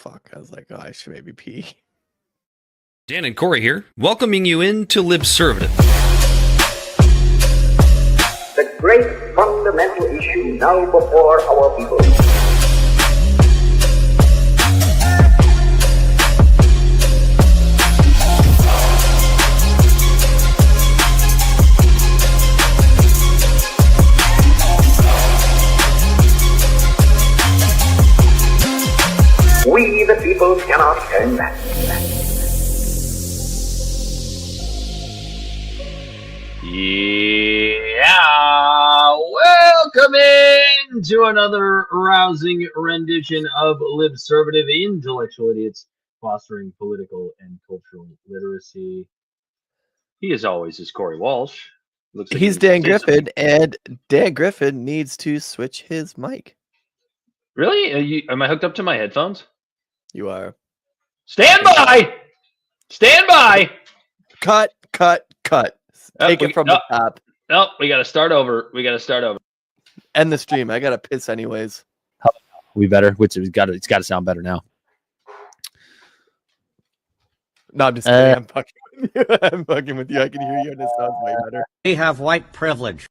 fuck. I was like, oh, I should maybe pee. Dan and Corey here, welcoming you into Libservative. The great fundamental issue now before our people. We, the people, cannot turn back. Yeah, welcome in to another rousing rendition of Libservative, intellectual idiots fostering political and cultural literacy. He, as always, is Corey Walsh. Looks like he's Dan Griffin, and Dan Griffin needs to switch his mic. Really? Am I hooked up to my headphones? You are. Stand by! Stand by! Cut. Take it from the top. No, we got to start over. End the stream. I got to piss anyways. We better. It's got to sound better now. No, I'm just kidding. I'm fucking with you. I'm fucking with you. I can hear you, and it sounds way better. We have white privilege.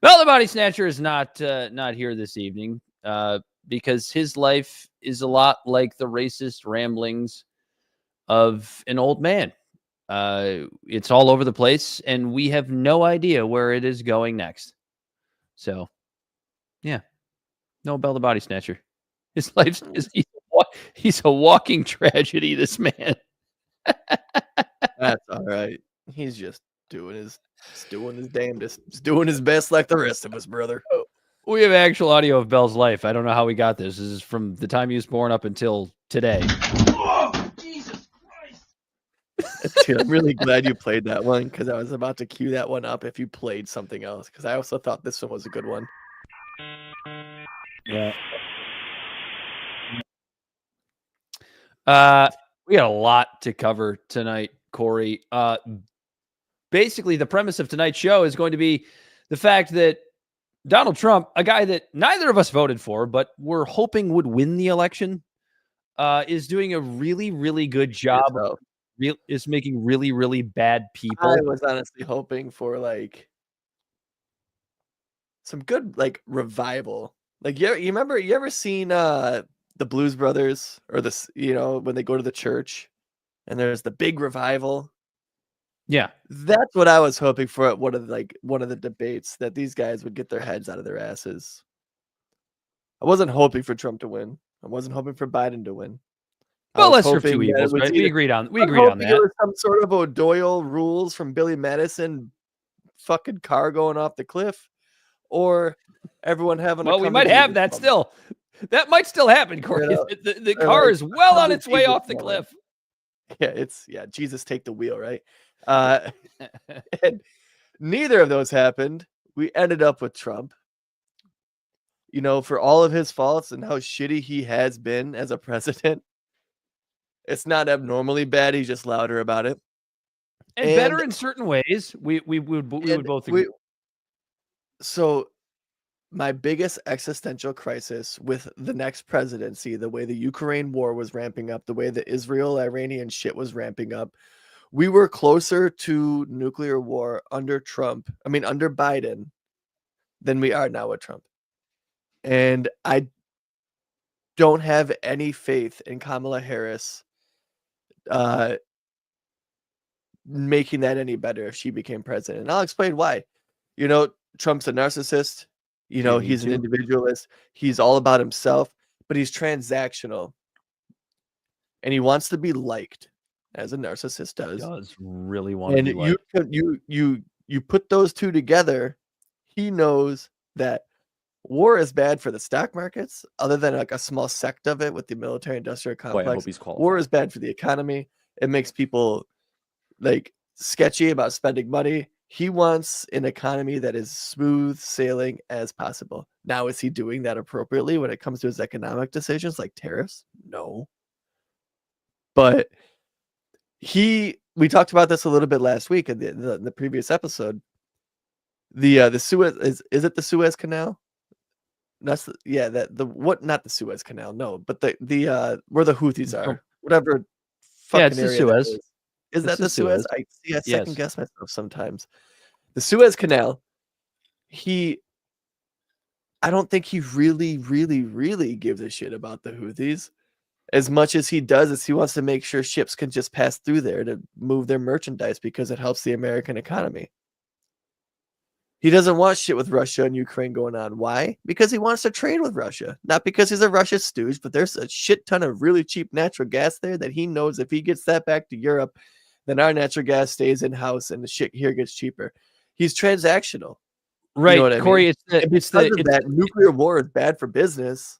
Well, the Body Snatcher is not here this evening because his life is a lot like the racist ramblings of an old man. It's all over the place, and we have no idea where it is going next. So, yeah, no Bell the Body Snatcher. His life is he's a walking tragedy. This man. That's all right. He's just doing his damnedest. He's doing his best, like the rest of us, brother. We have actual audio of Bell's life. I don't know how we got this. This is from the time he was born up until today. Oh, Jesus Christ. Dude, I'm really glad you played that one because I was about to cue that one up if you played something else because I also thought this one was a good one. Yeah. We got a lot to cover tonight, Corey. Basically, the premise of tonight's show is going to be the fact that Donald Trump, a guy that neither of us voted for, but we're hoping would win the election, is doing a really, really good job. Is making really, really bad people. I was honestly hoping for like some good like revival. Like you ever seen the Blues Brothers or this, when they go to the church and there's the big revival? Yeah. That's what I was hoping for at one of the debates, that these guys would get their heads out of their asses. I wasn't hoping for Trump to win. I wasn't hoping for Biden to win. Well, lesser of two evils, right? We agreed on that. There was some sort of O'Doyle rules from Billy Madison fucking car going off the cliff, or everyone having we might have that still. That might still happen, Corey. The car is well on its way off the cliff. Yeah, Jesus take the wheel, right? And neither of those happened. We ended up with Trump. For all of his faults and how shitty he has been as a president, it's not abnormally bad. He's just louder about it, and better in certain ways. We would both agree. So, my biggest existential crisis with the next presidency, the way the Ukraine war was ramping up, the way the Israel-Iranian shit was ramping up, we were closer to nuclear war under Biden, than we are now with Trump. And I don't have any faith in Kamala Harris making that any better if she became president. And I'll explain why. Trump's a narcissist. He's an individualist. He's all about himself, but he's transactional. And he wants to be liked, as a narcissist does. He does really want to be liked. And you put those two together, he knows that war is bad for the stock markets, other than like a small sect of it with the military-industrial complex. I hope he's qualified. War is bad for the economy. It makes people like sketchy about spending money. He wants an economy that is smooth sailing as possible. Now, is he doing that appropriately when it comes to his economic decisions like tariffs? No. But we talked about this a little bit last week in the previous episode. The Suez is it the Suez Canal? That's not the Suez Canal, no, but the where the Houthis Oh, are, whatever yeah, it's fucking the area that Suez. is. Is It's that the the Suez? Suez. I second Yes. guess myself sometimes. The Suez Canal, I don't think he really, really, really gives a shit about the Houthis as much as he does is he wants to make sure ships can just pass through there to move their merchandise because it helps the American economy. He doesn't want shit with Russia and Ukraine going on. Why? Because he wants to trade with Russia. Not because he's a Russia stooge, but there's a shit ton of really cheap natural gas there that he knows if he gets that back to Europe, then our natural gas stays in-house and the shit here gets cheaper. He's transactional. Right, You know what I Corey. mean? And because of that, nuclear war is bad for business.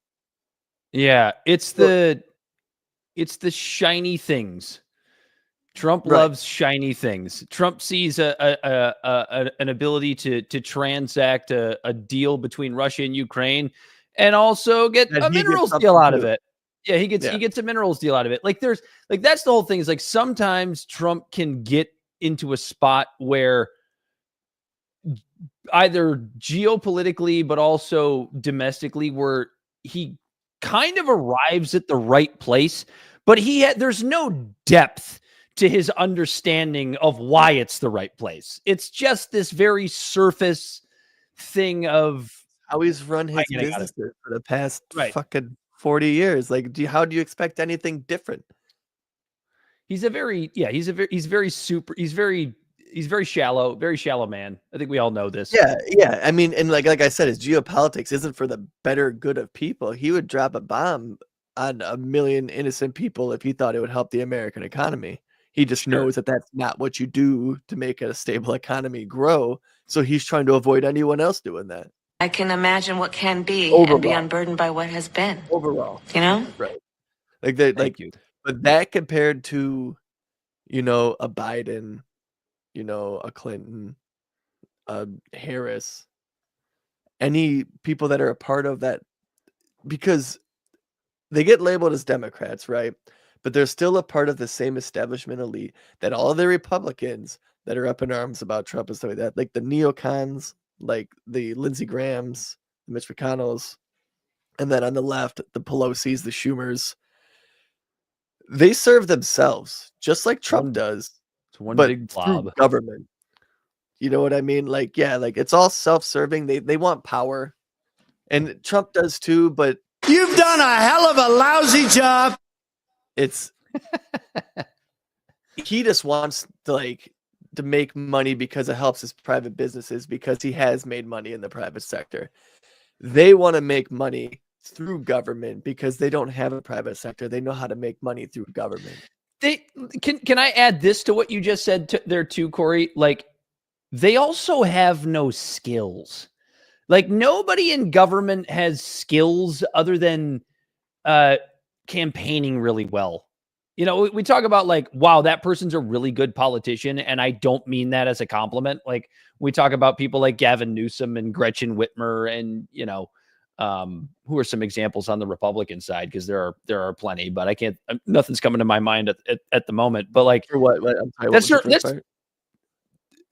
Yeah, it's the shiny things. Trump loves shiny things. Trump sees an ability to transact a deal between Russia and Ukraine, and also get a minerals deal out of it. Yeah, he gets a minerals deal out of it. Like that's the whole thing. Is like sometimes Trump can get into a spot where either geopolitically but also domestically where he kind of arrives at the right place, but there's no depth to his understanding of why it's the right place. It's just this very surface thing of how he's run his businesses for the past fucking 40 years. Like, how do you expect anything different? He's very shallow man. I think we all know this. Yeah. I mean, and like I said, his geopolitics isn't for the better good of people. He would drop a bomb on 1 million innocent people if he thought it would help the American economy. He just knows that that's not what you do to make a stable economy grow. So he's trying to avoid anyone else doing that. I can imagine what can be overall. And be unburdened by what has been. Overall. You know? Right. But that compared to, a Biden, a Clinton, a Harris, any people that are a part of that, because they get labeled as Democrats, right? But they're still a part of the same establishment elite that all the Republicans that are up in arms about Trump and stuff like that, like the neocons, like the Lindsey Grahams, the Mitch McConnells, and then on the left, the Pelosi's, the Schumers, they serve themselves just like Trump does. It's one but big blob. Government. You know what I mean? Like, yeah, like it's all self-serving. They want power. And Trump does too, but you've done a hell of a lousy job. It's he just wants to make money because it helps his private businesses because he has made money in the private sector. They want to make money through government because they don't have a private sector. They know how to make money through government. Can I add this to what you just said there too, Corey? Like, they also have no skills. Like, nobody in government has skills other than campaigning really well. We talk about like, wow, that person's a really good politician. And I don't mean that as a compliment. Like, we talk about people like Gavin Newsom and Gretchen Whitmer and, who are some examples on the Republican side? Because there are plenty, but I can't. Nothing's coming to my mind at the moment. But like, for what?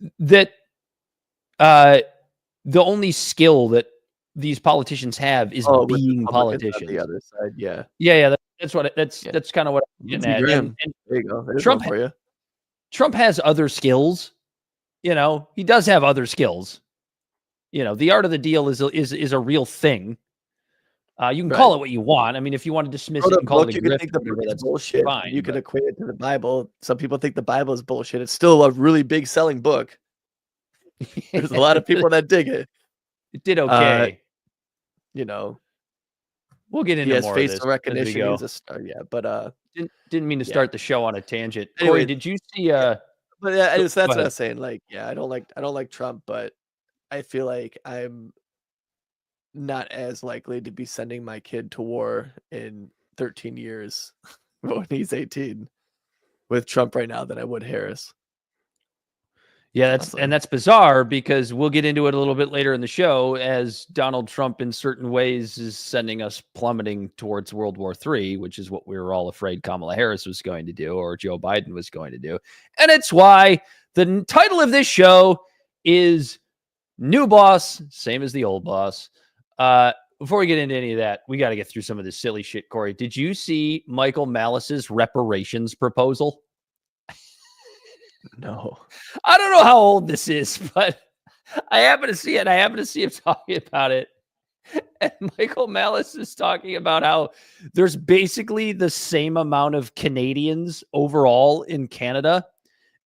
The only skill that these politicians have is being politicians. The other side, yeah. That's kind of what I'm getting at. And there you go. There's Trump one for you. Trump has other skills. He does have other skills. The art of the deal is a real thing. You can call it what you want. I mean, if you want to dismiss it and call it a grift, think the book is bullshit. Fine, you can equate it to the Bible. Some people think the Bible is bullshit. It's still a really big selling book. There's a lot of people that dig it. It did okay. We'll get into more of this facial recognition. Go. He's a star, yeah. But didn't mean to start the show on a tangent. Anyway, Corey, did you see? But that's what I was saying. Like, yeah, I don't like Trump, but I feel like I'm not as likely to be sending my kid to war in 13 years when he's 18 with Trump right now than I would Harris. Yeah, that's bizarre because we'll get into it a little bit later in the show as Donald Trump in certain ways is sending us plummeting towards World War III, which is what we were all afraid Kamala Harris was going to do or Joe Biden was going to do. And it's why the title of this show is New Boss, same as the old boss. before we get into any of that, we got to get through some of this silly shit, Corey. Did you see Michael Malice's reparations proposal? No. I don't know how old this is, but I happen to see it. I happen to see him talking about it. And Michael Malice is talking about how there's basically the same amount of Canadians overall in Canada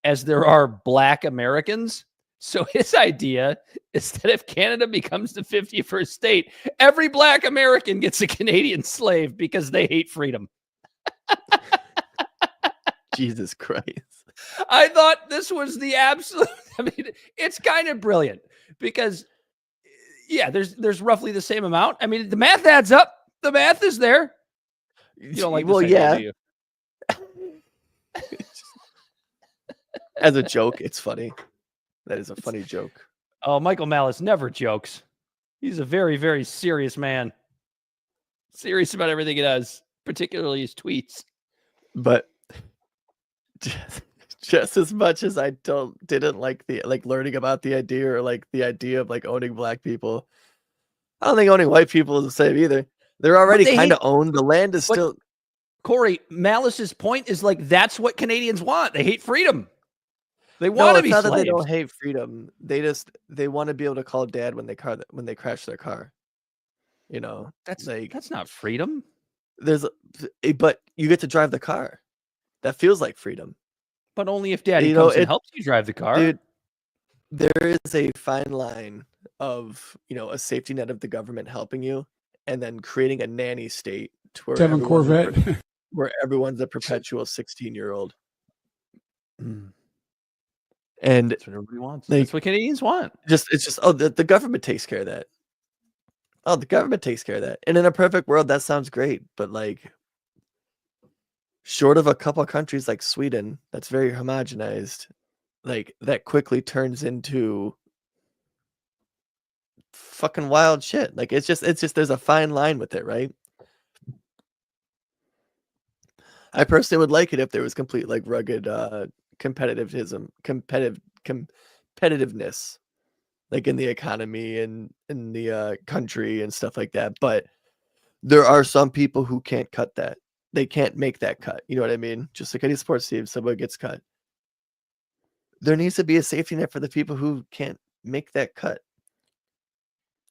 as there are Black Americans. So his idea is that if Canada becomes the 51st state, every Black American gets a Canadian slave because they hate freedom. Jesus Christ. I thought this was the absolute, I mean, it's kind of brilliant because, yeah, there's roughly the same amount. I mean, the math adds up. The math is there. You don't like this idea, do you? As a joke, it's funny. That is a funny joke. Oh, Michael Malice never jokes. He's a very, very serious man. Serious about everything he does, particularly his tweets. But just as much as I didn't like learning about the idea or like the idea of like owning Black people, I don't think owning white people is the same either. They're already kind of owned. The land is still. Corey, Malice's point is like that's what Canadians want. They hate freedom. They want to be slaves. That they don't hate freedom. They want to be able to call dad when they crash their car. You know, that's not freedom. But you get to drive the car. That feels like freedom. But only if daddy comes and helps you drive the car. Dude, there is a fine line of, a safety net of the government helping you and then creating a nanny state to where Corvette. Where everyone's a perpetual 16-year-old. And that's what everybody wants. That's what Canadians want. It's just the government takes care of that. Oh, the government takes care of that. And in a perfect world, that sounds great. But like, short of a couple of countries like Sweden, that's very homogenized, like that quickly turns into fucking wild shit. Like it's just there's a fine line with it, right? I personally would like it if there was complete like rugged competitiveness, like in the economy and in the country and stuff like that. But there are some people who can't cut that. They can't make that cut. You know what I mean? Just like any sports team, somebody gets cut. There needs to be a safety net for the people who can't make that cut.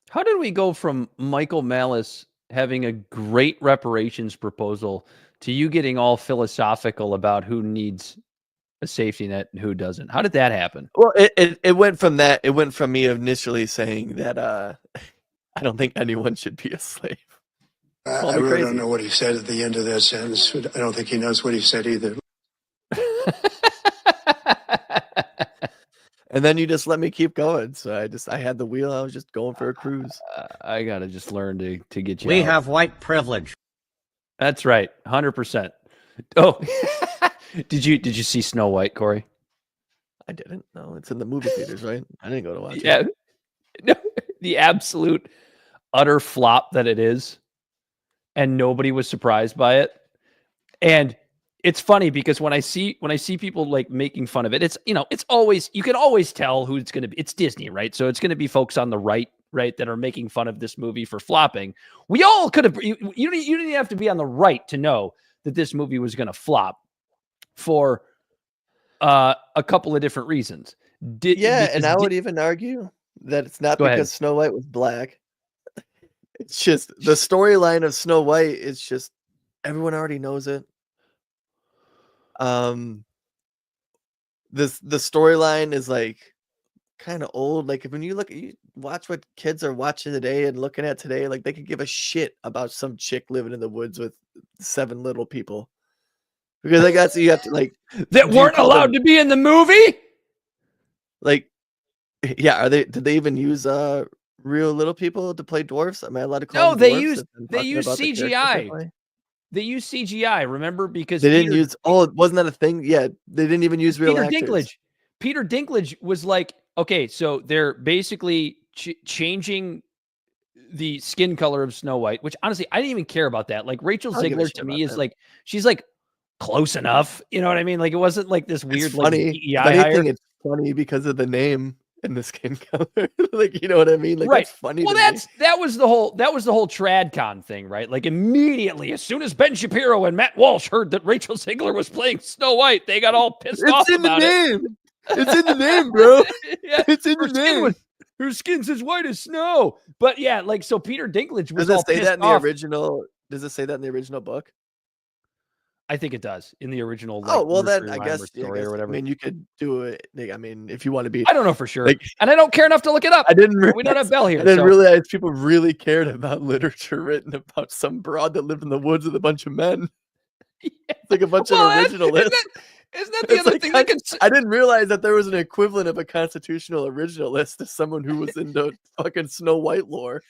How did we go from Michael Malice having a great reparations proposal to you getting all philosophical about who needs a safety net and who doesn't? How did that happen? Well, it went from that. It went from me initially saying that I don't think anyone should be a slave. I really don't know what he said at the end of that sentence. I don't think he knows what he said either. And then you just let me keep going. So I had the wheel. I was just going for a cruise. I got to just learn to get you We out. have white privilege. That's right. 100%. Oh, did you see Snow White, Corey? I didn't. No, it's in the movie theaters, right? I didn't go to watch it. No, the absolute utter flop that it is. And nobody was surprised by it. And it's funny because when I see people like making fun of it, it's, it's always, you can always tell who it's going to be. It's Disney, right? So it's going to be folks on the right, that are making fun of this movie for flopping. We all could have, you didn't have to be on the right to know that this movie was going to flop for a couple of different reasons. And I would even argue that it's not because Snow White was Black. It's just the storyline of Snow White. It's just everyone already knows it. The storyline is like kind of old. Like when you watch what kids are watching today and looking at today, like they could give a shit about some chick living in the woods with 7 little people. Because I guess you have to like that weren't allowed to be in the movie. Like, yeah, did they even use real little people to play dwarfs? Am I allowed to call them dwarfs? They use CGI. They use CGI, remember? Because they didn't use. Oh, wasn't that a thing? Yeah, they didn't even use real actors. Peter Dinklage was like, okay, so they're basically changing the skin color of Snow White, which honestly, I didn't even care about that. Like Rachel Zegler to me is like, she's like close enough. You know what I mean? Like it wasn't like this weird, funny. like DEI hire. It's funny because of the name. and the skin color. Like, you know what I mean? Like, Right. that's funny. Well, to me. that was the whole TradCon thing, right? Like immediately, as soon as Ben Shapiro and Matt Walsh heard that Rachel Ziegler was playing Snow White, they got all pissed off about it. It's in the name. It's in the name, bro. Yeah, It's in the name. Her skin's as white as snow. But yeah, like so Peter Dinklage was Does all it say pissed that in the off. original? Does it say that in the original book? I think it does in the original. Oh, Like, well, then nursery I rhyme guess, or story or whatever. I mean, you could do it. Like, I mean, if you want to be, I don't know for sure, like, and I don't care enough to look it up. I didn't. We don't have Bell here. I didn't so. realize people really cared about literature written about some broad that lived in the woods with a bunch of men. Yeah. It's like a bunch of originalists. Isn't that the It's other like thing? I didn't realize that there was an equivalent of a constitutional originalist to someone who was into fucking Snow White lore.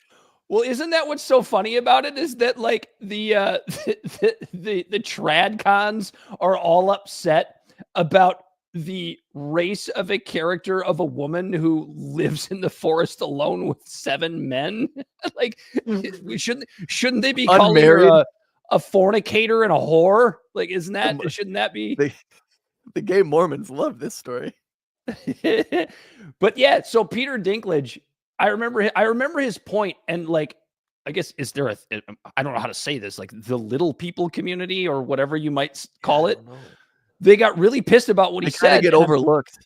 Well, isn't that what's so funny about it? Is that like the trad cons are all upset about the race of a character of a woman who lives in the forest alone with 7 men? Like, shouldn't they be calling her a fornicator and a whore? Like, shouldn't that be? The gay Mormons love this story. But yeah, so Peter Dinklage, I remember his point, and like, I guess, is there I don't know how to say this, like the little people community or whatever you might call it. They got really pissed about what he said. Get overlooked.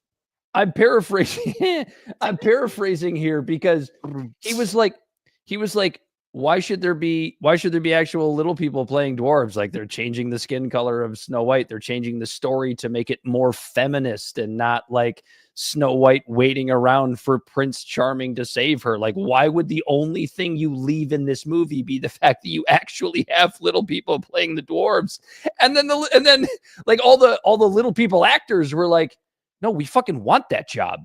I'm paraphrasing. I'm paraphrasing here because he was like, why should there be actual little people playing dwarves? Like, they're changing the skin color of Snow White. They're changing the story to make it more feminist and not like Snow White waiting around for Prince Charming to save her. Like, why would the only thing you leave in this movie be the fact that you actually have little people playing the dwarves? And then like all the little people actors were like, no, we fucking want that job.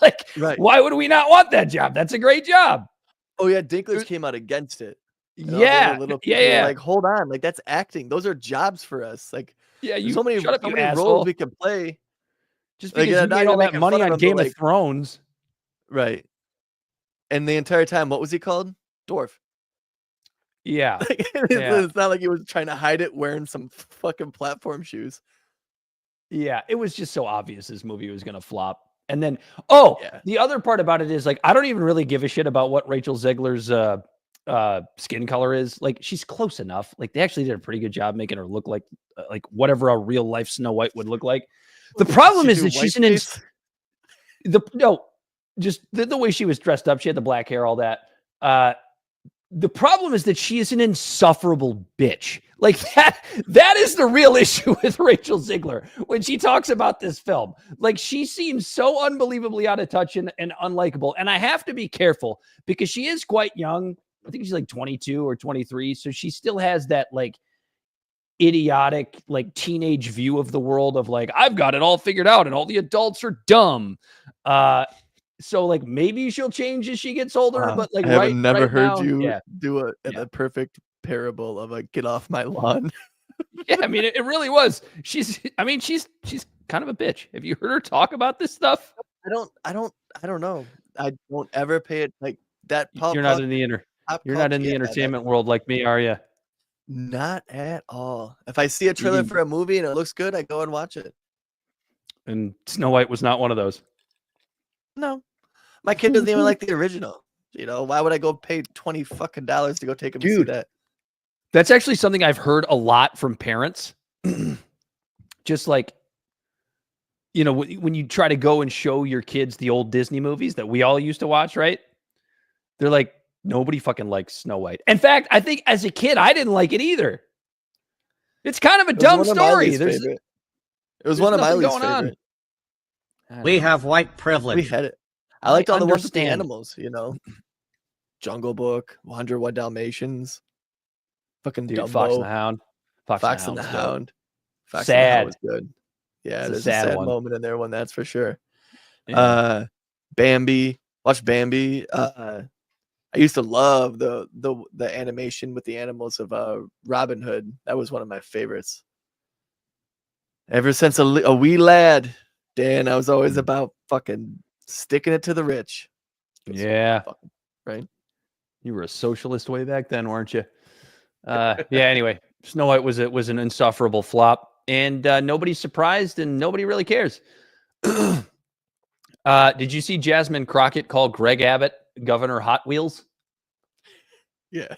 Like, right. Why would we not want that job? That's a great job. Oh yeah, Dinklage came out against it. Yeah, yeah. Like, hold on, like, that's acting. Those are jobs for us. Like, yeah, so many roles we can play. Just because you made all that money on Game of Thrones, right? And the entire time, what was he called? Dwarf. Yeah. It's not like he was trying to hide it wearing some fucking platform shoes. Yeah, it was just so obvious this movie was gonna flop. And then, the other part about it is, like, I don't even really give a shit about what Rachel Zegler's skin color is. Like, she's close enough. Like, they actually did a pretty good job making her look like whatever a real life Snow White would look like. The problem is that she's the way she was dressed up. She had the black hair, all that. The problem is that she is an insufferable bitch. Like, that is the real issue with Rachel Ziegler when she talks about this film. Like, she seems so unbelievably out of touch and unlikable. And I have to be careful because she is quite young. I think she's like 22 or 23. So she still has that like idiotic, like teenage view of the world of like, I've got it all figured out and all the adults are dumb. So like maybe she'll change as she gets older, but like I have never heard now, you do a perfect parable of a get off my lawn. Yeah, I mean it really was. She's kind of a bitch. Have you heard her talk about this stuff? I don't know. I don't ever pay it like that. You're not in the entertainment world like me, are you? Not at all. If I see a trailer for a movie and it looks good, I go and watch it. And Snow White was not one of those. No, my kid doesn't even like the original. You know, why would I go pay $20 fucking to go take him to see that? That's actually something I've heard a lot from parents. Just like, you know, when you try to go and show your kids the old Disney movies that we all used to watch, right? They're like, nobody fucking likes Snow White. In fact, I think as a kid, I didn't like it either. It's kind of a dumb story. It was one of my least favorite. We have white privilege. We had it. I liked all the ones with the animals, you know. Jungle Book, 101 Dalmatians, fucking Dumbo, Fox and the Hound. Fox and the Hound. Fox sad. And the Hound was good. Yeah, there's a sad one. moment in there one, that's for sure. Yeah. Bambi. Watch Bambi. I used to love the animation with the animals of Robin Hood. That was one of my favorites. Ever since a wee lad, Dan, I was always about fucking sticking it to the rich. Yeah. Right. You were a socialist way back then, weren't you? Yeah. Anyway, Snow White was an insufferable flop, and nobody's surprised, and nobody really cares. Did you see Jasmine Crockett call Greg Abbott Governor Hot Wheels? Yeah.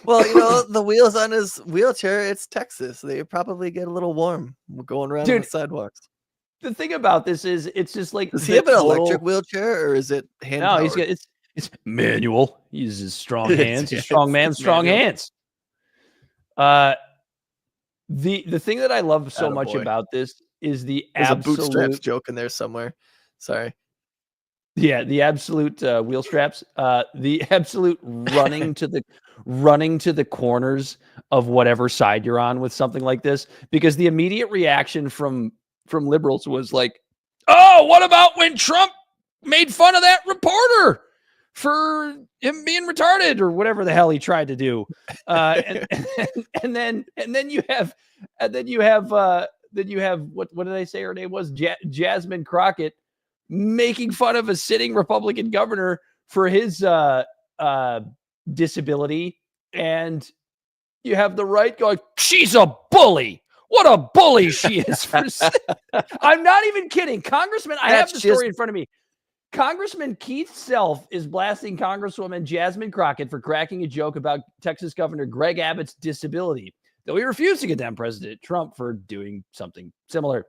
Well, you know, the wheels on his wheelchair, it's Texas. They probably get a little warm going around on the sidewalks. The thing about this is, it's just like, does he have an electric wheelchair, or is it hand No, he's got it's manual. He uses strong hands. He's a strong man, strong hands. The thing that I love so much about this is the There's absolute a bootstraps joke in there somewhere. Sorry. Yeah, the absolute wheel straps. The absolute running to the corners of whatever side you're on with something like this, because the immediate reaction from liberals was like, "Oh, what about when Trump made fun of that reporter for him being retarded or whatever the hell he tried to do?" And then you have what did I say her name was? Jasmine Crockett making fun of a sitting Republican governor for his disability, and you have the right going, "She's a bully. What a bully she is." I'm not even kidding. Congressman, I have the story in front of me. Congressman Keith Self is blasting Congresswoman Jasmine Crockett for cracking a joke about Texas Governor Greg Abbott's disability, though he refused to condemn President Trump for doing something similar.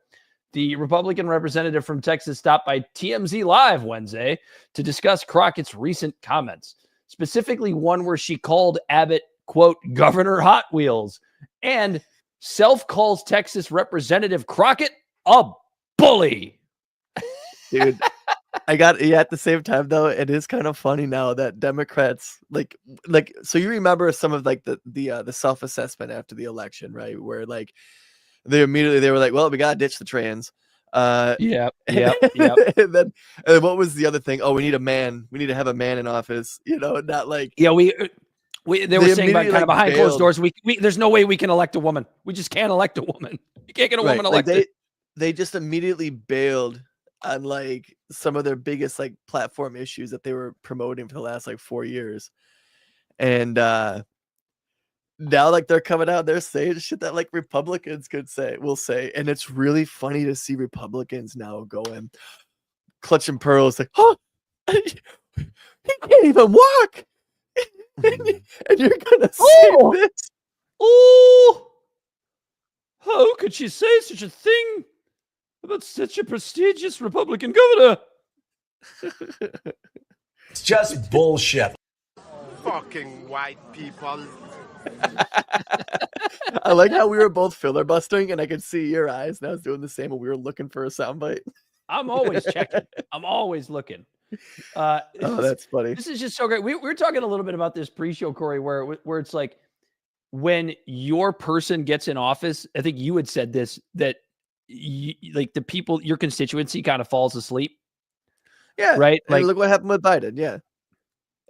The Republican representative from Texas stopped by TMZ Live Wednesday to discuss Crockett's recent comments, specifically one where she called Abbott, quote, Governor Hot Wheels, and Self calls Texas Representative Crockett a bully. Dude, at the same time though, it is kind of funny now that Democrats like so you remember some of like the self-assessment after the election, right? Where like they were like, well, we gotta ditch the trans. Yeah. And then what was the other thing? Oh, we need to have a man in office, you know, not like they were saying about kind of behind closed doors. We there's no way we can elect a woman. We just can't elect a woman. You can't get a woman elected. Like they just immediately bailed on like some of their biggest like platform issues that they were promoting for the last like 4 years. And now like they're coming out, they're saying shit that like Republicans will say. And it's really funny to see Republicans now going clutching pearls like, oh, he can't even walk. And you're gonna say this. Oh, how could she say such a thing about such a prestigious Republican governor? It's just bullshit. Fucking white people. I like how we were both filibustering and I could see your eyes. And I was doing the same when we were looking for a soundbite. I'm always checking. I'm always looking. Oh, that's funny. This is just so great. We were talking a little bit about this pre-show, Corey, where it's like when your person gets in office, I think you had said this, that like the people, your constituency kind of falls asleep. Yeah. Right. Like, look what happened with Biden. Yeah.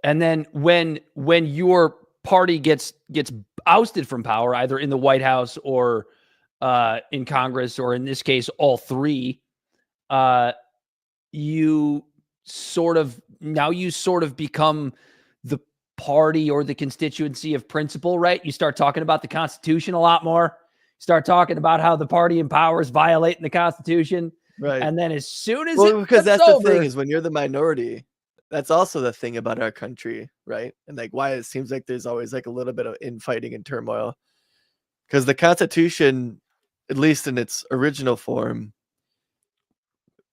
And then when your party gets ousted from power, either in the White House or in Congress, or in this case, all three, you sort of become the party or the constituency of principle, right? You start talking about the Constitution a lot more. Start talking about how the party in power is violating the Constitution. Right. And then as soon as because that's over, the thing is when you're the minority, that's also the thing about our country, right? And like why it seems like there's always like a little bit of infighting and turmoil. Because the Constitution, at least in its original form,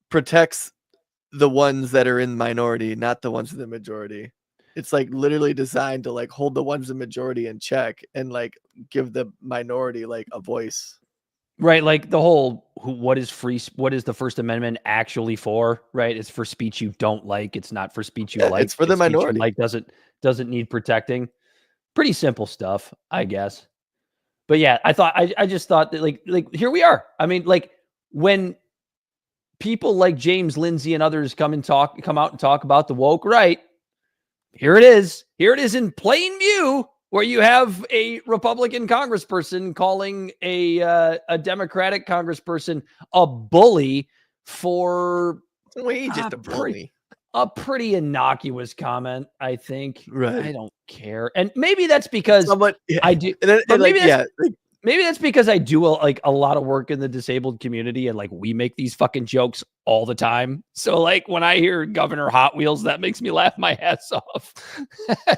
protects the ones that are in minority, not the ones in the majority. It's like literally designed to like hold the ones in majority in check and like give the minority like a voice. Right, like the whole what is the First Amendment actually for? Right, it's for speech you don't like. It's not for speech you like. It's for the minority. Like doesn't need protecting. Pretty simple stuff, I guess. But yeah, I just thought that like here we are. I mean, like when people like James Lindsay and others come out and talk about the woke right, here it is. Here it is in plain view, where you have a Republican congressperson calling a Democratic congressperson a bully for a pretty innocuous comment, I think. Right. I don't care. And maybe that's because I do. Maybe Maybe that's because I do like a lot of work in the disabled community, and like we make these fucking jokes all the time. So like when I hear Governor Hot Wheels, that makes me laugh my ass off.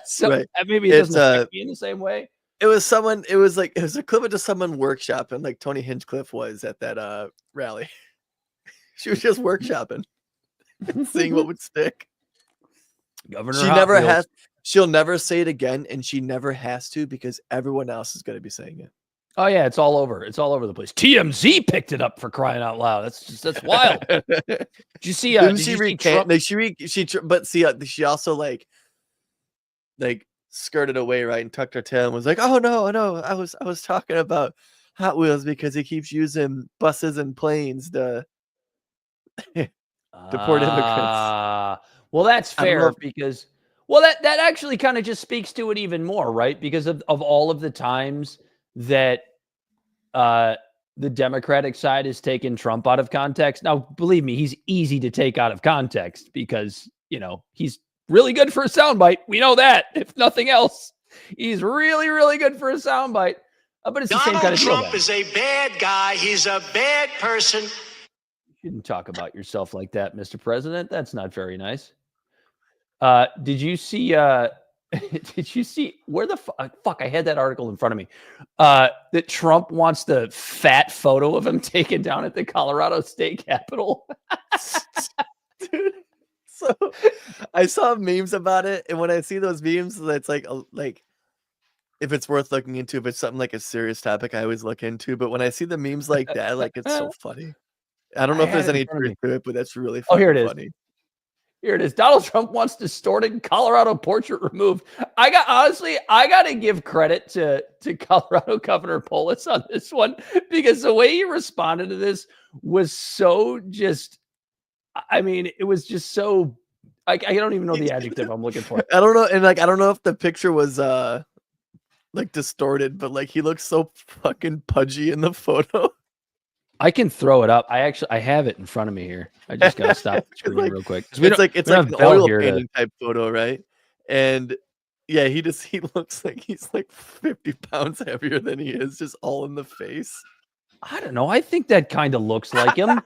So Right. maybe it doesn't affect me in the same way. It was a clip of just someone workshopping, like Tony Hinchcliffe was at that rally. She was just workshopping, seeing what would stick. Governor She Hot never Wheels. has. She'll never say it again, and she never has to because everyone else is going to be saying it. Oh yeah, it's all over. It's all over the place. TMZ picked it up, for crying out loud. That's wild. Did you see? Didn't did she you see recant? Trump? But she also like skirted away, right, and tucked her tail and was like, "Oh no, I was talking about Hot Wheels because he keeps using buses and planes to deport immigrants." Well, that's I don't know fair if- because that actually kind of just speaks to it even more, right? Because of all of the times that the Democratic side has taken Trump out of context. Now, believe me, he's easy to take out of context because, he's really good for a soundbite. We know that, if nothing else. He's really, really good for a soundbite. But it's the same kind of deal. Donald Trump is a bad guy. He's a bad person. You shouldn't talk about yourself like that, Mr. President. That's not very nice. Did you see where the fuck? I had that article in front of me. That Trump wants the fat photo of him taken down at the Colorado State Capitol. Dude, so I saw memes about it, and when I see those memes, that's like if it's worth looking into, if it's something like a serious topic, I always look into. But when I see the memes like that, like it's so funny. I don't know if there's any truth to it, but that's really funny. Oh, here it is. Funny. Here it is. Donald Trump wants distorted Colorado portrait removed. I got to give credit to Colorado Governor Polis on this one, because the way he responded to this was so just, it was just so, I don't even know the adjective I'm looking for. I don't know. And I don't know if the picture was distorted, but he looks so fucking pudgy in the photo. I can throw it up. I have it in front of me here. I just gotta stop the screen real quick. It's like an oil painting type photo, right? And yeah, he looks like he's 50 pounds heavier than he is, just all in the face. I don't know. I think that kind of looks like him.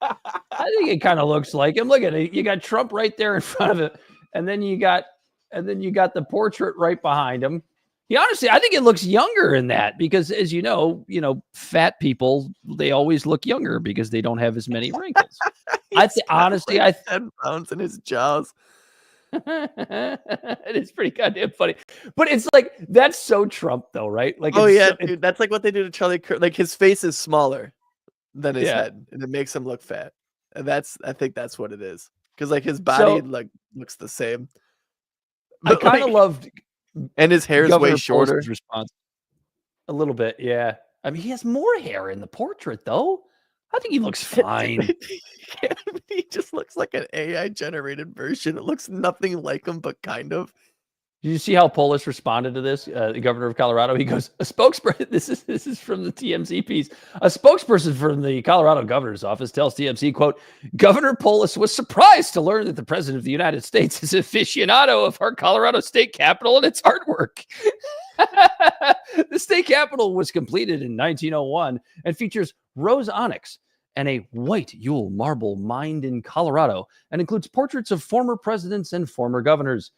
I think it kind of looks like him. Look at it. You got Trump right there in front of it, and then you got the portrait right behind him. Yeah, honestly, I think it looks younger in that because, as you know, fat people, they always look younger because they don't have as many wrinkles. Honestly, 10 pounds in his jaws. It is pretty goddamn funny, but it's that's so Trump though, right? Dude, that's like what they do to Charlie Kirk. His face is smaller than his head, and it makes him look fat. And I think that's what it is, because his body looks the same. But I kind of loved. And his hair is way shorter. Response. A little bit, yeah. He has more hair in the portrait, though. I think he looks fine. He just looks like an AI-generated version. It looks nothing like him, but kind of. Did you see how Polis responded to this? The governor of Colorado, he goes, a spokesperson, this is from the TMZ piece. A spokesperson from the Colorado governor's office tells TMZ, quote, Governor Polis was surprised to learn that the president of the United States is aficionado of our Colorado state capitol and its artwork. The state capitol was completed in 1901 and features rose onyx and a white Yule marble mined in Colorado, and includes portraits of former presidents and former governors.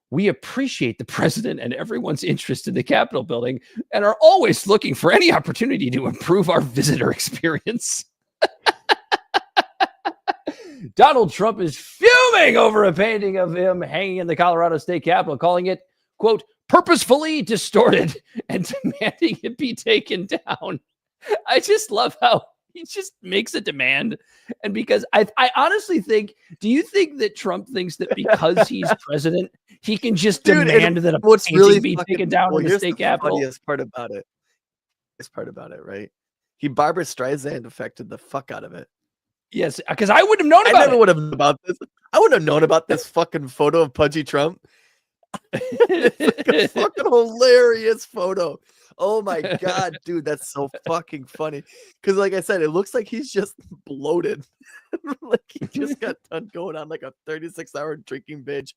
We appreciate the president and everyone's interest in the Capitol building and are always looking for any opportunity to improve our visitor experience. Donald Trump is fuming over a painting of him hanging in the Colorado State Capitol, calling it, quote, purposefully distorted and demanding it be taken down. I just love how he just makes a demand. And because I honestly think, do you think that Trump thinks that because he's president, he can just demand that a painting be taken down in the state capitol? Funniest part about it, right? He Barbara Streisand affected the fuck out of it. Yes, because I wouldn't have known about it. I never would have known about this. I wouldn't have known about this fucking photo of pudgy Trump. It's a fucking hilarious photo. Oh my god, dude, that's so fucking funny. Because like I said, it looks like he's just bloated. He just got done going on a 36-hour drinking binge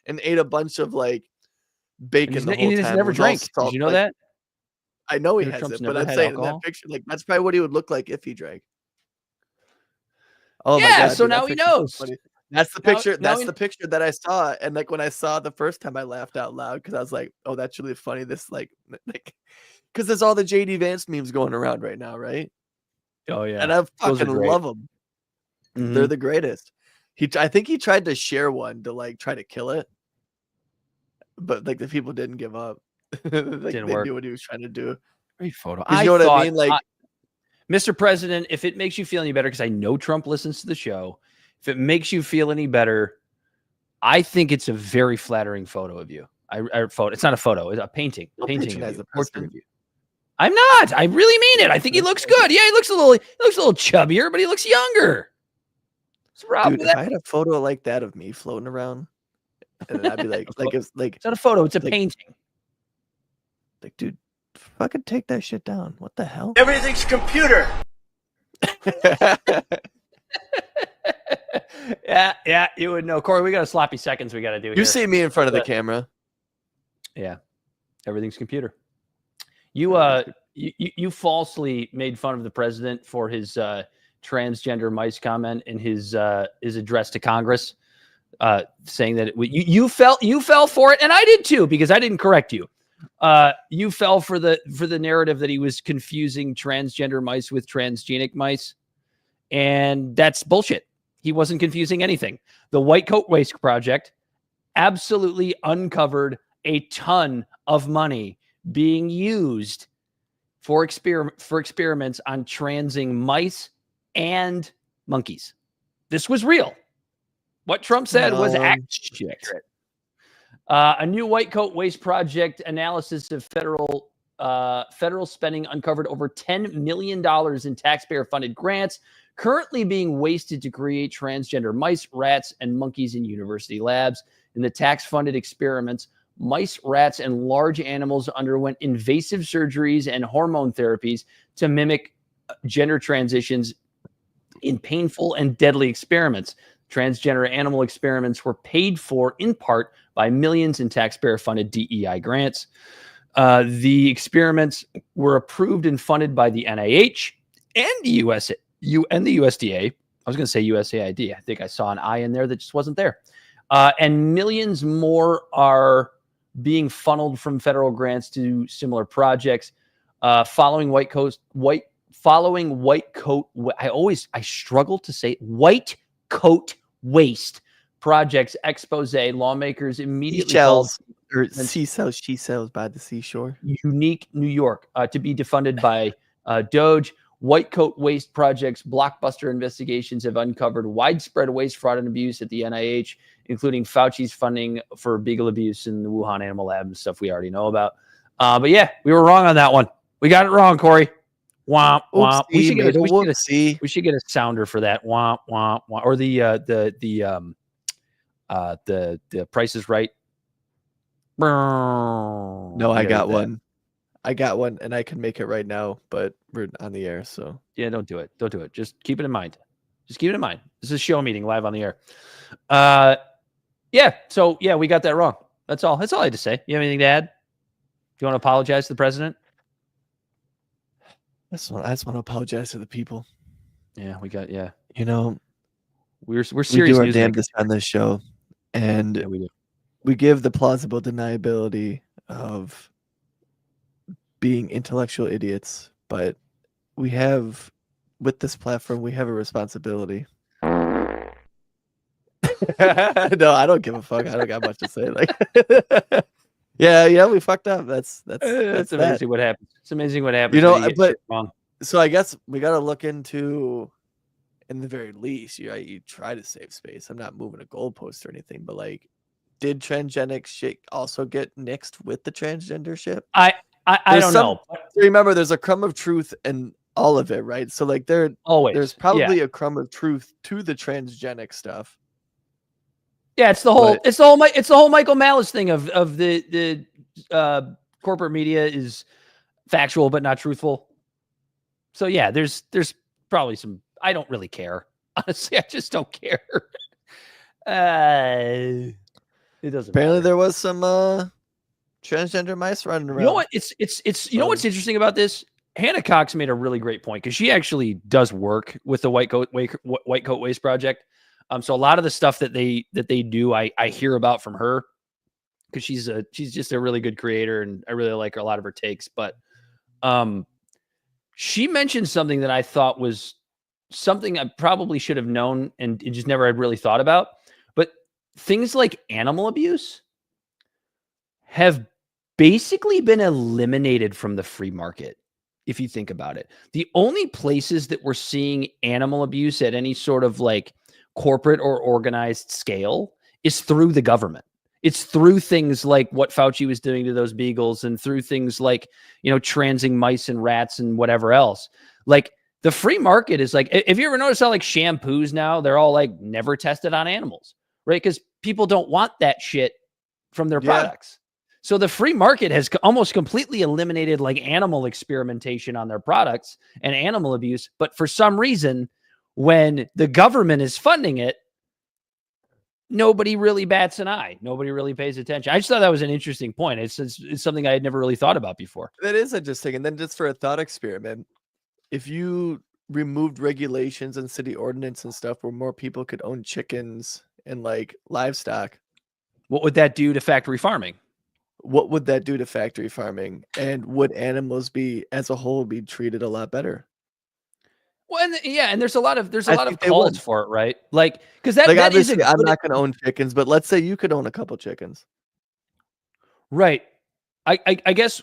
and ate a bunch of bacon the whole time. He never drank. Did you know that? I know he Trump's hasn't, but never I'm had saying in alcohol? that picture, like that's probably what he would look like if he drank. Oh my Yeah, god, so dude, that now he picture's so knows. funny. That's the Now picture. now That's he the picture that I saw, and like when I saw it the first time, I laughed out loud because I was like, "Oh, that's really funny." This like because there's all the JD Vance memes going around right now, right? Oh, yeah. And I Those are fucking great. love them. They're Mhm. the greatest. I think he tried to share one to like try to kill it, but like the people didn't give up. Like Didn't they work. knew what he was trying to do. Great photo. 'Cause you know what I mean? Like, Mr. President, if it makes you feel any better, because I know Trump listens to the show, if it makes you feel any better, I think it's a very flattering photo of you. It's not a photo, it's a painting. don't Painting of patronize you, the portrait president. of you. I'm not. I really mean it. I think he looks good. Yeah, he looks a little chubbier, but he looks younger. What's the problem Dude, with if that? I had a photo like that of me floating around, and then I'd be like, It's not a photo, it's a like, painting. like, dude, fucking take that shit down. What the hell? Everything's computer. Yeah, you would know. Corey, we got a sloppy seconds we got to do here. You see me in front of the camera. Yeah, everything's computer. You falsely made fun of the president for his transgender mice comment in his address to Congress, saying that you fell for it, and I did too because I didn't correct you. You fell for the narrative that he was confusing transgender mice with transgenic mice, and that's bullshit. He wasn't confusing anything. The White Coat Waste Project absolutely uncovered a ton of money being used for experiments on transing mice and monkeys. This was real. What Trump said was actually accurate. A new White Coat Waste Project analysis of federal spending uncovered over $10 million in taxpayer-funded grants currently being wasted to create transgender mice, rats, and monkeys in university labs. In the tax-funded experiments, mice, rats, and large animals underwent invasive surgeries and hormone therapies to mimic gender transitions in painful and deadly experiments. Transgender animal experiments were paid for in part by millions in taxpayer-funded DEI grants. The experiments were approved and funded by the NIH and the USDA. I was going to say USAID. I think I saw an I in there that just wasn't there. And millions more are being funneled from federal grants to similar projects. Following White Coat. I struggle to say White Coat Waste Project's expose. Lawmakers immediately called she sells by the seashore. Unique New York to be defunded by Doge. White Coat Waste Project's blockbuster investigations have uncovered widespread waste, fraud, and abuse at the NIH, including Fauci's funding for beagle abuse in the Wuhan Animal Lab and stuff we already know about. But yeah, we were wrong on that one. We got it wrong, Corey. Womp womp. We should get a sounder for that. Womp womp womp. Or the Price is Right. No, I got one. I got one, and I can make it right now, but we're on the air, so yeah, don't do it. Don't do it. Just keep it in mind. Just keep it in mind. This is a show meeting live on the air. Yeah. So yeah, we got that wrong. That's all. That's all I had to say. You have anything to add? Do you want to apologize to the president? I just want to apologize to the people. Yeah, we got. Yeah, you know, we're serious. We do our damnedest on this show, and yeah, we do. We give the plausible deniability of being intellectual idiots, but we have, with this platform, we have a responsibility. No, I don't give a fuck. I don't got much to say. Like, yeah, we fucked up. That's amazing what happens. It's amazing what happens. You know, but wrong. So I guess we got to look into, in the very least, you try to save space. I'm not moving a goalpost or anything, but like, did transgenic shit also get nixed with the transgender shit? I don't know. Remember, there's a crumb of truth in all of it, right? So like there's probably a crumb of truth to the transgenic stuff. Yeah, it's the whole Michael Malice thing of the corporate media is factual but not truthful. So yeah, there's probably some. I don't really care. Honestly, I just don't care. It doesn't. Apparently, matter. there was some Transgender mice running around. You know what? It's you know what's interesting about this? Hannah Cox made a really great point because she actually does work with the White Coat Waste Project. So a lot of the stuff that they do, I hear about from her because she's just a really good creator and I really like a lot of her takes. But she mentioned something that I thought was something I probably should have known and just never had really thought about. But things like animal abuse have basically been eliminated from the free market. If you think about it, the only places that we're seeing animal abuse at any sort of like corporate or organized scale is through the government. It's through things like what Fauci was doing to those beagles and through things like, transing mice and rats and whatever else. Like the free market is like, if you ever notice how like shampoos now, they're all like never tested on animals, right? Because people don't want that shit from their products. So the free market has almost completely eliminated like animal experimentation on their products and animal abuse. But for some reason, when the government is funding it, nobody really bats an eye. Nobody really pays attention. I just thought that was an interesting point. It's something I had never really thought about before. That is interesting. And then just for a thought experiment, if you removed regulations and city ordinance and stuff where more people could own chickens and like livestock, what would that do to factory farming? What would that do to factory farming? And would animals as a whole be treated a lot better? Well, and there's a lot of calls for it, right? Like, because that obviously I'm not going to own chickens, but let's say you could own a couple chickens, right? I guess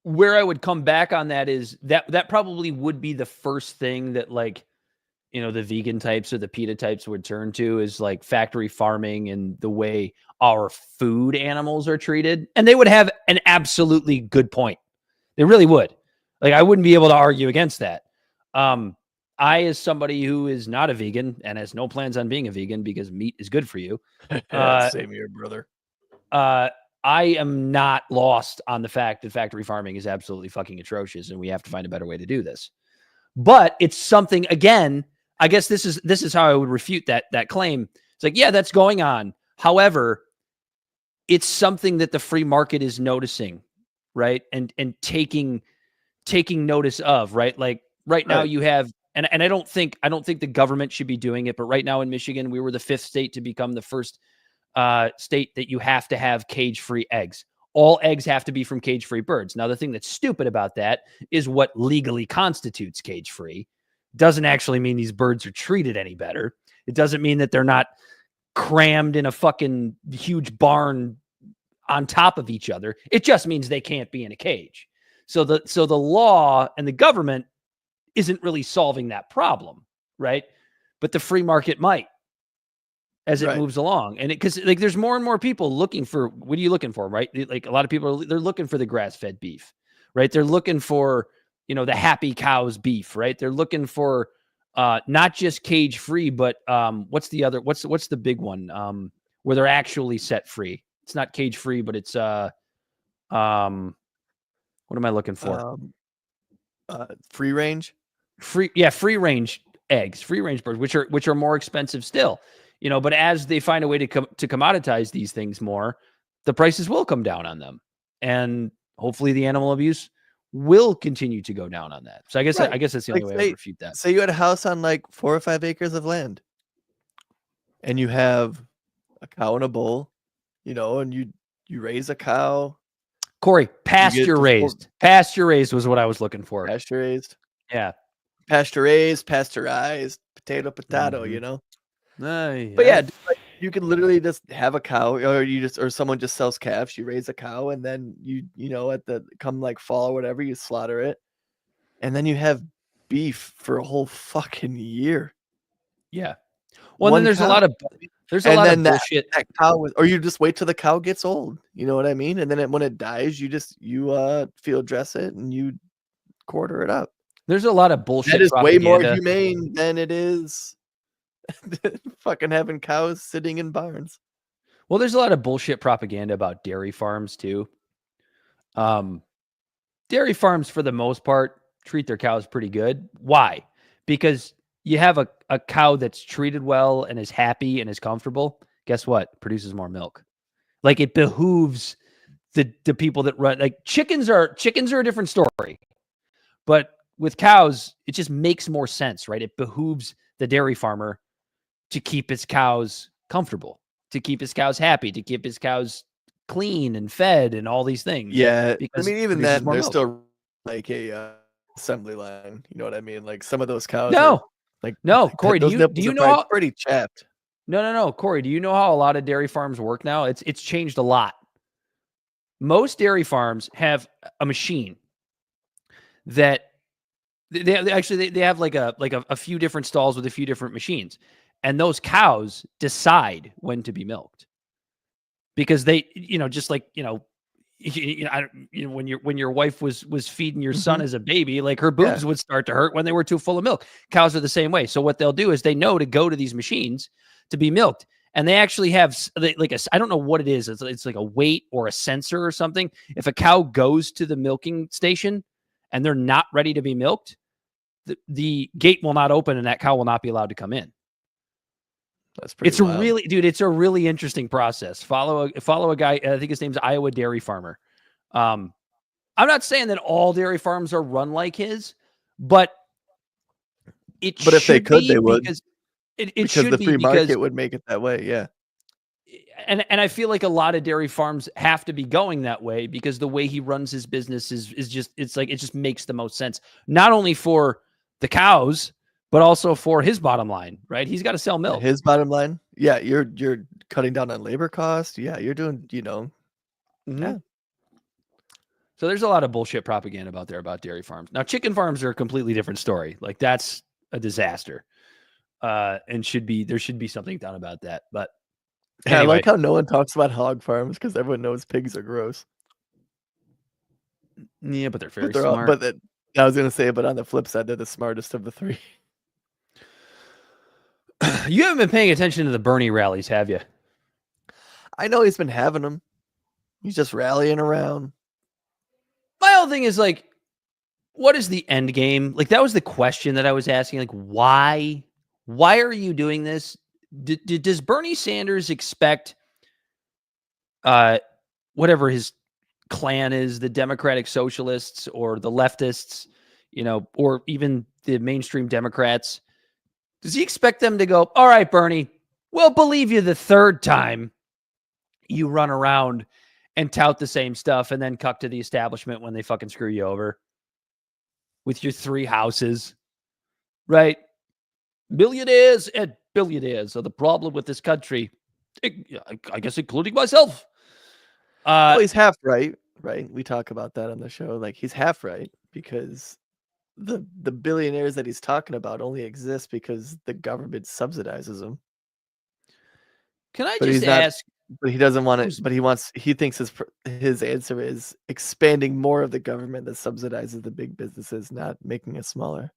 where I would come back on that is that probably would be the first thing that like, the vegan types or the PETA types would turn to is like factory farming and the way our food animals are treated. And they would have an absolutely good point. They really would. Like, I wouldn't be able to argue against that. I, as somebody who is not a vegan and has no plans on being a vegan because meat is good for you. Same here, brother. I am not lost on the fact that factory farming is absolutely fucking atrocious and we have to find a better way to do this. But it's something, again, I guess this is how I would refute that claim. It's like, yeah, that's going on. However, it's something that the free market is noticing, right? And taking notice of, right? Like right now you have, and I don't think the government should be doing it, but right now in Michigan, we were the 5th state to become the first state that you have to have cage-free eggs. All eggs have to be from cage-free birds. Now, the thing that's stupid about that is what legally constitutes cage-free doesn't actually mean these birds are treated any better. It doesn't mean that they're not crammed in a fucking huge barn on top of each other. It just means they can't be in a cage. So the law and the government isn't really solving that problem, right? But the free market might as it moves along. And because like there's more and more people looking for, what are you looking for, right? Like a lot of people they're looking for the grass-fed beef, right? They're looking for, the happy cows beef, right? They're looking for not just cage free, but what's the big one where they're actually set free? It's not cage free, but it's what am I looking for? Free range? Free range eggs, free range birds, which are more expensive still. But as they find a way to commoditize these things more, the prices will come down on them. And hopefully the animal abuse will continue to go down on that. So I guess that's the only way I would refute that. Say you had a house on like 4 or 5 acres of land and you have a cow in a bowl, and you raise a cow. Corey, pasture raised. Pasture raised was what I was looking for. Pasture raised. Yeah. Pasture raised, pasteurized, potato, Mm-hmm. But yeah, like, you can literally just have a cow, or someone just sells calves. You raise a cow, and then you at the come like fall or whatever, you slaughter it, and then you have beef for a whole fucking year. Yeah. Well, then there's a lot of bullshit. That cow, or you just wait till the cow gets old. You know what I mean? And then when it dies, you field dress it and you quarter it up. There's a lot of bullshit. That is way more humane than it is fucking having cows sitting in barns. Well, there's a lot of bullshit propaganda about dairy farms too. Dairy farms, for the most part, treat their cows pretty good. Why? Because you have a cow that's treated well and is happy and is comfortable. Guess what? Produces more milk. Like, it behooves the people that run, like chickens are a different story, but with cows, it just makes more sense, right? It behooves the dairy farmer to keep his cows comfortable, to keep his cows happy, to keep his cows clean and fed and all these things. Yeah, because I mean, it even produces then, more there's milk. still like a assembly line. You know what I mean? Like some of those cows. No, are, like Corey, those do nipples you are know probably how? pretty chapped. No, Corey, do you know how a lot of dairy farms work now? It's changed a lot. Most dairy farms have a machine that they have like a few different stalls with a few different machines, and those cows decide when to be milked because they, just like when your wife was feeding your son as a baby, like her boobs would start to hurt when they were too full of milk. Cows are the same way. So what they'll do is they know to go to these machines to be milked. And they actually have like I don't know what it is. It's like a weight or a sensor or something. If a cow goes to the milking station and they're not ready to be milked, the gate will not open and that cow will not be allowed to come in. That's pretty wild. It's a really interesting process. Follow a guy. I think his name's Iowa Dairy Farmer. I'm not saying that all dairy farms are run like his, but if they could, they would. Because the free market would make it that way. Yeah. And I feel like a lot of dairy farms have to be going that way because the way he runs his business is just, it just makes the most sense. Not only for the cows, but also for his bottom line, right? He's got to sell milk. His bottom line. Yeah. You're cutting down on labor costs. Yeah. You're doing, yeah. So there's a lot of bullshit propaganda out there about dairy farms. Now, chicken farms are a completely different story. Like that's a disaster. And there should be something done about that. But anyway. I like how no one talks about hog farms because everyone knows pigs are gross. Yeah, but they're very smart. I was going to say, but on the flip side, they're the smartest of the three. You haven't been paying attention to the Bernie rallies, have you? I know he's been having them. He's just rallying around. My whole thing is like, what is the end game? Like that was the question that I was asking. Like, why are you doing this? Does Bernie Sanders expect whatever his clan is, the Democratic Socialists or the leftists, or even the mainstream Democrats, does he expect them to go, all right, Bernie, we'll believe you the third time you run around and tout the same stuff and then cuck to the establishment when they fucking screw you over with your 3 houses, right? Billionaires and billionaires are the problem with this country. I guess including myself. Well, he's half right? We talk about that on the show. Like he's half right because the billionaires that he's talking about only exist because the government subsidizes them. Can I just ask? But he doesn't want it. But he thinks his answer is expanding more of the government that subsidizes the big businesses, not making it smaller.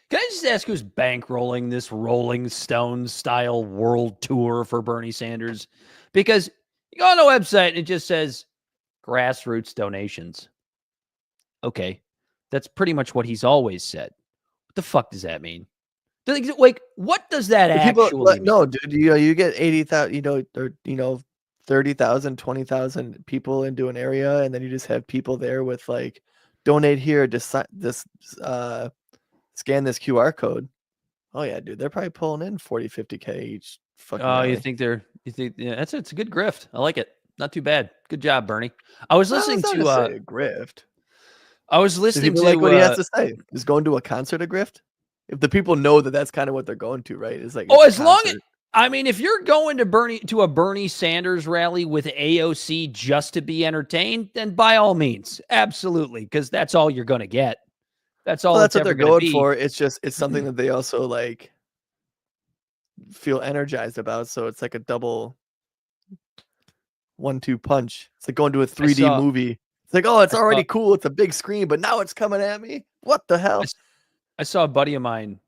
Can I just ask who's bankrolling this Rolling Stones style world tour for Bernie Sanders? Because you go on the website and it just says grassroots donations. Okay. That's pretty much what he's always said. What the fuck does that mean? Like, what does that actually mean? No, dude, you get 80,000, or 30,000, 20,000 people into an area, and then you just have people there with like, donate here, scan this QR code. Oh yeah, dude, they're probably pulling in 40, 50K each. You think yeah, it's a good grift. I like it. Not too bad. Good job, Bernie. I was listening to a grift. I was listening to like what he has to say. Is going to a concert a grift? If the people know that that's kind of what they're going to, right? It's like, as long as, I mean, if you're going to a Bernie Sanders rally with AOC just to be entertained, then by all means, absolutely, because that's all you're going to get. That's all. Well, that's what they're going for. It's something that they also like feel energized about. So it's like a double 1-2 punch. It's like going to a 3D movie. It's like, oh, it's already cool. It's a big screen, but now it's coming at me. What the hell? I saw a buddy of mine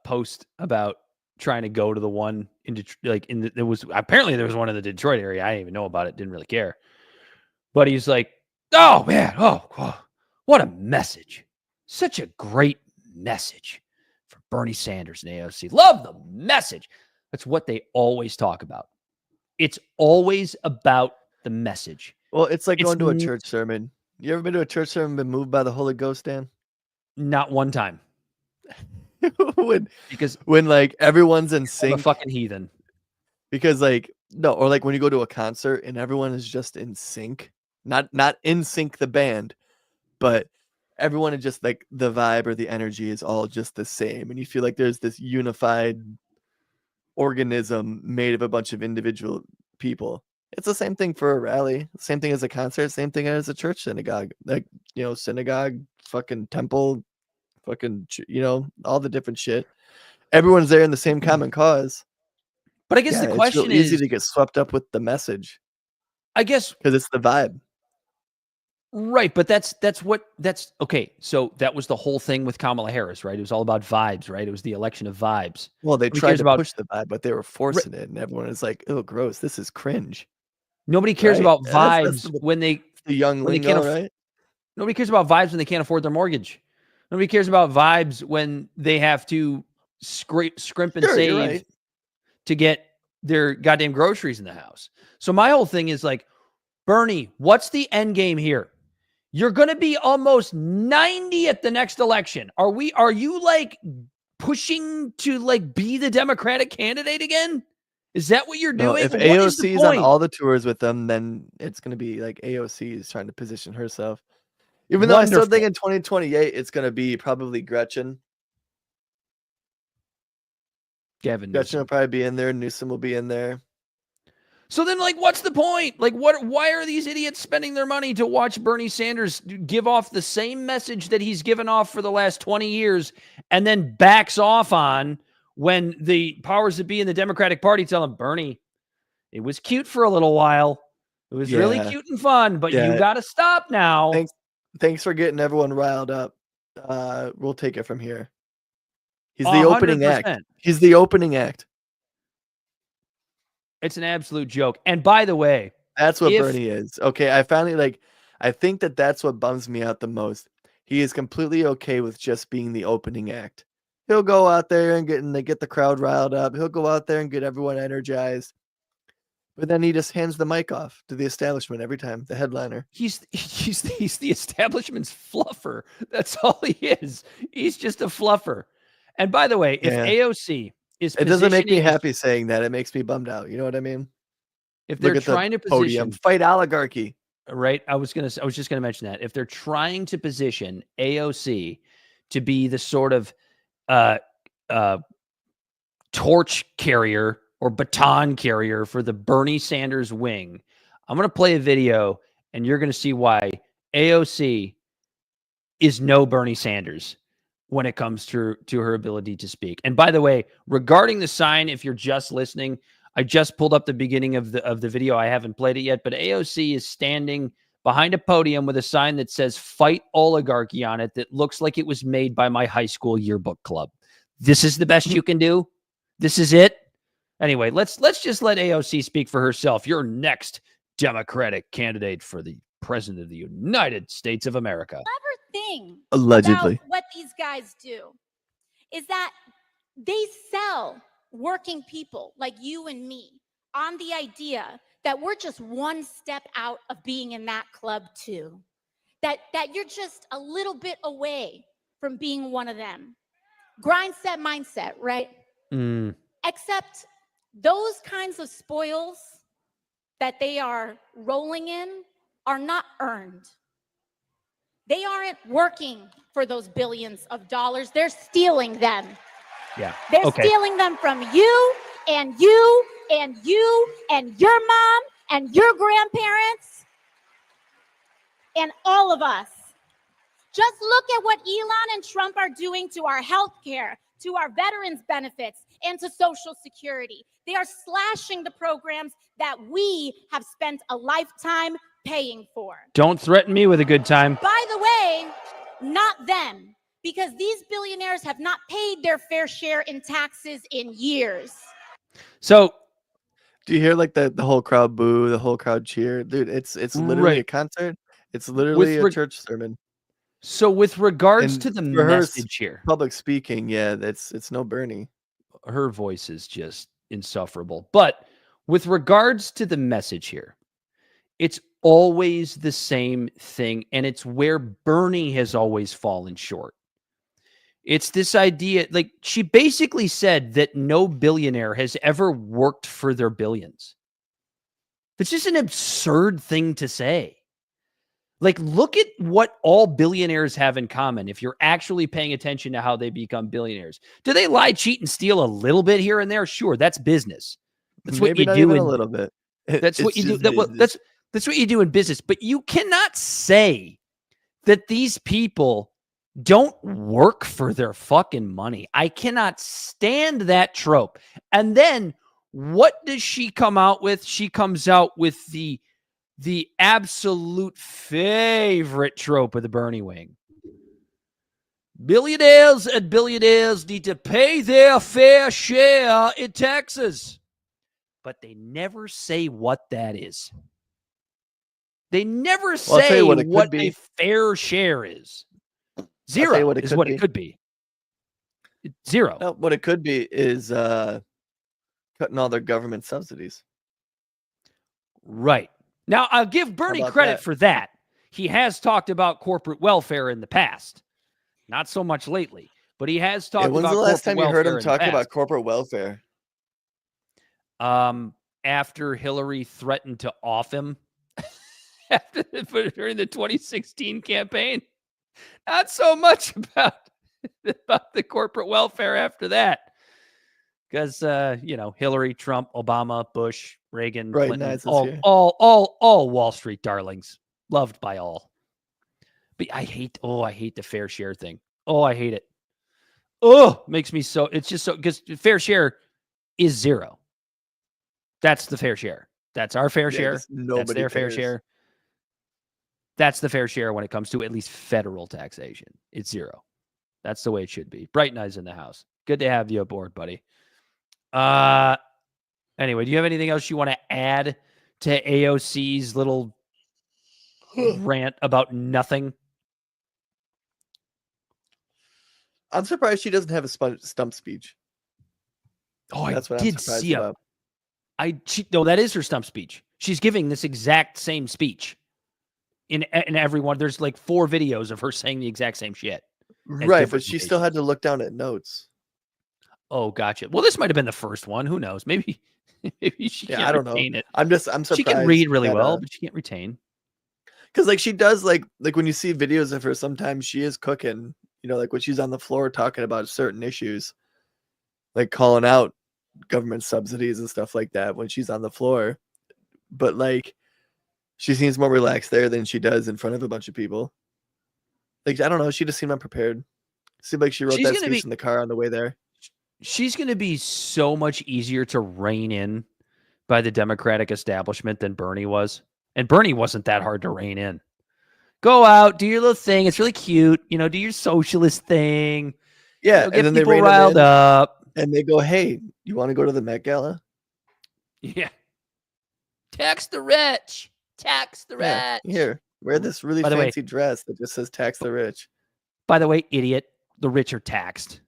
post about trying to go to the one in Detroit. There was one in the Detroit area. I didn't even know about it. Didn't really care. But he's like, oh man, what a message! Such a great message for Bernie Sanders and AOC. Love the message. That's what they always talk about. It's always about the message. Well, it's like going to a church sermon. You ever been to a church sermon and been moved by the Holy Ghost, Dan? Not one time. when like everyone's in sync. I'm a fucking heathen. Because like no, or like when you go to a concert and everyone is just in sync. Not in sync the band, but everyone is just like the vibe or the energy is all just the same. And you feel like there's this unified organism made of a bunch of individual people. It's the same thing for a rally, same thing as a concert, same thing as a church synagogue, like, you know, synagogue, fucking temple, fucking, you know, all the different shit. Everyone's there in the same common cause. But I guess the question it's real is easy to get swept up with the message. I guess because it's the vibe. Right, but that's okay. So that was the whole thing with Kamala Harris, right? It was all about vibes, right? It was the election of vibes. Well, they tried to push the vibe, but they were forcing it, and everyone is like, "Oh, gross! This is cringe." Nobody cares about vibes that's when they the young lingo, right? Nobody cares about vibes when they can't afford their mortgage. Nobody cares about vibes when they have to scrimp and save to get their goddamn groceries in the house. So my whole thing is like, Bernie, what's the end game here? You're going to be almost 90 at the next election. Are you like pushing to like be the Democratic candidate again? Is that what you're doing? If AOC is on all the tours with them, then it's going to be like AOC is trying to position herself. Even though I still think in 2028, it's going to be probably Gretchen. Gretchen will probably be in there. Newsom will be in there. So then, like, what's the point? Like, why are these idiots spending their money to watch Bernie Sanders give off the same message that he's given off for the last 20 years and then backs off on when the powers that be in the Democratic Party tell him, Bernie, it was cute for a little while. It was really cute and fun, but you got to stop now. Thanks for getting everyone riled up. We'll take it from here. He's the opening act. He's the opening act. It's an absolute joke. And by the way, that's what Bernie is. Okay, I think that's what bums me out the most. He is completely okay with just being the opening act. He'll go out there and get the crowd riled up. He'll go out there and get everyone energized. But then he just hands the mic off to the establishment every time, the headliner. He's the establishment's fluffer. That's all he is. He's just a fluffer. And by the way, if AOC is it doesn't make me happy saying that. It makes me bummed out. You know what I mean? If they're trying to position fight oligarchy, right? I was just gonna mention that if they're trying to position AOC to be the sort of torch carrier or baton carrier for the Bernie Sanders wing, I'm gonna play a video and you're gonna see why AOC is no Bernie Sanders when it comes to her ability to speak. And by the way, regarding the sign, if you're just listening, I just pulled up the beginning of the video. I haven't played it yet, but AOC is standing behind a podium with a sign that says "Fight Oligarchy" on it that looks like it was made by my high school yearbook club. This is the best you can do? This is it? Anyway, let's just let AOC speak for herself. You're next Democratic candidate for the President of the United States of America. Thing allegedly about what these guys do is that they sell working people like you and me on the idea that we're just one step out of being in that club too, that you're just a little bit away from being one of them. Grind set mindset, right? Except those kinds of spoils that they are rolling in are not earned. They aren't working for those billions of dollars. They're stealing them. Yeah. They're stealing them from you and you and you and your mom and your grandparents and all of us. Just look at what Elon and Trump are doing to our health care, to our veterans benefits, and to Social Security. They are slashing the programs that we have spent a lifetime paying for. Don't threaten me with a good time. By the way, not them, because these billionaires have not paid their fair share in taxes in years. So, do you hear like the whole crowd boo, the whole crowd cheer? Dude, it's literally a concert. It's literally a church sermon. So with regards to the message here, public speaking, it's no Bernie. Her voice is just insufferable. But with regards to the message here, it's always the same thing, and it's where Bernie has always fallen short. It's this idea, like she basically said that no billionaire has ever worked for their billions. It's just an absurd thing to say. Like, look at what all billionaires have in common if you're actually paying attention to how they become billionaires. Do they lie, cheat, and steal a little bit here and there? Sure, that's business. That's Maybe what you not do. Even in, a little bit. That's what you do. That's what you do in business. But you cannot say that these people don't work for their fucking money. I cannot stand that trope. And then what does she come out with? She comes out with the absolute favorite trope of the Bernie wing. Billionaires and billionaires need to pay their fair share in taxes. But they never say what that is. They never say what a fair share is. Zero is what it could be. Zero. No, what it could be is cutting all their government subsidies. Right. Now, I'll give Bernie credit for that. He has talked about corporate welfare in the past. Not so much lately, but he has talked about when's the last time you heard him talk about corporate welfare? After Hillary threatened to off him during the 2016 campaign. Not so much about the corporate welfare after that. Because, Hillary, Trump, Obama, Bush, Reagan, Clinton, all Wall Street darlings, loved by all. But I hate the fair share thing. Oh, I hate it. Oh, makes me so, it's just so, because fair share is zero. That's the fair share. That's our fair share. That's their fair share. That's the fair share when it comes to at least federal taxation. It's zero. That's the way it should be. Bright Eyes in the house. Good to have you aboard, buddy. Anyway, do you have anything else you want to add to AOC's little rant about nothing? I'm surprised she doesn't have a stump speech. Oh, that's what I'm surprised about. No, that is her stump speech. She's giving this exact same speech in everyone. There's like 4 videos of her saying the exact same shit. Right, but she still had to look down at notes. Oh, gotcha. Well, this might have been the first one. Who knows? Maybe she can't retain it. I'm surprised. She can read really well, but she can't retain. Because like she does, like when you see videos of her, sometimes she is cooking. Like when she's on the floor talking about certain issues, like calling out government subsidies and stuff like that when she's on the floor. But like she seems more relaxed there than she does in front of a bunch of people. Like, I don't know. She just seemed unprepared. Seemed like she wrote that speech in the car on the way there. She's going to be so much easier to rein in by the Democratic establishment than Bernie was. And Bernie wasn't that hard to rein in. Go out, do your little thing. It's really cute. Do your socialist thing. Yeah, get and then people riled up. And they go, hey, you want to go to the Met Gala? Yeah. Tax the rich. Tax the rich. Here, wear this really fancy dress that just says tax the rich. By the way, idiot, the rich are taxed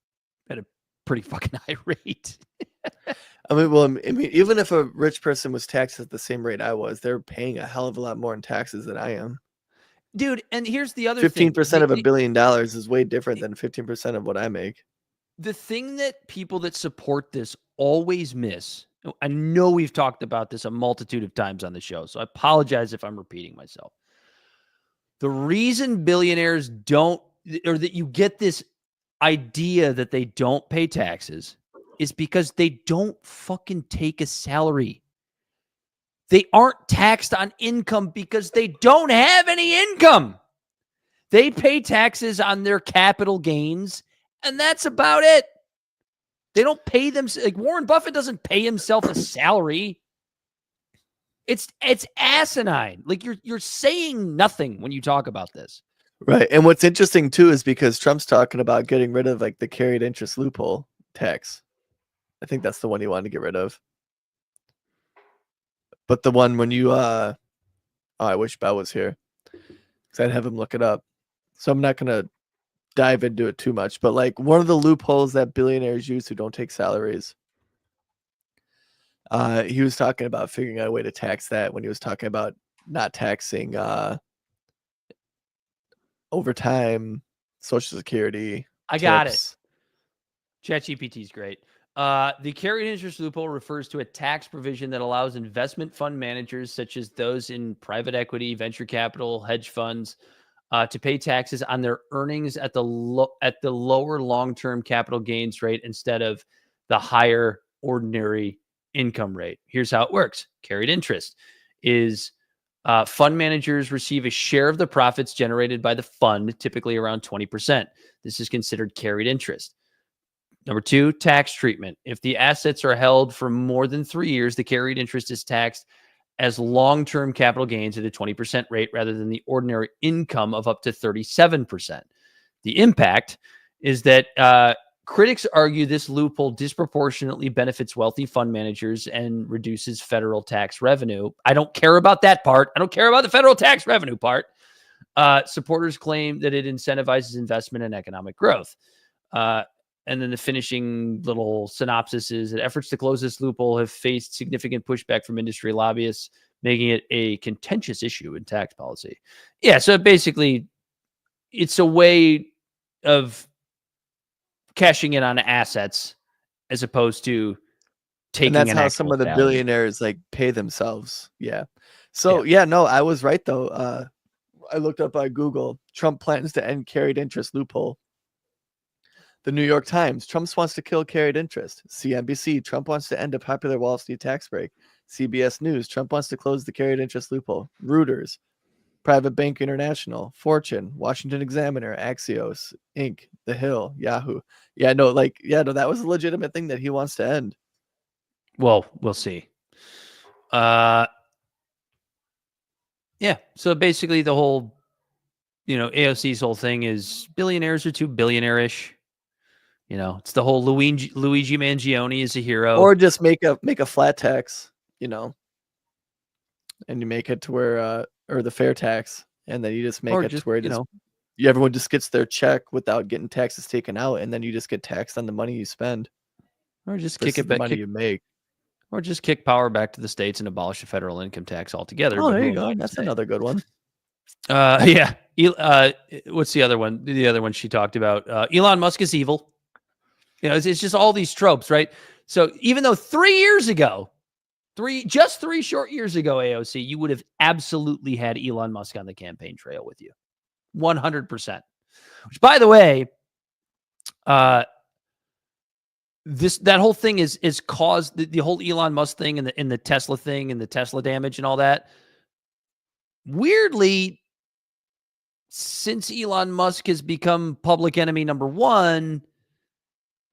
at a pretty fucking high rate. I mean, even if a rich person was taxed at the same rate I was, they're paying a hell of a lot more in taxes than I am. Dude, and here's the other 15% of $1 billion is way different than 15% of what I make. The thing that people that support this always miss, I know we've talked about this a multitude of times on the show, so I apologize if I'm repeating myself. The reason billionaires don't, or that you get this idea that they don't pay taxes, is because they don't fucking take a salary. They aren't taxed on income because they don't have any income. They pay taxes on their capital gains, and that's about it. They don't pay them. Like Warren Buffett doesn't pay himself a salary. It's asinine. Like you're saying nothing when you talk about this. Right. And what's interesting too is because Trump's talking about getting rid of like the carried interest loophole tax. I think that's the one he wanted to get rid of. But the one when you I wish Bell was here, because I'd have him look it up. So I'm not gonna dive into it too much. But like one of the loopholes that billionaires use who don't take salaries He was talking about figuring out a way to tax that when he was talking about not taxing overtime, Social Security. I got tips. it. ChatGPT is great. The carried interest loophole refers to a tax provision that allows investment fund managers, such as those in private equity, venture capital, hedge funds, to pay taxes on their earnings at the lower long-term capital gains rate instead of the higher ordinary income rate. Here's how it works. Carried interest is fund managers receive a share of the profits generated by the fund, typically around 20%. This is considered carried interest. Number two, tax treatment. If the assets are held for more than 3 years, the carried interest is taxed as long-term capital gains at a 20% rate rather than the ordinary income of up to 37%. The impact is that critics argue this loophole disproportionately benefits wealthy fund managers and reduces federal tax revenue. I don't care about that part. I don't care about the federal tax revenue part. Supporters claim that it incentivizes investment and economic growth. And then the finishing little synopsis is that efforts to close this loophole have faced significant pushback from industry lobbyists, making it a contentious issue in tax policy. Yeah, so basically, it's a way of cashing in on assets as opposed to taking. And that's how some of the billionaires like pay themselves. Yeah. So yeah, no, I was right though. I looked up on Google. Trump plans to end carried interest loophole. The New York Times, Trump wants to kill carried interest. CNBC, Trump wants to end a popular Wall Street tax break. CBS News, Trump wants to close the carried interest loophole. Reuters, Private Bank International, Fortune, Washington Examiner, Axios, Inc., The Hill, Yahoo. Yeah, no, that was a legitimate thing that he wants to end. Well, we'll see. Yeah, so basically the whole, AOC's whole thing is billionaires are too billionaire-ish. It's the whole Luigi Mangione is a hero. Or just make a flat tax, and you make it to where, or the fair tax, and then you just make it to where everyone just gets their check without getting taxes taken out, and then you just get taxed on the money you spend. Or just kick it back, money you make. Or just kick power back to the states and abolish the federal income tax altogether. Oh, there you go. That's another good one. Yeah. What's the other one? The other one she talked about. Elon Musk is evil. It's just all these tropes, right? So even though 3 years ago, just 3 short years ago, AOC, you would have absolutely had Elon Musk on the campaign trail with you. 100%. Which, by the way, that whole thing is caused the whole Elon Musk thing and the Tesla thing and the Tesla damage and all that. Weirdly, since Elon Musk has become public enemy number one,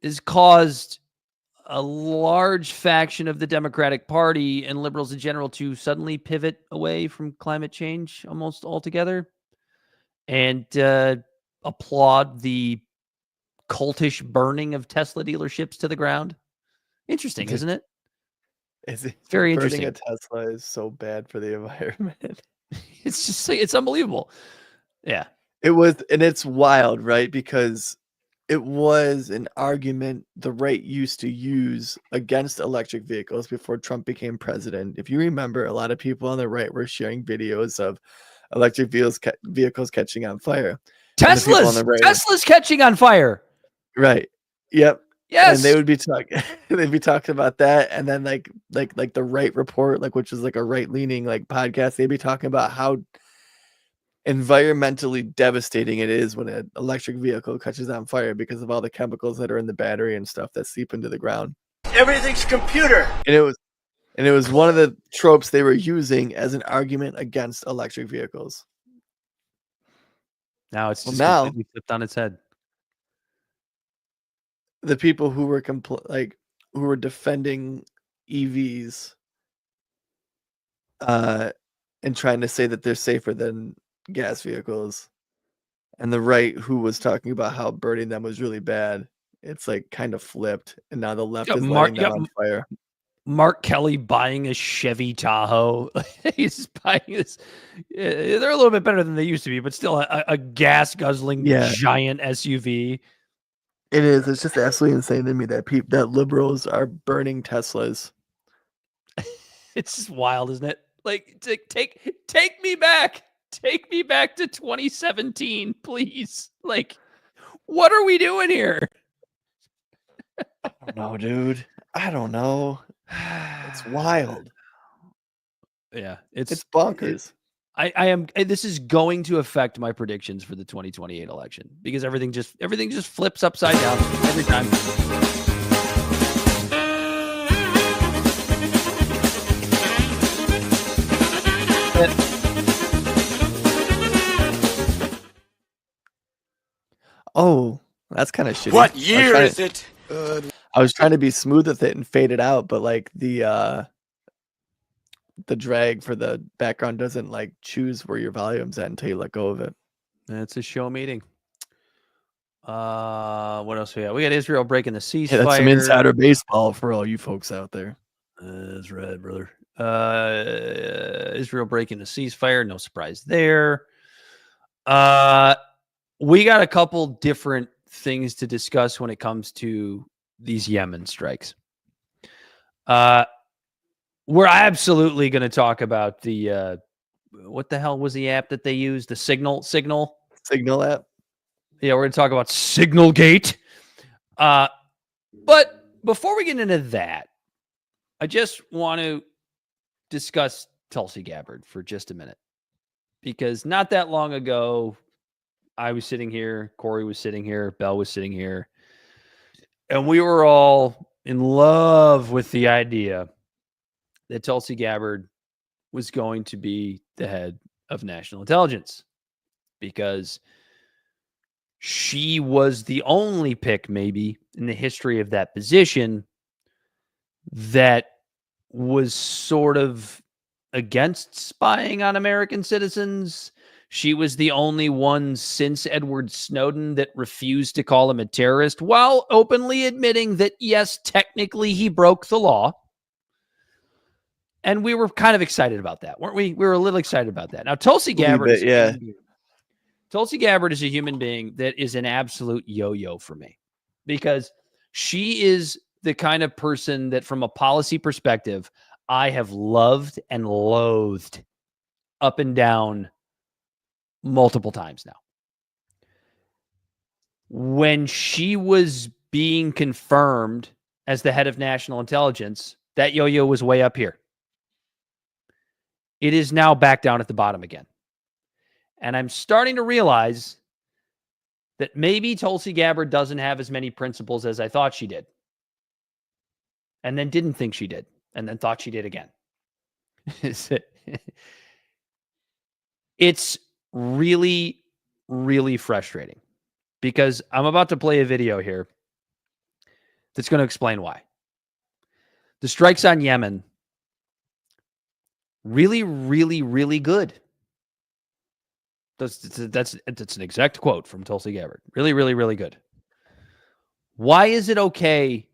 has caused a large faction of the Democratic Party and liberals in general to suddenly pivot away from climate change almost altogether and applaud the cultish burning of Tesla dealerships to the ground. Interesting, isn't it? It's very interesting. Burning a Tesla is so bad for the environment. It's just it's unbelievable. Yeah. It was, and it's wild, right? Because it was an argument the right used to use against electric vehicles before Trump became president. If you remember, a lot of people on the right were sharing videos of electric vehicles catching on fire. Tesla's catching on fire. Right. Yep. Yes. And they would be talking about that, and then like the Right Report, which is like a right-leaning podcast, they'd be talking about how environmentally devastating it is when an electric vehicle catches on fire because of all the chemicals that are in the battery and stuff that seep into the ground. Everything's computer. And it was one of the tropes they were using as an argument against electric vehicles. Now it's just completely flipped on its head. The people who were who were defending EVs and trying to say that they're safer than gas vehicles, and the right who was talking about how burning them was really bad, it's kind of flipped, and now the left is lighting them on fire. Mark Kelly buying a Chevy Tahoe. He's buying this. They're a little bit better than they used to be, but still a gas guzzling giant SUV. It is. It's just absolutely insane to me that liberals are burning Teslas. It's just wild, isn't it? Like, take me back. Take me back to 2017, please. Like, what are we doing here? I don't know, dude. I don't know. It's wild. Yeah, It's bonkers. I am. This is going to affect my predictions for the 2028 election because everything just flips upside down every time. Oh, that's kind of shitty. What year is it? I was trying to be smooth with it and fade it out, but like the drag for the background doesn't like choose where your volume's at until you let go of it. It's a show meeting. What else we got? We got Israel breaking the ceasefire. Yeah, that's some insider baseball for all you folks out there. That's right, brother. Israel breaking the ceasefire. No surprise there. We got a couple different things to discuss when it comes to these Yemen strikes. We're absolutely going to talk about the what the hell was the app that they used? The Signal app. Yeah, we're going to talk about Signalgate. But before we get into that, I just want to discuss Tulsi Gabbard for just a minute. Because not that long ago, I was sitting here, Corey was sitting here, Bell was sitting here, and we were all in love with the idea that Tulsi Gabbard was going to be the head of national intelligence because she was the only pick maybe in the history of that position that was sort of against spying on American citizens. She was the only one since Edward Snowden that refused to call him a terrorist while openly admitting that, yes, technically he broke the law. And we were kind of excited about that, weren't we? We were a little excited about that. Now, Tulsi Gabbard is Tulsi Gabbard is a human being that is an absolute yo-yo for me because she is the kind of person that from a policy perspective, I have loved and loathed up and down multiple times now. When she was being confirmed as the head of national intelligence, that yo-yo was way up here. It is now back down at the bottom again. And I'm starting to realize that maybe Tulsi Gabbard doesn't have as many principles as I thought she did. And then didn't think she did. And then thought she did again. It's really, really frustrating because I'm about to play a video here that's going to explain why. The strikes on Yemen, really, really, really good. That's an exact quote from Tulsi Gabbard. Really, really, really good. Why is it okay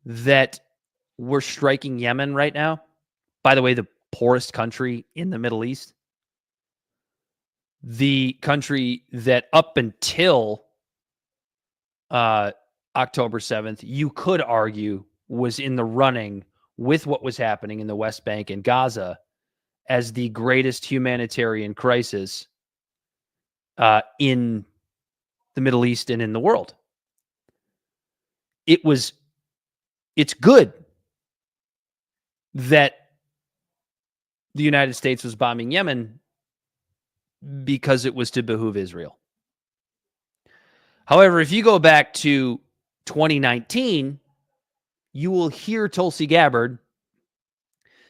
that we're striking Yemen right now? By the way, the poorest country in the Middle East. The country that up until October 7th, you could argue was in the running with what was happening in the West Bank and Gaza as the greatest humanitarian crisis in the Middle East and in the world. It's good that the United States was bombing Yemen because it was to behoove Israel. However, if you go back to 2019, you will hear Tulsi Gabbard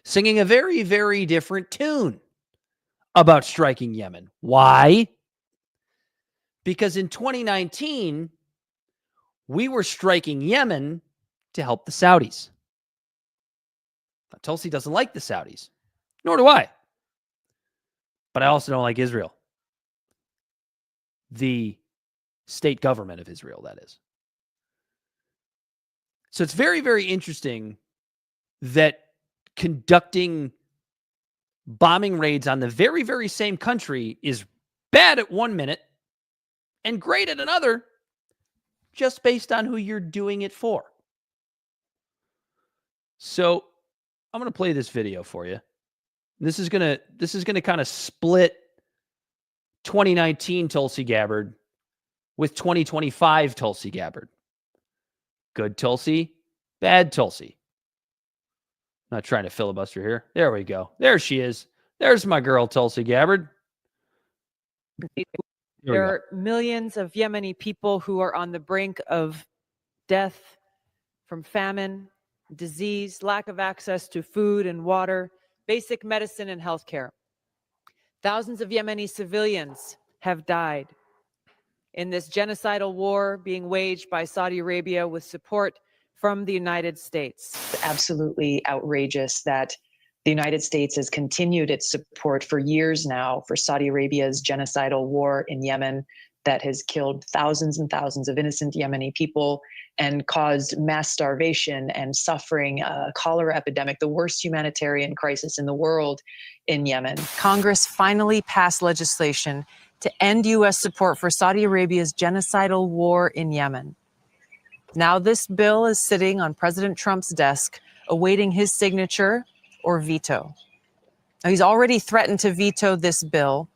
singing a very, very different tune about striking Yemen. Why? Because in 2019, we were striking Yemen to help the Saudis. Now, Tulsi doesn't like the Saudis, nor do I. But I also don't like Israel. The state government of Israel, that is. So it's very, very interesting that conducting bombing raids on the very, very same country is bad at 1 minute and great at another, just based on who you're doing it for. So I'm gonna play this video for you. This is gonna kind of split 2019 Tulsi Gabbard with 2025 Tulsi Gabbard. Good Tulsi, bad Tulsi. Not trying to filibuster here. There we go. There she is. There's my girl, Tulsi Gabbard. There are millions of Yemeni people who are on the brink of death from famine, disease, lack of access to food and water, basic medicine and healthcare. Thousands of Yemeni civilians have died in this genocidal war being waged by Saudi Arabia with support from the United States. Absolutely outrageous that the United States has continued its support for years now for Saudi Arabia's genocidal war in Yemen that has killed thousands and thousands of innocent Yemeni people and caused mass starvation and suffering, a cholera epidemic, the worst humanitarian crisis in the world in Yemen. Congress finally passed legislation to end U.S. support for Saudi Arabia's genocidal war in Yemen. Now this bill is sitting on President Trump's desk, awaiting his signature or veto. Now, he's already threatened to veto this bill,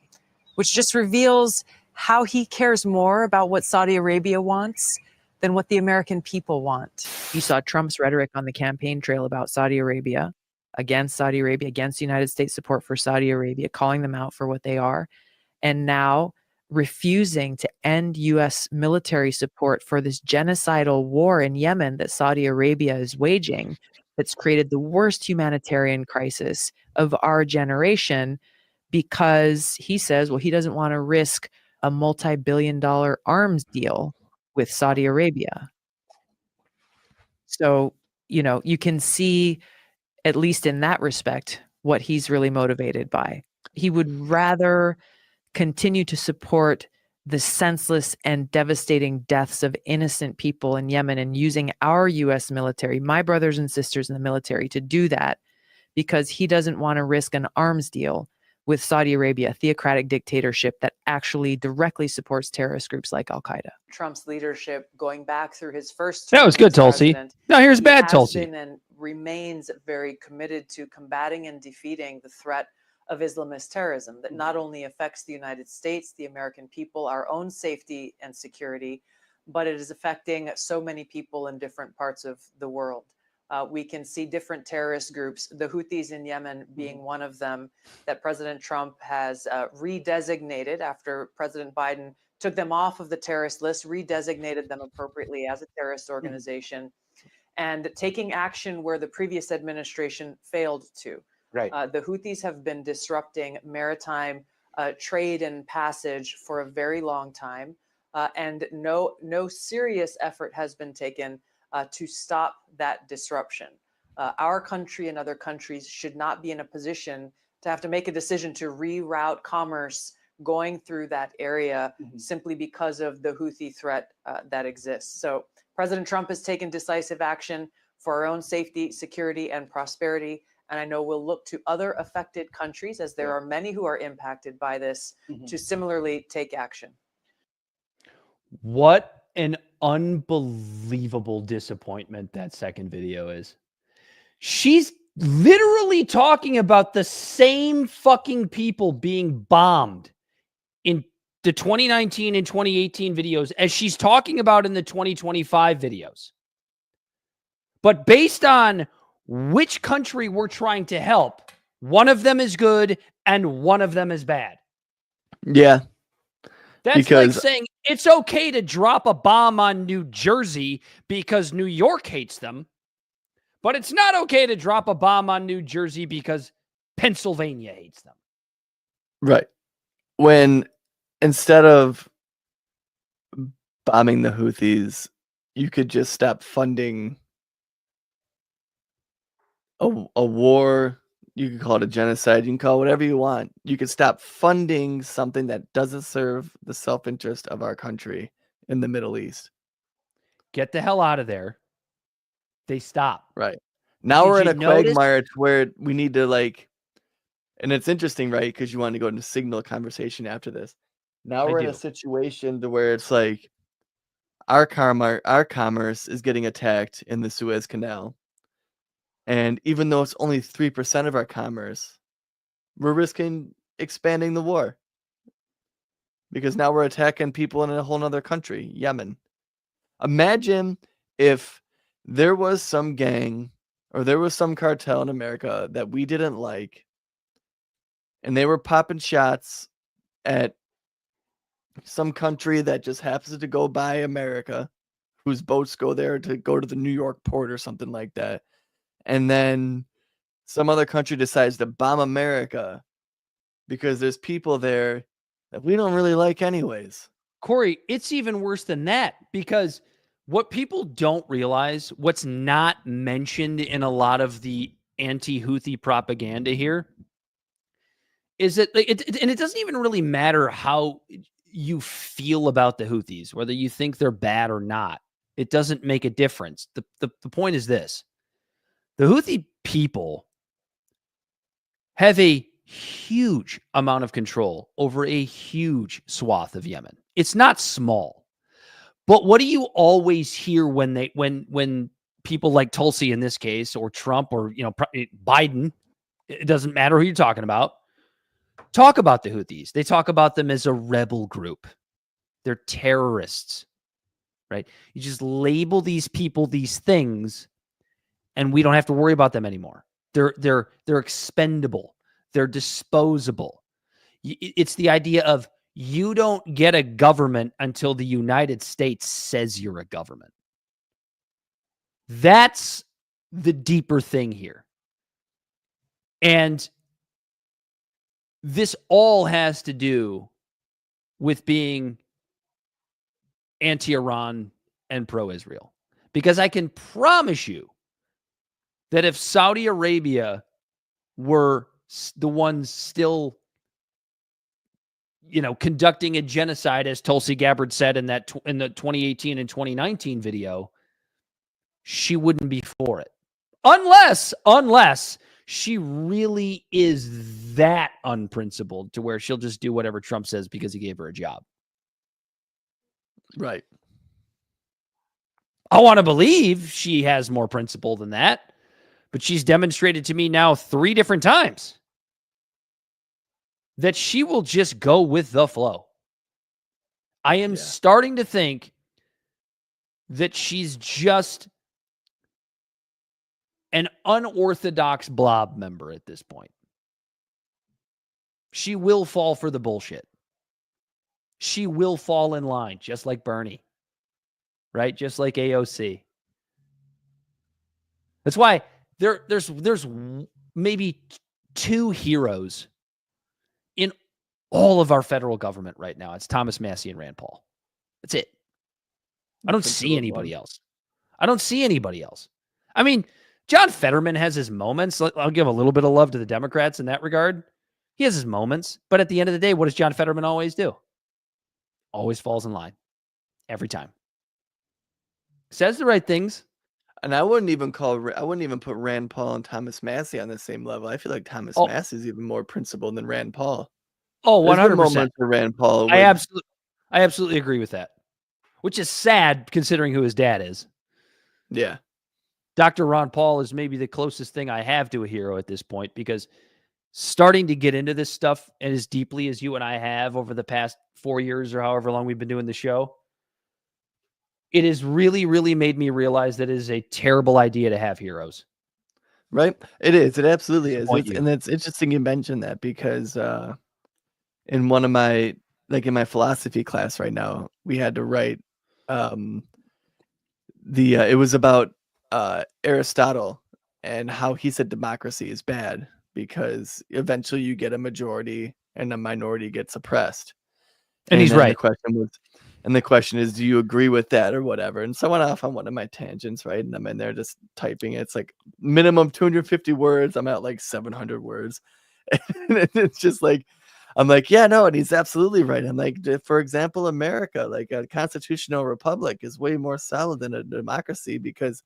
which just reveals how he cares more about what Saudi Arabia wants than what the American people want. You saw Trump's rhetoric on the campaign trail about Saudi Arabia, against the United States support for Saudi Arabia, calling them out for what they are, and now refusing to end U.S. military support for this genocidal war in Yemen that Saudi Arabia is waging, that's created the worst humanitarian crisis of our generation, because he says, well, he doesn't want to risk a multi-billion-dollar arms deal with Saudi Arabia. So, you can see, at least in that respect, what he's really motivated by. He would rather continue to support the senseless and devastating deaths of innocent people in Yemen and using our U.S. military, my brothers and sisters in the military, to do that, because he doesn't want to risk an arms deal with Saudi Arabia, a theocratic dictatorship that actually directly supports terrorist groups like Al-Qaeda. Trump's leadership, going back through his first That was good, Tulsi. Now here's bad Tulsi. Been and remains very committed to combating and defeating the threat of Islamist terrorism that not only affects the United States, the American people, our own safety and security, but it is affecting so many people in different parts of the world. We can see different terrorist groups, the Houthis in Yemen being one of them, that President Trump has redesignated after President Biden took them off of the terrorist list, redesignated them appropriately as a terrorist organization, and taking action where the previous administration failed to. Right. The Houthis have been disrupting maritime trade and passage for a very long time, and no serious effort has been taken to stop that disruption. Our country and other countries should not be in a position to have to make a decision to reroute commerce going through that area simply because of the Houthi threat that exists. So President Trump has taken decisive action for our own safety, security, and prosperity. And I know we'll look to other affected countries, as there are many who are impacted by this, to similarly take action. What an unbelievable disappointment that second video is. She's literally talking about the same fucking people being bombed in the 2019 and 2018 videos as she's talking about in the 2025 videos. But based on which country we're trying to help, one of them is good and one of them is bad. Yeah. That's like saying it's okay to drop a bomb on New Jersey because New York hates them, but it's not okay to drop a bomb on New Jersey because Pennsylvania hates them. Right. When instead of bombing the Houthis, you could just stop funding a war. You can call it a genocide. You can call it whatever you want. You could stop funding something that doesn't serve the self-interest of our country in the Middle East. Get the hell out of there. They stop. Right. Now we're in a quagmire where we need to and it's interesting, right? Because you want to go into signal conversation after this. Now we're in a situation to where it's like our commerce is getting attacked in the Suez Canal. And even though it's only 3% of our commerce, we're risking expanding the war. Because now we're attacking people in a whole nother country, Yemen. Imagine if there was some gang or there was some cartel in America that we didn't like, and they were popping shots at some country that just happens to go by America, whose boats go there to go to the New York port or something like that. And then some other country decides to bomb America because there's people there that we don't really like anyways. Corey, it's even worse than that, because what people don't realize, what's not mentioned in a lot of the anti-Houthi propaganda here, is that and it doesn't even really matter how you feel about the Houthis, whether you think they're bad or not. It doesn't make a difference. The point is this: the Houthi people have a huge amount of control over a huge swath of Yemen. It's not small. But what do you always hear when people like Tulsi in this case, or Trump, or Biden, it doesn't matter who you're talking about, talk about the Houthis? They talk about them as a rebel group. They're terrorists, right? You just label these people these things, and we don't have to worry about them anymore. They're expendable. They're disposable. It's the idea of, you don't get a government until the United States says you're a government. That's the deeper thing here. And this all has to do with being anti-Iran and pro-Israel. Because I can promise you that if Saudi Arabia were the ones still conducting a genocide, as Tulsi Gabbard said in the 2018 and 2019 video, she wouldn't be for it. Unless she really is that unprincipled to where she'll just do whatever Trump says because he gave her a job. Right. I want to believe she has more principle than that, but she's demonstrated to me now 3 different times that she will just go with the flow. I am starting to think that she's just an unorthodox blob member at this point. She will fall for the bullshit. She will fall in line, just like Bernie, right? Just like AOC. That's why there's maybe 2 heroes in all of our federal government right now. It's Thomas Massie and Rand Paul. That's it. I don't see anybody else. I mean, John Fetterman has his moments. I'll give a little bit of love to the Democrats in that regard. He has his moments. But at the end of the day, what does John Fetterman always do? Always falls in line. Every time. Says the right things. And I wouldn't even put Rand Paul and Thomas Massie on the same level. I feel like Thomas Massie is even more principled than Rand Paul. Oh, 100%. Moments for Rand Paul. I absolutely agree with that. Which is sad considering who his dad is. Yeah. Dr. Ron Paul is maybe the closest thing I have to a hero at this point, because starting to get into this stuff, and as deeply as you and I have over the past 4 years or however long we've been doing the show, it has really, really made me realize that it is a terrible idea to have heroes. Right? It is. It absolutely is. And it's interesting you mentioned that, because in one of my, in my philosophy class right now, we had to write it was about Aristotle and how he said democracy is bad because eventually you get a majority and a minority gets oppressed. And he's right. The question is, do you agree with that or whatever? And so I went off on one of my tangents, right? And I'm in there just typing. It's like minimum 250 words. I'm at like 700 words. And it's just like, I'm like, yeah, no, and he's absolutely right. I'm like, for example, America, like a constitutional republic is way more solid than a democracy, because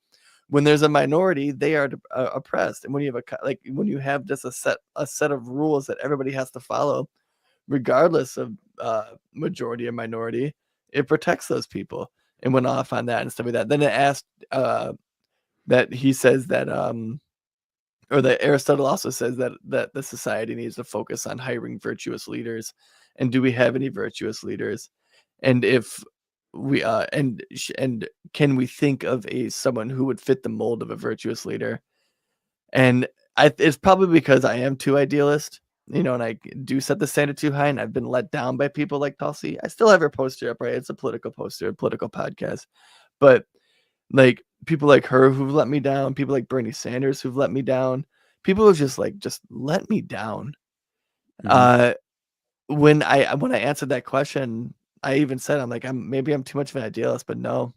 when there's a minority, they are oppressed. And when you have when you have just a set of rules that everybody has to follow, regardless of majority or minority, it protects those people. And went off on that and stuff like that. Then it asked that he says that or that Aristotle also says that the society needs to focus on hiring virtuous leaders. And do we have any virtuous leaders? And if we and can we think of someone who would fit the mold of a virtuous leader? And it's probably because I am too idealist, and I do set the standard too high, and I've been let down by people like Tulsi. I still have her poster up, right? It's a political poster, a political podcast, but like people like her who've let me down, people like Bernie Sanders who've let me down, people who've just let me down. When I answered that question, I even said, maybe I'm too much of an idealist, but no,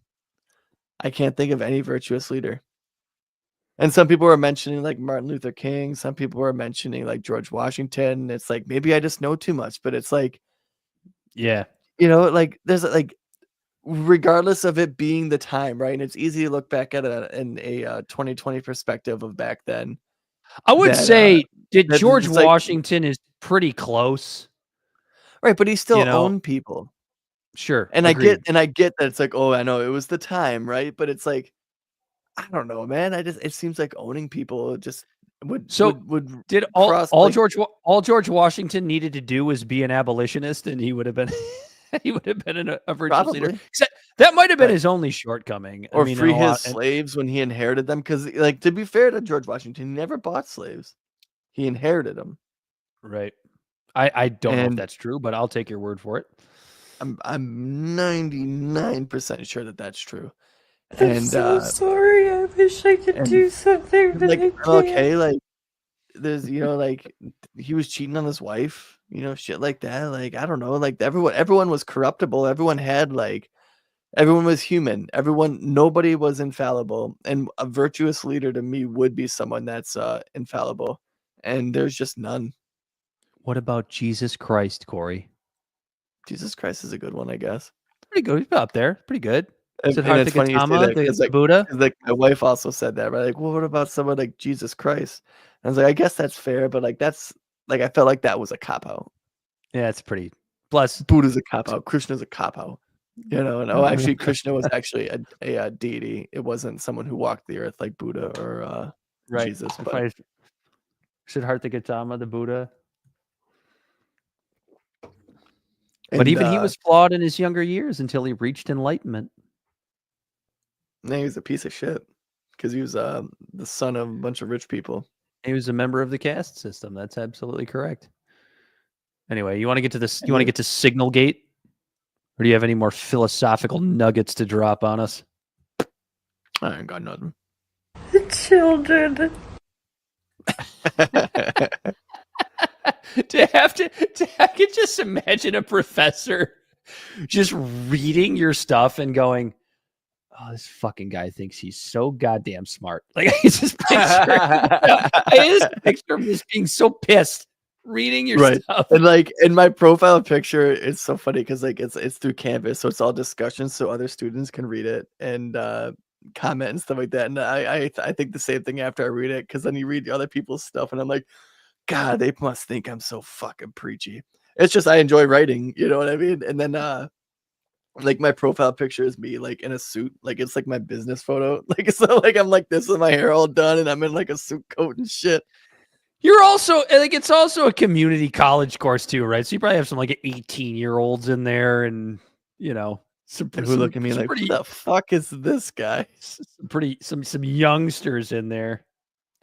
I can't think of any virtuous leader. And some people were mentioning like Martin Luther King. Some people were mentioning like George Washington. It's like, maybe I just know too much, but it's like, yeah, like there's like, regardless of it being the time, right? And it's easy to look back at it in a 2020 perspective of back then. I would say George Washington is pretty close. Right, but he still owned people. Sure. And agreed. I get that it's like, oh, I know it was the time, right? But it's like, I don't know, man. it seems like owning people just would did all George Washington needed to do was be an abolitionist, and he would have been a virtuous leader. That might have been his only shortcoming. Or free his slaves when he inherited them, because like, to be fair to George Washington, he never bought slaves. He inherited them. Right. I don't know if that's true, but I'll take your word for it. I'm 99% sure that that's true. I'm so sorry. I wish I could do something, but I can't. Okay, like there's like he was cheating on his wife, shit like that. Like, I don't know, like everyone was corruptible. Everyone was human. Nobody was infallible. And a virtuous leader to me would be someone that's infallible. And there's just none. What about Jesus Christ, Corey? Jesus Christ is a good one, I guess. Pretty good. He's up there. Pretty good. Is it hard to get the Buddha? Like my wife also said that, right? Like, well, what about someone like Jesus Christ? And I was like, I guess that's fair, but like that's like I felt like that was a cop out. Yeah, it's pretty. Plus, Buddha's a cop out. Krishna's a cop out. And actually, Krishna was actually a deity. It wasn't someone who walked the earth like Buddha or Jesus. But Siddhartha Gautama, the Buddha. But even he was flawed in his younger years until he reached enlightenment. No, he was a piece of shit because he was the son of a bunch of rich people. He was a member of the caste system. That's absolutely correct. Anyway, you want to get to this? You want to get to Signal Gate, or do you have any more philosophical nuggets to drop on us? I ain't got nothing. The children. I could just imagine a professor just reading your stuff and going, "Oh, this fucking guy thinks he's so goddamn smart." Like, I just picture him just being so pissed reading your stuff. And like in my profile picture, it's so funny because like it's through Canvas, so it's all discussions, so other students can read it and comment and stuff like that. And I think the same thing after I read it, because then you read the other people's stuff, and I'm like, God, they must think I'm so fucking preachy. It's just I enjoy writing, you know what I mean? And then like my profile picture is me like in a suit, like it's like my business photo. Like, so like I'm like this with my hair all done and I'm in like a suit coat and shit. You're also like, it's also a community college course too, right? So you probably have some like 18-year-olds in there, and some who look at me like, who the fuck is this guy? Some youngsters in there.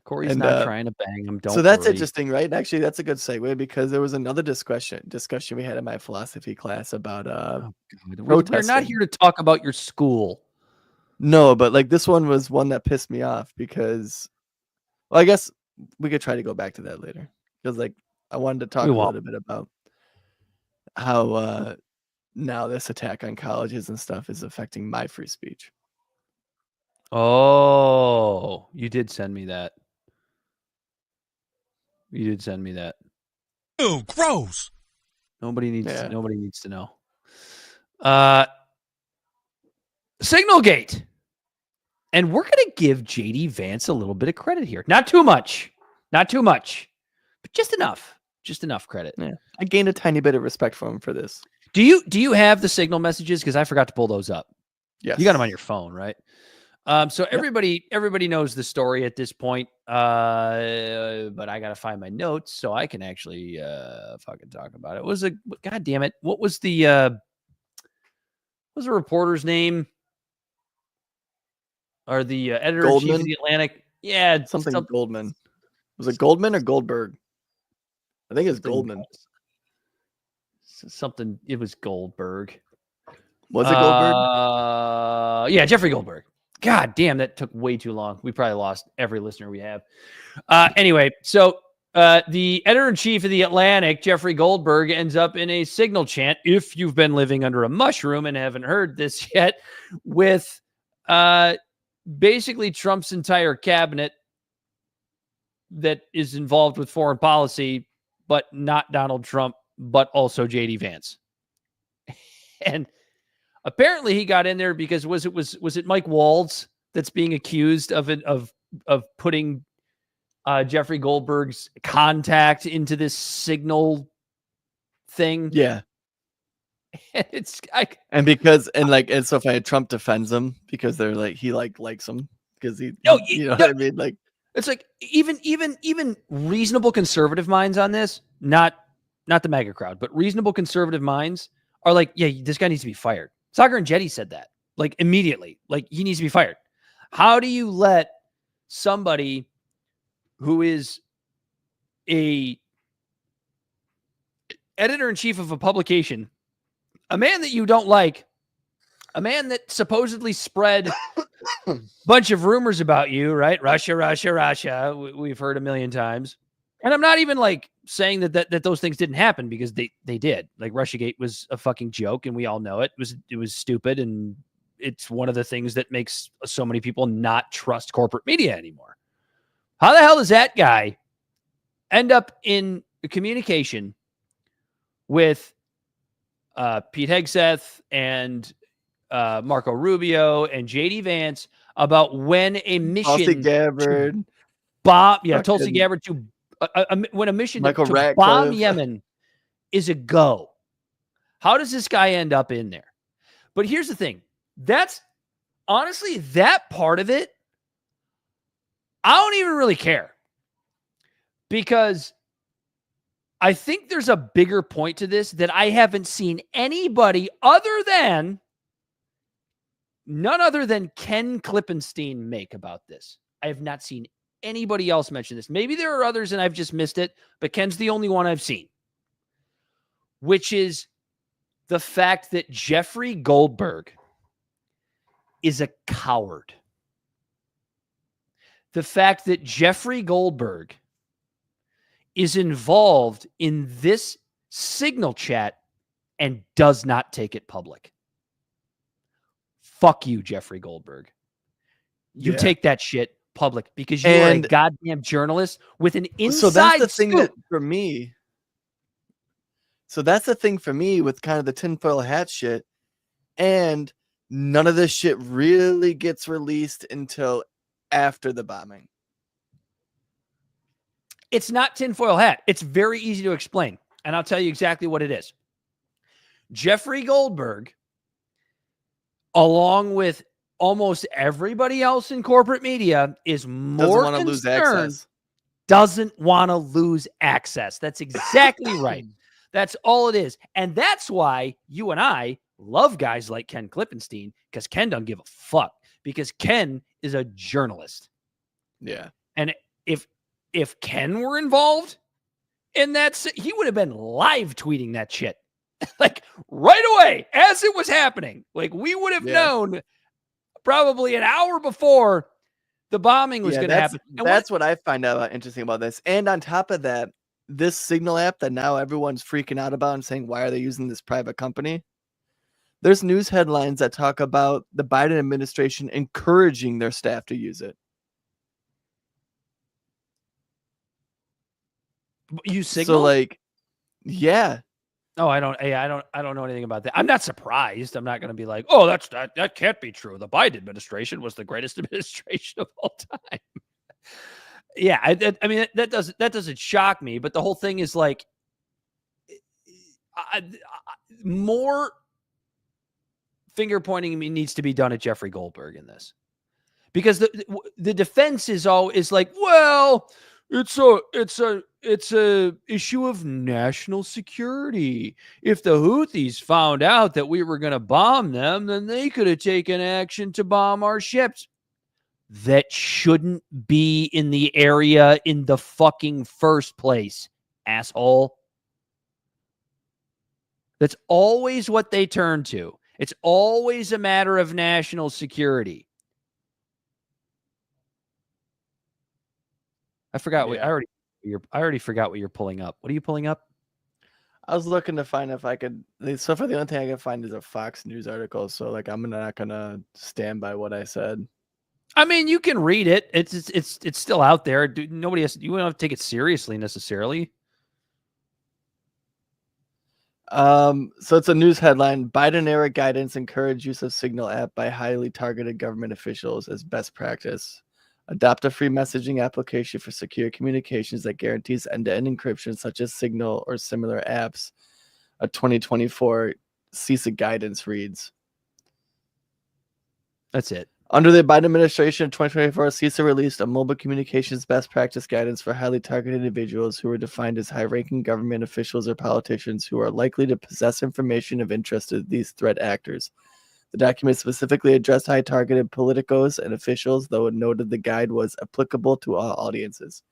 Corey's not trying to bang him. Don't. So that's worry. Interesting, right? And actually, that's a good segue, because there was another discussion we had in my philosophy class about protesting. We're not here to talk about your school. No, but like this one was one that pissed me off because, well, I guess we could try to go back to that later, because like I wanted to talk a little bit about how now this attack on colleges and stuff is affecting my free speech. Oh, you did send me that. Ew, gross. Nobody needs to know. Signalgate. And we're going to give JD Vance a little bit of credit here. Not too much, but just enough. Just enough credit. Yeah. I gained a tiny bit of respect for him for this. Do you have the signal messages? Because I forgot to pull those up. Yes. You got them on your phone, right? So everybody knows the story at this point. But I gotta find my notes so I can actually fucking talk about it. God damn it. What was the reporter's name? Or the editor-in-chief of the Atlantic? Yeah, something Goldman. Was it Goldman or Goldberg? I think it's Goldman. Something. It was Goldberg. Was it Goldberg? Yeah, Jeffrey Goldberg. God damn, that took way too long. We probably lost every listener we have. Anyway, so the editor-in-chief of the Atlantic, Jeffrey Goldberg, ends up in a signal chant, if you've been living under a mushroom and haven't heard this yet, with basically Trump's entire cabinet that is involved with foreign policy, but not Donald Trump, but also JD Vance. And apparently he got in there because was it Mike Waltz that's being accused of putting Jeffrey Goldberg's contact into this signal thing? Yeah. It's so funny. Trump defends him because they're like he likes him because what I mean, like it's like even reasonable conservative minds on this, not the MAGA crowd, but reasonable conservative minds are like, yeah, this guy needs to be fired. Sagar and Jetty said that like immediately, like he needs to be fired. How do you let somebody who is a editor-in-chief of a publication, a man that you don't like, a man that supposedly spread a bunch of rumors about you, right? Russia. We've heard a million times. And I'm not even like saying that those things didn't happen because they did. Like Russiagate was a fucking joke and we all know it. It was stupid. And it's one of the things that makes so many people not trust corporate media anymore. How the hell does that guy end up in communication with Pete Hegseth and Marco Rubio and JD Vance about when a mission Tulsi Gabbard Tulsi Gabbard to when a mission Michael to Ratcliffe. bomb Yemen is a go? How does this guy end up in there? But here's the thing. That's honestly that part of it. I don't even really care because I think there's a bigger point to this that I haven't seen anybody none other than Ken Klippenstein make about this. I have not seen anybody else mention this. Maybe there are others and I've just missed it, but Ken's the only one I've seen, which is the fact that Jeffrey Goldberg is a coward. The fact that Jeffrey Goldberg is involved in this signal chat and does not take it public. Fuck you, Jeffrey Goldberg. You take that shit public because you are a goddamn journalist with an inside So that's the scoop. thing that for me. So that's the thing for me with kind of the tinfoil hat shit. And none of this shit really gets released until after the bombing. It's not tinfoil hat. It's very easy to explain. And I'll tell you exactly what it is. Jeffrey Goldberg, along with almost everybody else in corporate media, is more concerned, doesn't want to lose access. That's exactly right. That's all it is. And that's why you and I love guys like Ken Klippenstein, because Ken doesn't give a fuck, because Ken is a journalist. Yeah. And if Ken were involved in that, he would have been live tweeting that shit like right away as it was happening. Like we would have known probably an hour before the bombing was going to happen. And that's what I find out interesting about this. And on top of that, this Signal app that now everyone's freaking out about and saying, why are they using this private company? There's news headlines that talk about the Biden administration encouraging their staff to use it. Use Signal? So like, yeah. Oh, I don't know anything about that. I'm not surprised. I'm not going to be like, oh, that can't be true. The Biden administration was the greatest administration of all time. Yeah, I mean that doesn't shock me. But the whole thing is like, more finger pointing needs to be done at Jeffrey Goldberg in this, because the defense is always like, well, it's a issue of national security. If the Houthis found out that we were going to bomb them, then they could have taken action to bomb our ships. That shouldn't be in the area in the fucking first place, asshole. That's always what they turn to. It's always a matter of national security. I forgot what I already forgot what you're pulling up. What are you pulling up? I was looking to find if I could. So far, the only thing I can find is a Fox News article. So like, I'm not gonna stand by what I said. I mean, you can read it. It's still out there. Nobody has. You don't have to take it seriously necessarily. So it's a news headline: Biden-era guidance encourage use of Signal app by highly targeted government officials as best practice. Adopt a free messaging application for secure communications that guarantees end-to-end encryption, such as Signal or similar apps. A 2024 CISA guidance reads. That's it. Under the Biden administration, 2024, CISA released a mobile communications best practice guidance for highly targeted individuals who are defined as high-ranking government officials or politicians who are likely to possess information of interest to these threat actors. The document specifically addressed high-targeted politicos and officials, though it noted the guide was applicable to all audiences.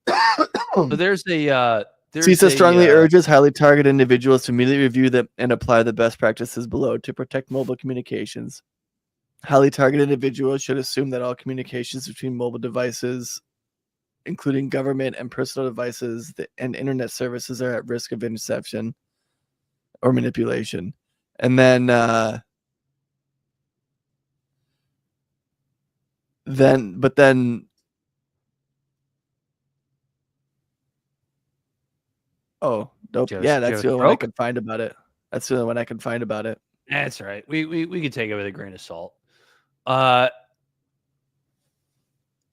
So there's a... CISA strongly urges highly targeted individuals to immediately review them and apply the best practices below to protect mobile communications. Highly targeted individuals should assume that all communications between mobile devices, including government and personal devices and internet services, are at risk of interception or manipulation. And then oh, nope. Yeah, that's the only one I can find about it. That's the only one I can find about it. That's right. We can take it with a grain of salt.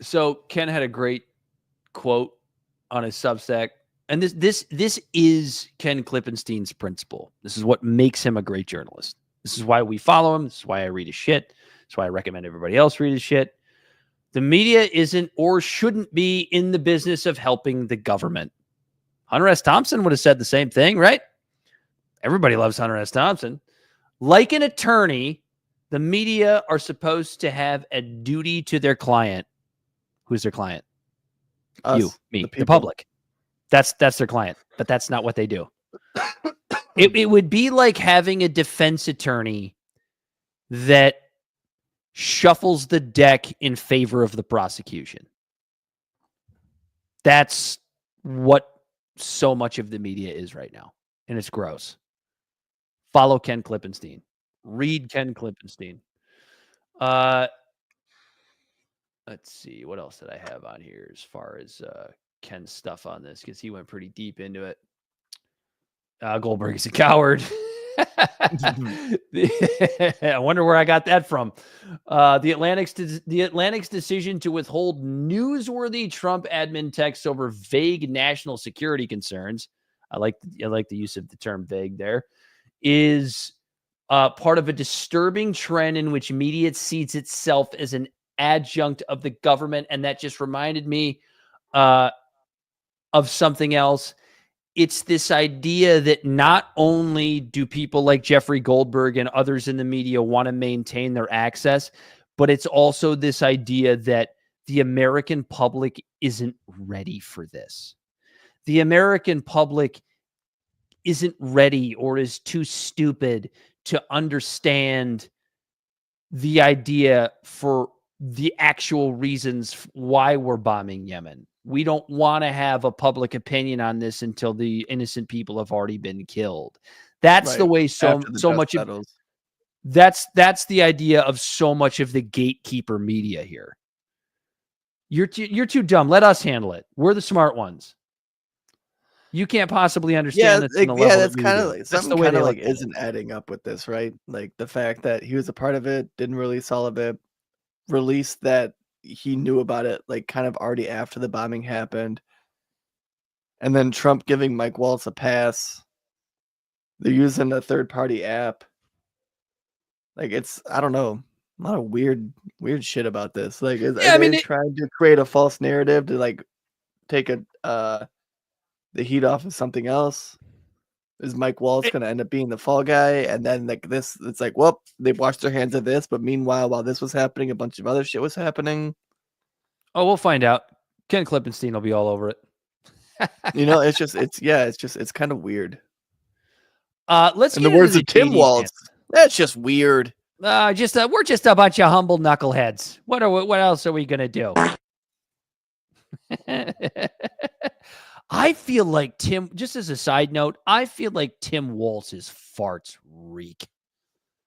So Ken had a great quote on his Substack, and this is Ken Klippenstein's principle. This is what makes him a great journalist. This is why we follow him. This is why I read his shit. That's why I recommend everybody else read his shit. The media isn't or shouldn't be in the business of helping the government. Hunter S. Thompson would have said the same thing, right? Everybody loves Hunter S. Thompson. Like an attorney, the media are supposed to have a duty to their client. Who's their client? Us, you, me, the public. That's their client, but that's not what they do. It would be like having a defense attorney that shuffles the deck in favor of the prosecution. That's what so much of the media is right now, and it's gross. Follow Ken Klippenstein. Read Ken Klippenstein. Let's see. What else did I have on here as far as Ken's stuff on this? Because he went pretty deep into it. Goldberg is a coward. I wonder where I got that from. The Atlantic's decision to withhold newsworthy Trump admin texts over vague national security concerns. I like the use of the term vague there. Is part of a disturbing trend in which media sees itself as an adjunct of the government. And that just reminded me of something else. It's this idea that not only do people like Jeffrey Goldberg and others in the media want to maintain their access, but it's also this idea that the American public isn't ready for this. The American public isn't ready or is too stupid to understand the idea for the actual reasons why we're bombing Yemen. We don't want to have a public opinion on this until the innocent people have already been killed. That's right. The way so much of that's the idea of so much of the gatekeeper media here. You're too dumb. Let us handle it. We're the smart ones. You can't possibly understand this. That's kind of like something kind of like isn't adding up with this, right? Like the fact that he was a part of it, didn't release all of it, released that he knew about it like kind of already after the bombing happened, and then Trump giving Mike Waltz a pass. They're using a third-party app. Like I don't know. A lot of weird shit about this. Like, are Yeah, I mean, they trying to create a false narrative to like take the heat off of something else? Is Mike Waltz going to end up being the fall guy? And then like this, it's like, well, they washed their hands of this, but meanwhile, while this was happening, a bunch of other shit was happening. Oh, we'll find out. Ken Klippenstein will be all over it. It's kind of weird. Let's in get the words into of Tim JD Waltz. Vance. That's just weird. We're just a bunch of humble knuckleheads. What else are we gonna do? I feel like Tim. Just as a side note, I feel like Tim Waltz's farts reek.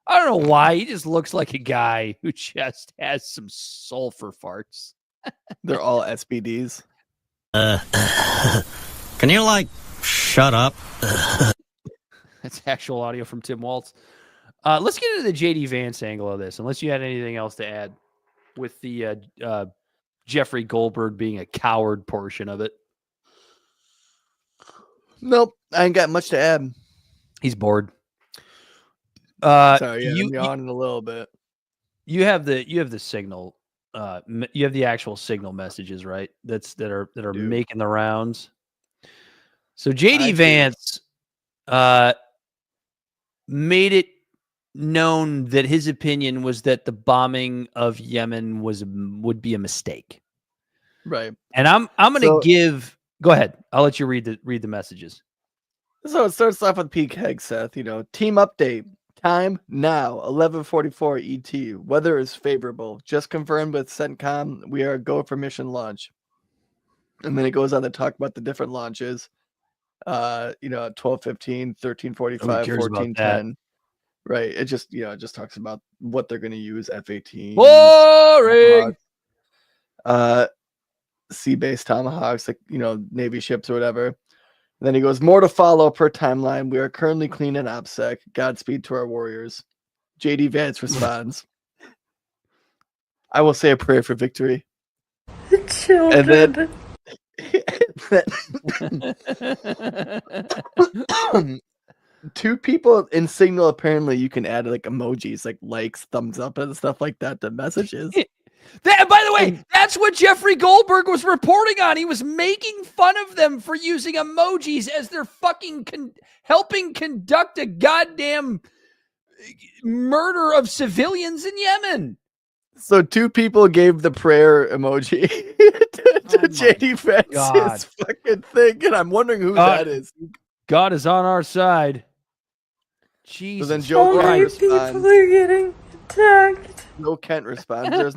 I don't know why. He just looks like a guy who just has some sulfur farts. They're all SBDs. Can you shut up? That's actual audio from Tim Waltz. Let's get into the JD Vance angle of this, unless you had anything else to add with the Jeffrey Goldberg being a coward portion of it. Nope, I ain't got much to add. He's bored. Sorry, I'm yawning a little bit. You have the signal. You have the actual signal messages, right? that are making the rounds. So JD Vance made it known that his opinion was that the bombing of Yemen would be a mistake. Right. And I'm going to give. Go ahead. I'll let you read the messages. So it starts off with Pete Hegseth. Team update. Time now, 11:44 ET. Weather is favorable. Just confirmed with CENTCOM. We are go for mission launch. And then it goes on to talk about the different launches. 12:15, 13:45, 14:10. Right. It just talks about what they're going to use. F-18. Boring. Sea-based Tomahawks, Navy ships or whatever. And then he goes, more to follow per timeline. We are currently clean in OPSEC. Godspeed to our warriors. JD Vance responds, I will say a prayer for victory. Children. And then two people in Signal, apparently you can add emojis, likes, thumbs up, and stuff like that to messages. By the way, that's what Jeffrey Goldberg was reporting on. He was making fun of them for using emojis as they're fucking helping conduct a goddamn murder of civilians in Yemen. So two people gave the prayer emoji to JD Vance's fucking thing, and I'm wondering who that is. God is on our side. Jesus. So then Joe Kent responds. People are getting attacked. Joe Kent responds. There's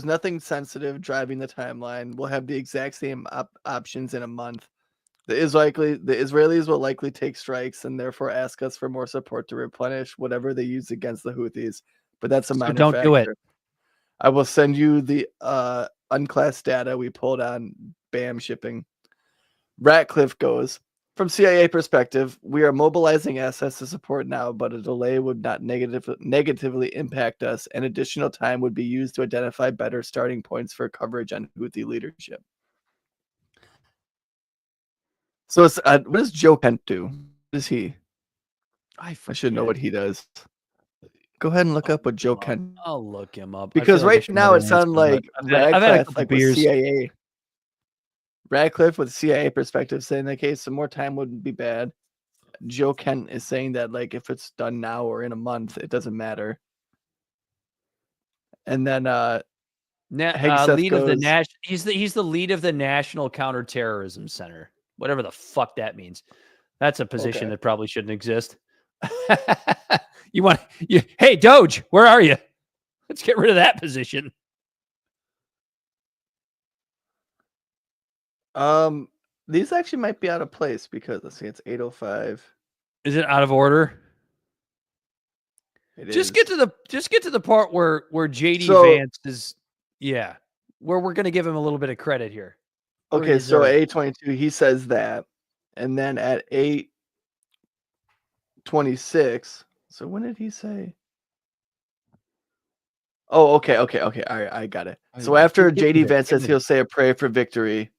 nothing sensitive driving the timeline. We'll have the exact same options in a month. The Israelis will likely take strikes and therefore ask us for more support to replenish whatever they use against the Houthis. But that's a minor don't factor. do it. I will send you the unclassed data we pulled on BAM shipping. Ratcliffe goes, from CIA perspective, we are mobilizing assets to support now, but a delay would not negatively impact us, and additional time would be used to identify better starting points for coverage on Houthi leadership. So it's, what does Joe Kent do? What is he? I should know what he does. Go ahead and look up what Joe Kent. I'll look him up. Because right now it sounds like Radcliffe, with CIA. Radcliffe with CIA perspective saying that, okay, some more time wouldn't be bad. Joe Kent is saying that if it's done now or in a month, it doesn't matter. And then lead of the he's the lead of the National Counterterrorism Center. Whatever the fuck that means. That's a position that probably shouldn't exist. Hey Doge, where are you? Let's get rid of that position. These actually might be out of place because let's see, it's 8:05. Is it out of order? Just get to the part where JD Vance is, where we're gonna give him a little bit of credit here. Okay, so at 8:22 he says that, and then at 8:26. So when did he say? Oh, okay. All right, I got it. So after JD Vance says he'll say a prayer for victory,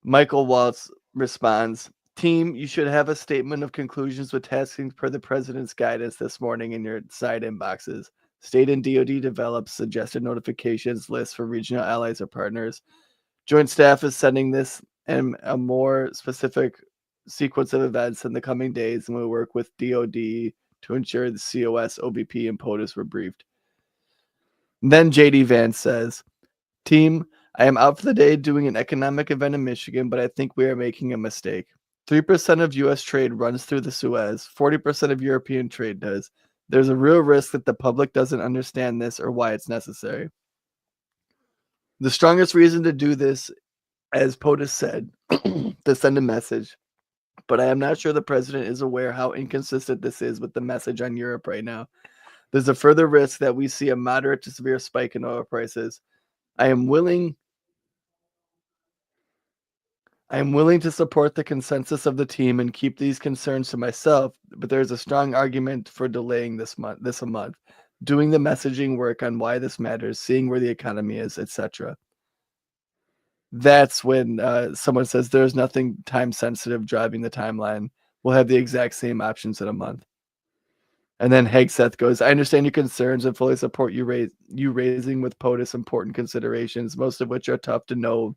Michael Waltz responds, team, you should have a statement of conclusions with taskings per the president's guidance this morning in your side inboxes. State and DoD develops suggested notifications lists for regional allies or partners. Joint Staff is sending this and a more specific sequence of events in the coming days, and we'll work with DoD to ensure the COS, OBP, and POTUS were briefed. Then JD Vance says, Team, I am out for the day doing an economic event in Michigan, but I think we are making a mistake. 3% of U.S. trade runs through the Suez. 40% of European trade does. There's a real risk that the public doesn't understand this or why it's necessary. The strongest reason to do this, as POTUS said, to send a message, but I am not sure the president is aware how inconsistent this is with the message on Europe right now. There's a further risk that we see a moderate to severe spike in oil prices. I am willing to support the consensus of the team and keep these concerns to myself, but there's a strong argument for delaying this a month, doing the messaging work on why this matters, seeing where the economy is, etc. That's when someone says there's nothing time sensitive driving the timeline. We'll have the exact same options in a month. And then Hegseth goes, I understand your concerns and fully support you raising with POTUS important considerations, most of which are tough to know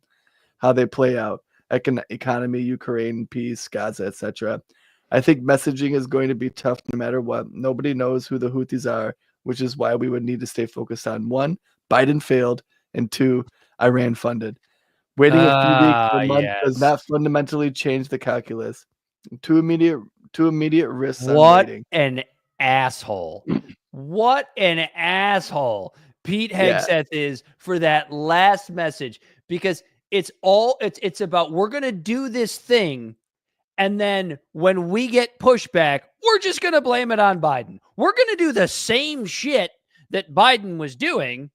how they play out. Economy, Ukraine, peace, Gaza, etc. I think messaging is going to be tough no matter what. Nobody knows who the Houthis are, which is why we would need to stay focused on 1, Biden failed, and 2, Iran funded. Waiting a few weeks or a month does not fundamentally change the calculus. Two immediate risks on waiting. What an asshole. What an asshole Pete Hegseth is for that last message, because it's about we're going to do this thing, and then when we get pushback, we're just going to blame it on Biden. We're going to do the same shit that Biden was doing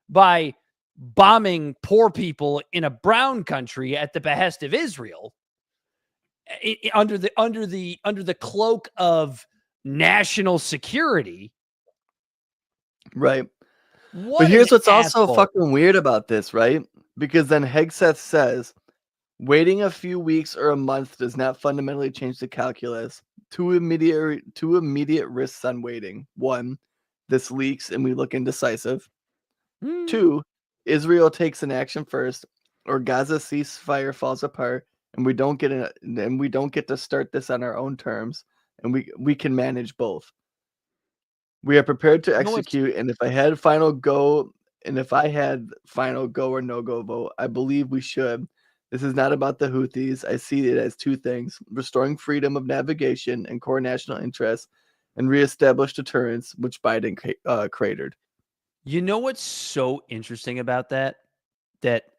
by bombing poor people in a brown country at the behest of Israel, under the cloak of national security. Right. But here's what's also fucking weird about this, right? Because then Hegseth says, waiting a few weeks or a month does not fundamentally change the calculus. Two immediate risks on waiting. 1, this leaks and we look indecisive. 2, Israel takes an action first, or Gaza ceasefire falls apart, and we don't get to start this on our own terms, and we can manage both. We are prepared to execute, and if I had final go or no go vote, I believe we should. This is not about the Houthis. I see it as 2 things: restoring freedom of navigation and core national interests, and reestablish deterrence, which Biden cratered. You know what's so interesting about that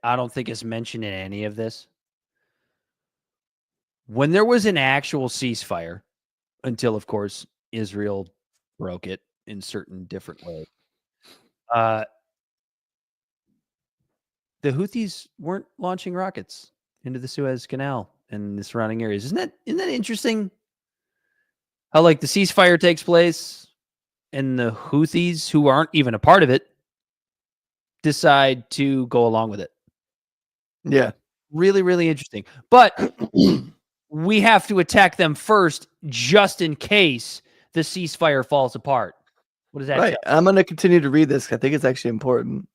I don't think is mentioned in any of this? When there was an actual ceasefire, until, of course, Israel broke it in certain different ways, the Houthis weren't launching rockets into the Suez Canal and the surrounding areas. Isn't that interesting? How, like, the ceasefire takes place and the Houthis, who aren't even a part of it, decide to go along with it. Yeah. Really, really interesting. But we have to attack them first just in case the ceasefire falls apart. What does that say? I'm going to continue to read this. I think it's actually important.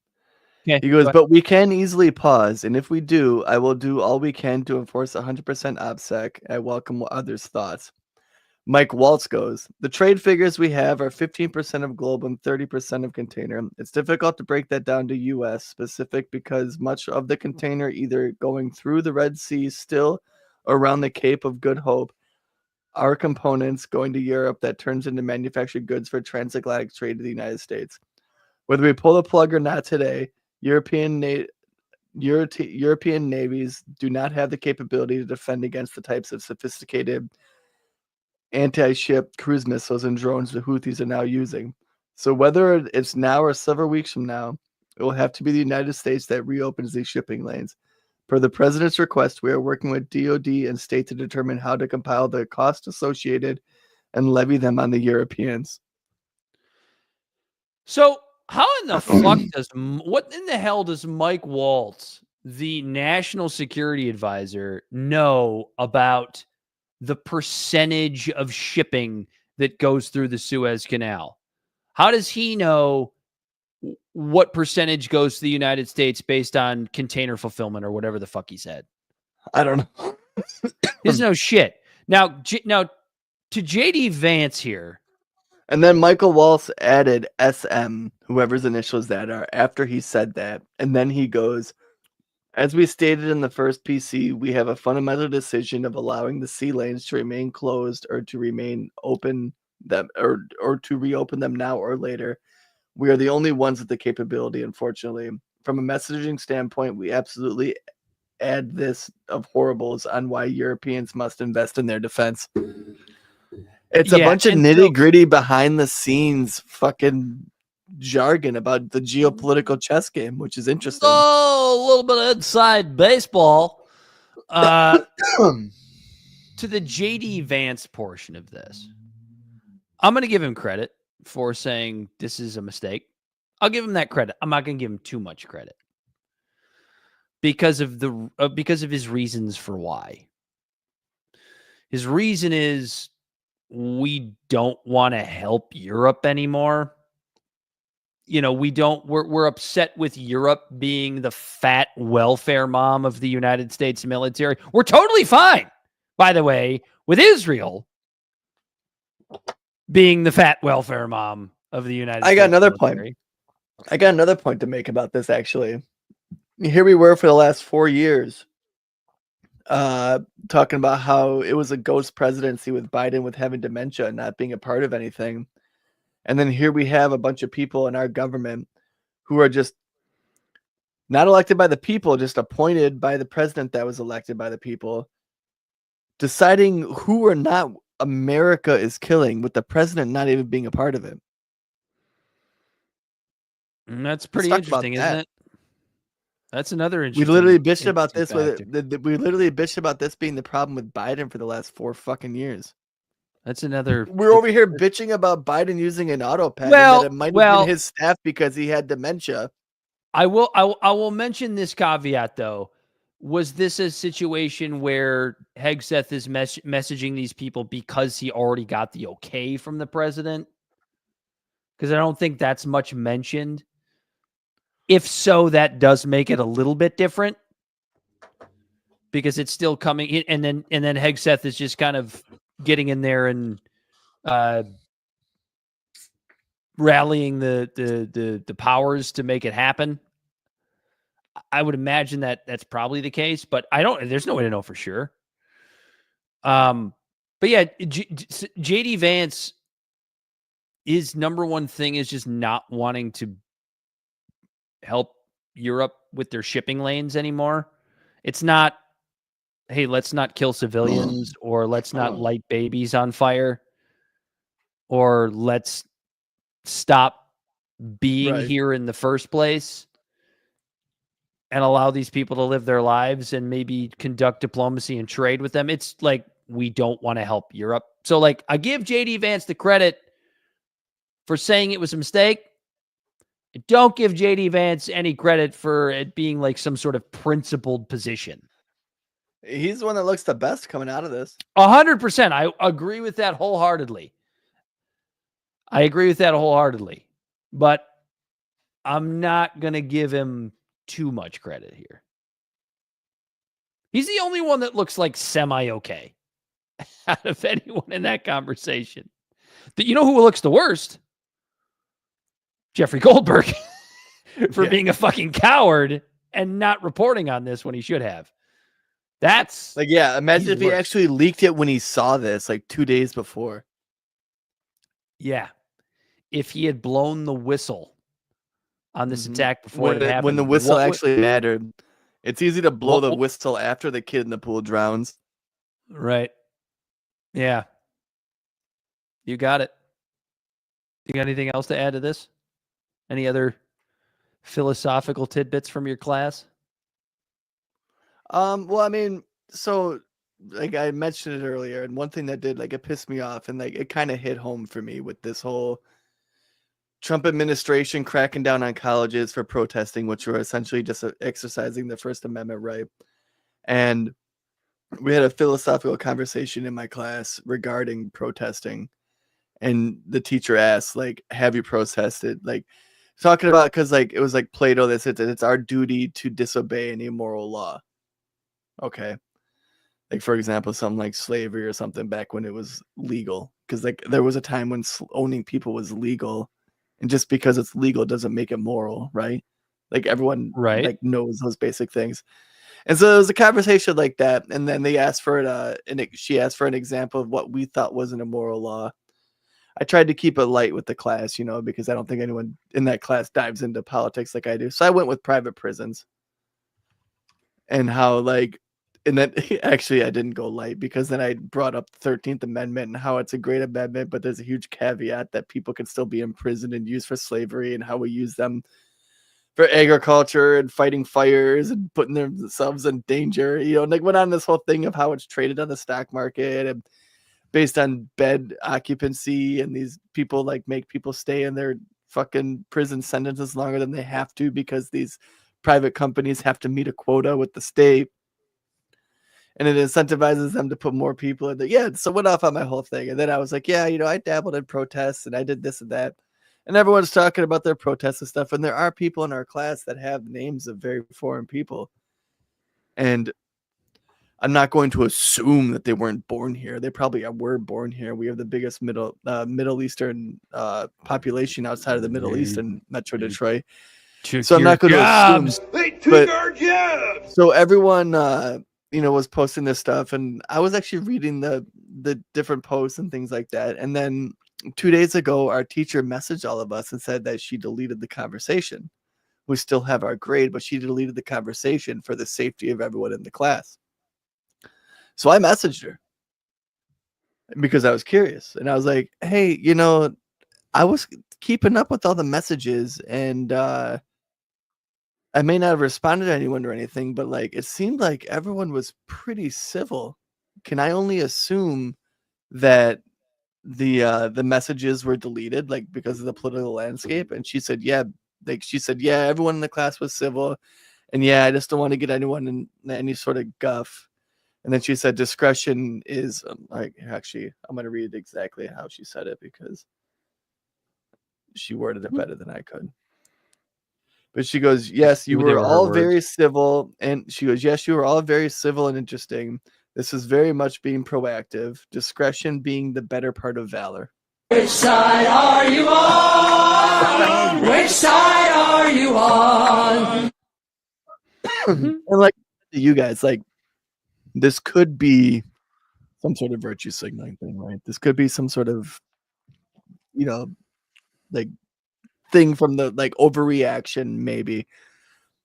Okay, he goes, but we can easily pause, and if we do, I will do all we can to enforce 100% OPSEC. I welcome others' thoughts. Mike Waltz goes, the trade figures we have are 15% of globe and 30% of container. It's difficult to break that down to U.S. specific because much of the container either going through the Red Sea still or around the Cape of Good Hope are components going to Europe that turns into manufactured goods for transatlantic trade to the United States. Whether we pull the plug or not today, European navies do not have the capability to defend against the types of sophisticated anti-ship cruise missiles and drones the Houthis are now using. So whether it's now or several weeks from now, it will have to be the United States that reopens these shipping lanes. Per the president's request, we are working with DoD and state to determine how to compile the costs associated and levy them on the Europeans. So how in the fuck what in the hell does Mike Waltz, the national security advisor, know about the percentage of shipping that goes through the Suez Canal? How does he know what percentage goes to the United States based on container fulfillment or whatever the fuck he said? I don't know. There's no shit. Now to JD Vance here. And then Michael Walsh added SM, whoever's initials that are, after he said that. And then he goes, as we stated in the first PC, we have a fundamental decision of allowing the sea lanes to remain closed or to remain open them or to reopen them now or later. We are the only ones with the capability, unfortunately. From a messaging standpoint, we absolutely add this of horribles on why Europeans must invest in their defense. It's a bunch of nitty gritty behind the scenes fucking jargon about the geopolitical chess game, which is interesting. Oh, a little bit of inside baseball. To the JD Vance portion of this, I'm going to give him credit for saying this is a mistake. I'll give him that credit. I'm not going to give him too much credit because of his reasons for why. His reason is we don't want to help Europe anymore. We're upset with Europe being the fat welfare mom of the United States military. We're totally fine, by the way, with Israel being the fat welfare mom of the United States. I got another point to make about this, actually. Here we were for the last 4 years talking about how it was a ghost presidency with Biden with having dementia and not being a part of anything. And then here we have a bunch of people in our government who are just not elected by the people, just appointed by the president that was elected by the people, deciding who or not America is killing with the president not even being a part of it. And that's pretty interesting, isn't it? That's another interesting. We literally bitched about this we literally bitched about this being the problem with Biden for the last 4 fucking years. That's another. We're over here bitching about Biden using an auto pen, and that it might have been his staff because he had dementia. I will mention this caveat though. Was this a situation where Hegseth is messaging these people because he already got the okay from the president? Because I don't think that's much mentioned. If so, that does make it a little bit different because it's still coming in, and then Hegseth is just kind of getting in there and rallying the powers to make it happen. I would imagine that that's probably the case, but there's no way to know for sure. But yeah, JD Vance, his number one thing is just not wanting to help Europe with their shipping lanes anymore. It's not, hey, let's not kill civilians, or let's not light babies on fire, or let's stop being here in the first place and allow these people to live their lives and maybe conduct diplomacy and trade with them. It's like, we don't want to help Europe. So like, I give JD Vance the credit for saying it was a mistake. I don't give JD Vance any credit for it being like some sort of principled position. He's the one that looks the best coming out of this. 100%. I agree with that wholeheartedly. But I'm not going to give him too much credit here. He's the only one that looks like semi-okay out of anyone in that conversation. You know who looks the worst? Jeffrey Goldberg for being a fucking coward and not reporting on this when he should have. That's like, yeah, imagine if he actually leaked it when he saw this, like 2 days before. Yeah. If he had blown the whistle on this attack before it happened. When the whistle actually mattered. It's easy to blow the whistle after the kid in the pool drowns. Right. Yeah. You got it. You got anything else to add to this? Any other philosophical tidbits from your class? Well, I mean, so like I mentioned it earlier, and one thing that did, like, it pissed me off, and like it kind of hit home for me with this whole Trump administration cracking down on colleges for protesting, which were essentially just exercising the First Amendment right. And we had a philosophical conversation in my class regarding protesting. And the teacher asked, like, have you protested? Like, talking about, because like it was like Plato that said that it's our duty to disobey any moral law. Okay. Like, for example, something like slavery or something back when it was legal. Because like there was a time when owning people was legal. And just because it's legal doesn't make it moral, right? Like everyone like knows those basic things. And so there was a conversation like that. And then they asked for it, she asked for an example of what we thought was an immoral law. I tried to keep it light with the class, you know, because I don't think anyone in that class dives into politics like I do. So I went with private prisons. And how, like, and then actually I didn't go light, because then I brought up the 13th Amendment and how it's a great amendment, but there's a huge caveat that people can still be imprisoned and used for slavery, and how we use them for agriculture and fighting fires and putting themselves in danger. You know, and like went on this whole thing of how it's traded on the stock market and based on bed occupancy, and these people like make people stay in their fucking prison sentences longer than they have to because these private companies have to meet a quota with the state, and it incentivizes them to put more people in there. Yeah, so went off on my whole thing, and then I was like, yeah, you know, I dabbled in protests and I did this and that, and everyone's talking about their protests and stuff, and there are people in our class that have names of very foreign people, and I'm not going to assume that they weren't born here. They probably were born here. We have the biggest Middle Eastern population outside of the Middle East in Metro Detroit. So I'm not going to assume. They took our jobs. So everyone, you know, was posting this stuff, and I was actually reading the different posts and things like that. And then 2 days ago, our teacher messaged all of us and said that she deleted the conversation. We still have our grade, but she deleted the conversation for the safety of everyone in the class. So I messaged her because I was curious, and I was like, hey, you know, I was keeping up with all the messages, and I may not have responded to anyone or anything, but like it seemed like everyone was pretty civil. Can I only assume that the messages were deleted, like because of the political landscape? And she said, yeah, everyone in the class was civil, and yeah, I just don't want to get anyone in any sort of guff. And then she said, discretion is like, actually, I'm going to read exactly how she said it because she worded it better than I could. But she goes, yes, you were all very civil. And she goes, yes, you were all very civil and interesting. This is very much being proactive. Discretion being the better part of valor. Which side are you on? Which side are you on? And like you guys, like, this could be some sort of virtue signaling thing, right? This could be some sort of, you know, like thing from the like overreaction, maybe.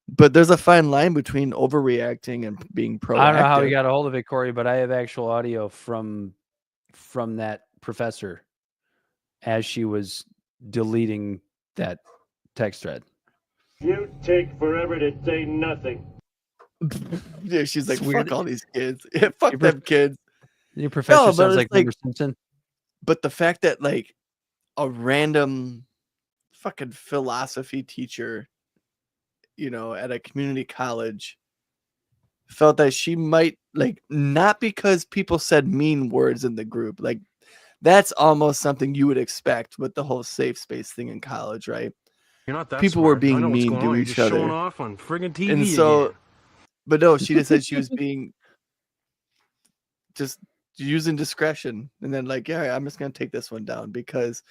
But there's a fine line between overreacting and being proactive. I don't know how we got a hold of it, Corey, but I have actual audio from that professor as she was deleting that text thread. You take forever to say nothing. Yeah, she's like, fuck all these kids. Yeah, fuck them kids. Your professor sounds like Homer Simpson. But the fact that like a random fucking philosophy teacher, you know, at a community college felt that she might, like, not because people said mean words in the group, like that's almost something you would expect with the whole safe space thing in college, right? You're not that people smart. were being mean to each other. Showing off on friggin' TV and so again. But no, she just said she was being just using discretion, and then like, yeah, I'm just gonna take this one down because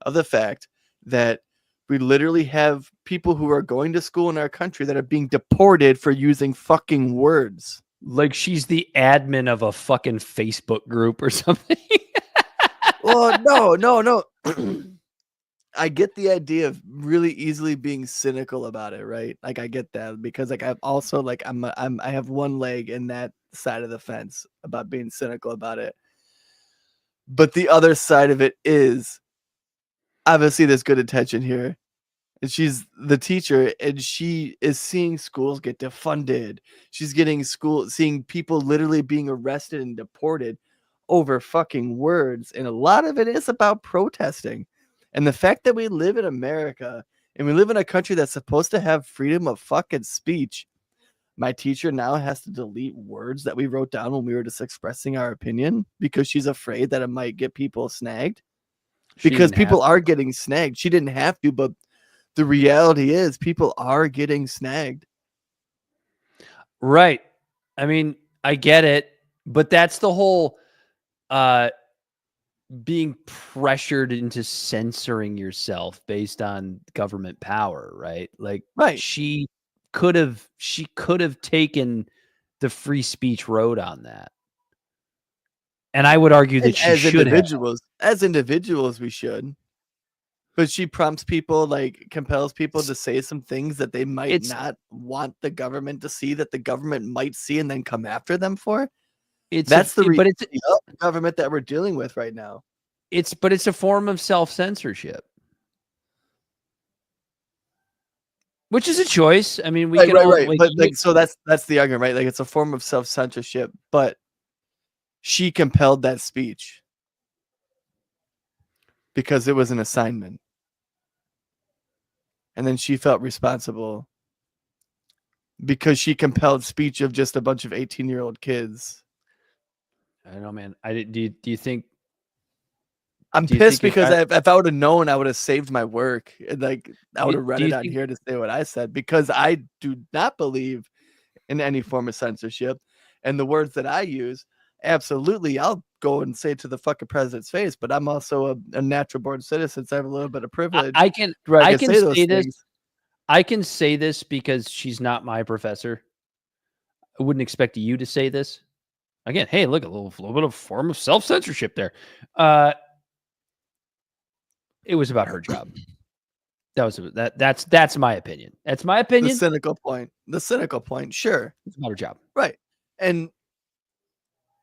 of the fact that we literally have people who are going to school in our country that are being deported for using fucking words. Like she's the admin of a fucking Facebook group or something. Well, no. I get the idea of really easily being cynical about it, right? Like I get that because like I've also like I have one leg in that side of the fence about being cynical about it. But the other side of it is obviously there's good intention here. And she's the teacher and she is seeing schools get defunded. She's seeing people literally being arrested and deported over fucking words. And a lot of it is about protesting. And the fact that we live in America and we live in a country that's supposed to have freedom of fucking speech, my teacher now has to delete words that we wrote down when we were just expressing our opinion because she's afraid that it might get people snagged. because people are getting snagged. She didn't have to, but the reality is people are getting snagged. Right. I mean, I get it, but that's the whole being pressured into censoring yourself based on government power, right? Like, right. She could have taken the free speech road on that. And I would argue that she should have. As individuals, we should. But she prompts people, like compels people to say some things that they might not want the government to see, that the government might see and then come after them for. That's the government that we're dealing with right now. It's a form of self-censorship. Which is a choice. I mean, we can all, right. But so that's the argument, right? Like, it's a form of self-censorship, but she compelled that speech because it was an assignment. And then she felt responsible because she compelled speech of just a bunch of 18-year-old kids. I don't know, man. Do you think? I'm pissed because if I would have known, I would have saved my work. And like, I would have read it on here to say what I said, because I do not believe in any form of censorship. And the words that I use, absolutely, I'll go and say it to the fucking president's face, but I'm also a natural born citizen, so I have a little bit of privilege. I can say this. I can say this because she's not my professor. I wouldn't expect you to say this. Again, hey, look, a little bit of form of self-censorship there. It was about her job. That's my opinion. That's my opinion. The cynical point. Sure, it's about her job. Right. And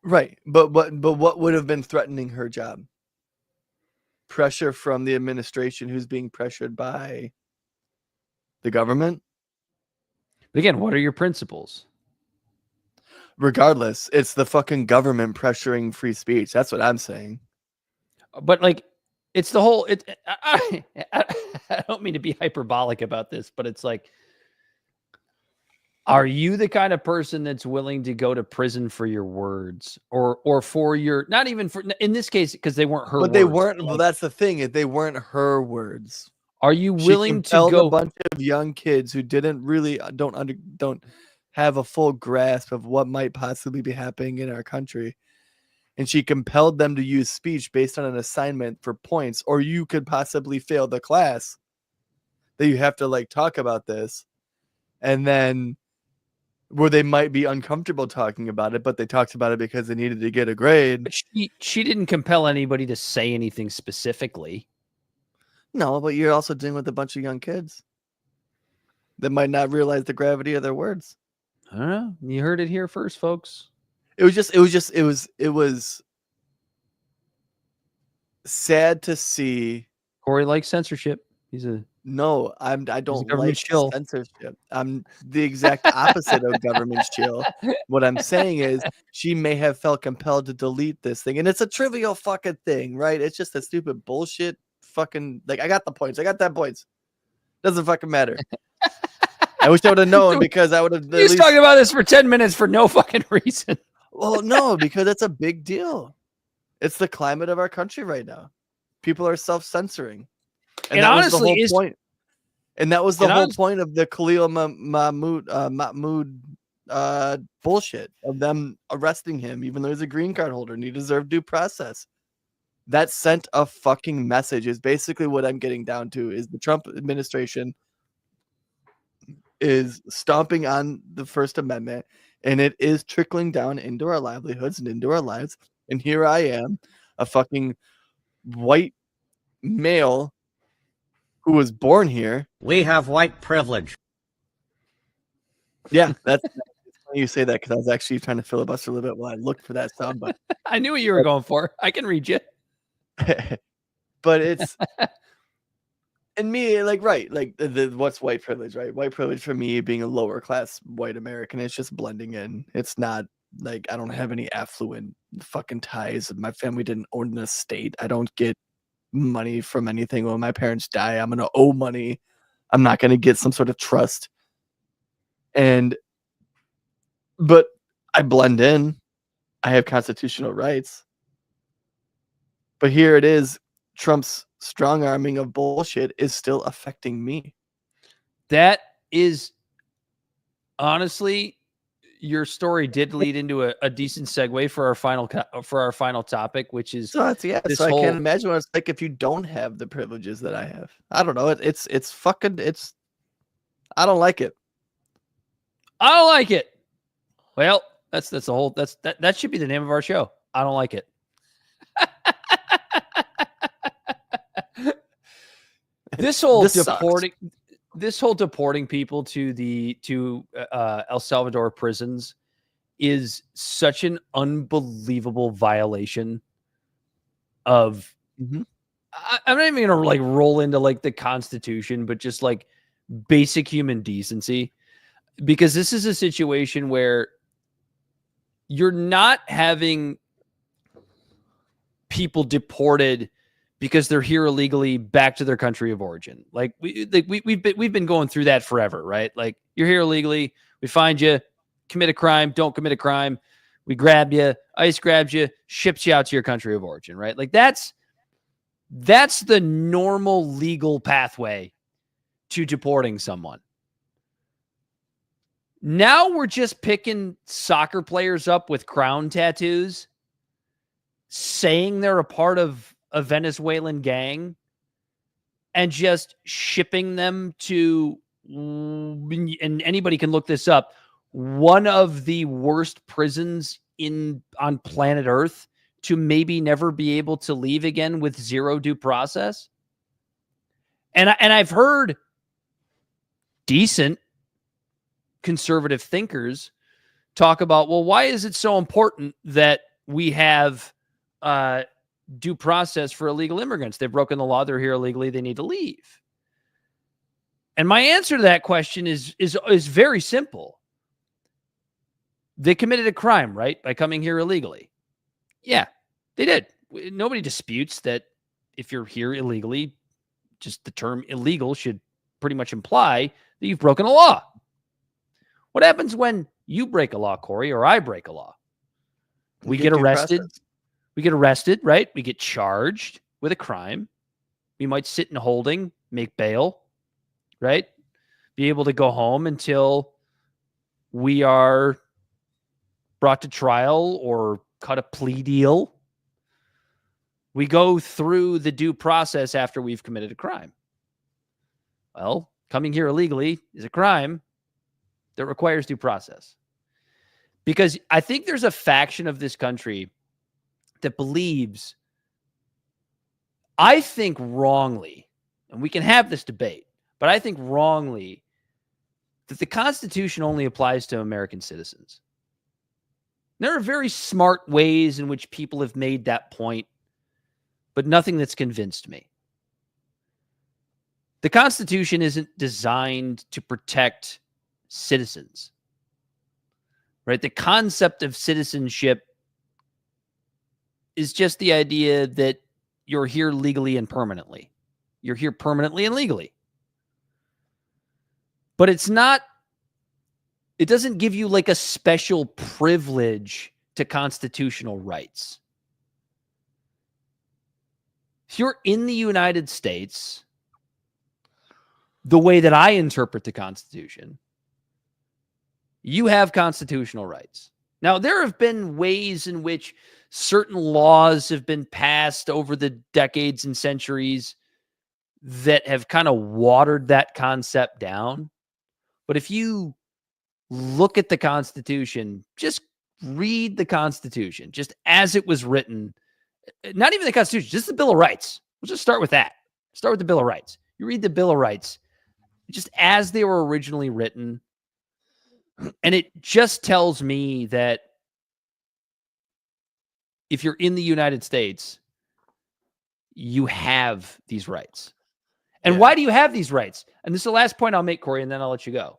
right. But what would have been threatening her job? Pressure from the administration, who's being pressured by the government. But again, what are your principles? Regardless, it's the fucking government pressuring free speech. That's what I'm saying. But like, it's the whole. I don't mean to be hyperbolic about this, but it's like, are you the kind of person that's willing to go to prison for your words, or for your, not even for, in this case, because they weren't her words. But they weren't. Well, that's the thing. They weren't her words. Are you willing to go? A bunch of young kids who didn't really don't have a full grasp of what might possibly be happening in our country, and she compelled them to use speech based on an assignment for points, or you could possibly fail the class. That you have to like talk about this, and then where they might be uncomfortable talking about it, but they talked about it because they needed to get a grade. But she didn't compel anybody to say anything specifically. No, but you're also dealing with a bunch of young kids that might not realize the gravity of their words. I don't know. You heard it here first, folks. It was sad to see. Corey likes censorship. He's a no. I don't like censorship. I'm the exact opposite of government chill. What I'm saying is, she may have felt compelled to delete this thing, and it's a trivial fucking thing, right? It's just a stupid bullshit. Fucking, like, I got the points. Doesn't fucking matter. I wish I would have known, because I would have. He's talking about this for 10 minutes for no fucking reason. Well, no, because it's a big deal. It's the climate of our country right now. People are self-censoring, and that honestly, was the whole point. And that was the whole point of the Khalil Mahmoud bullshit of them arresting him, even though he's a green card holder and he deserved due process. That sent a fucking message, is basically what I'm getting down to, is the Trump administration is stomping on the First Amendment, and it is trickling down into our livelihoods and into our lives. And here I am, a fucking white male who was born here. We have white privilege. Yeah, that's funny you say that, because I was actually trying to filibuster a little bit while I looked for that sound, but I knew what you were going for. I can read you. But it's and me, like, right, like what's white privilege, right? White privilege for me being a lower class white American, it's just blending in. It's not like I don't have any affluent fucking ties. My family didn't own an estate. I don't get money from anything. When my parents die, I'm gonna owe money. I'm not gonna get some sort of trust. But I blend in. I have constitutional rights. But here it is, Trump's strong arming of bullshit is still affecting me. That is honestly, your story did lead into a decent segue for our final topic, which is so that's so I can't imagine what it's like if you don't have the privileges that I have. I don't know. It's I don't like it. I don't like it. Well, that should be the name of our show. I don't like it. This whole deporting people to El Salvador prisons is such an unbelievable violation of I'm not even gonna like roll into like the Constitution, but just like basic human decency, because this is a situation where you're not having people deported because they're here illegally back to their country of origin. Like we've been going through that forever, right? Like you're here illegally, we find you, commit a crime, don't commit a crime, we grab you, ICE grabs you, ships you out to your country of origin, right? Like that's the normal legal pathway to deporting someone. Now we're just picking soccer players up with crown tattoos, saying they're a part of a Venezuelan gang, and just shipping them to, and anybody can look this up, one of the worst prisons on planet Earth, to maybe never be able to leave again with zero due process. And I've heard decent conservative thinkers talk about, well, why is it so important that we have due process for illegal immigrants? They've broken the law, they're here illegally, they need to leave. And my answer to that question is very simple. They committed a crime, right, by coming here illegally. Yeah, they did. Nobody disputes that if you're here illegally, just the term illegal should pretty much imply that you've broken a law. What happens when you break a law, Corey, or I break a law? We get arrested. We get arrested, right? We get charged with a crime. We might sit in holding, make bail, right? Be able to go home until we are brought to trial or cut a plea deal. We go through the due process after we've committed a crime. Well, coming here illegally is a crime that requires due process. Because I think there's a faction of this country that believes, I think wrongly, and we can have this debate, but I think wrongly, that the Constitution only applies to American citizens. There are very smart ways in which people have made that point, but nothing that's convinced me. The Constitution isn't designed to protect citizens, right? The concept of citizenship is just the idea that you're here legally and permanently. You're here permanently and legally. But it doesn't give you like a special privilege to constitutional rights. If you're in the United States, the way that I interpret the Constitution, you have constitutional rights. Now, there have been ways in which certain laws have been passed over the decades and centuries that have kind of watered that concept down. But if you look at the Constitution, just read the Constitution, just as it was written, not even the Constitution, just the Bill of Rights. We'll just start with that. Start with the Bill of Rights. You read the Bill of Rights, just as they were originally written, and it just tells me that if you're in the United States, you have these rights. And why do you have these rights? And this is the last point I'll make, Corey, and then I'll let you go.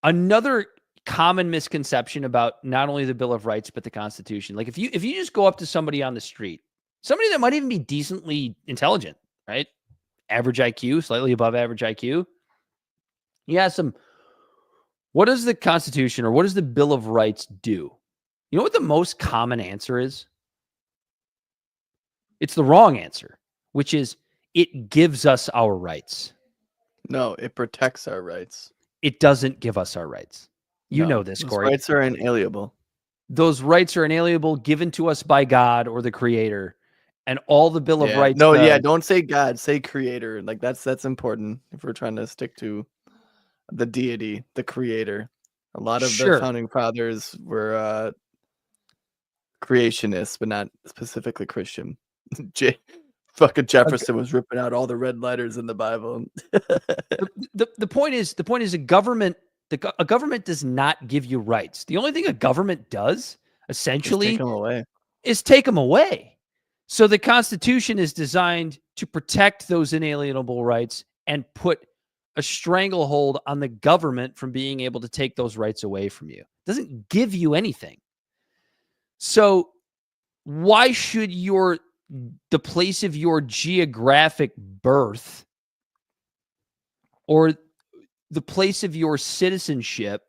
Another common misconception about not only the Bill of Rights, but the Constitution. Like if you just go up to somebody on the street, somebody that might even be decently intelligent, right? Average IQ, slightly above average IQ. You ask them, what does the Constitution or what does the Bill of Rights do? You know what the most common answer is? It's the wrong answer, which is it gives us our rights. No, it protects our rights. It doesn't give us our rights. You No, know this, those Corey. rights are inalienable. Those rights are inalienable, given to us by God or the Creator, and all the Bill of Rights. No, yeah, don't say God, say Creator. Like that's important if we're trying to stick to the deity, the Creator. A lot of the founding fathers were creationists, but not specifically Christian. Fucking Jefferson was ripping out all the red letters in the Bible. The point is a government does not give you rights. The only thing a government does essentially is take them away. So the Constitution is designed to protect those inalienable rights and put a stranglehold on the government from being able to take those rights away from you. It doesn't give you anything. So why should the place of your geographic birth or the place of your citizenship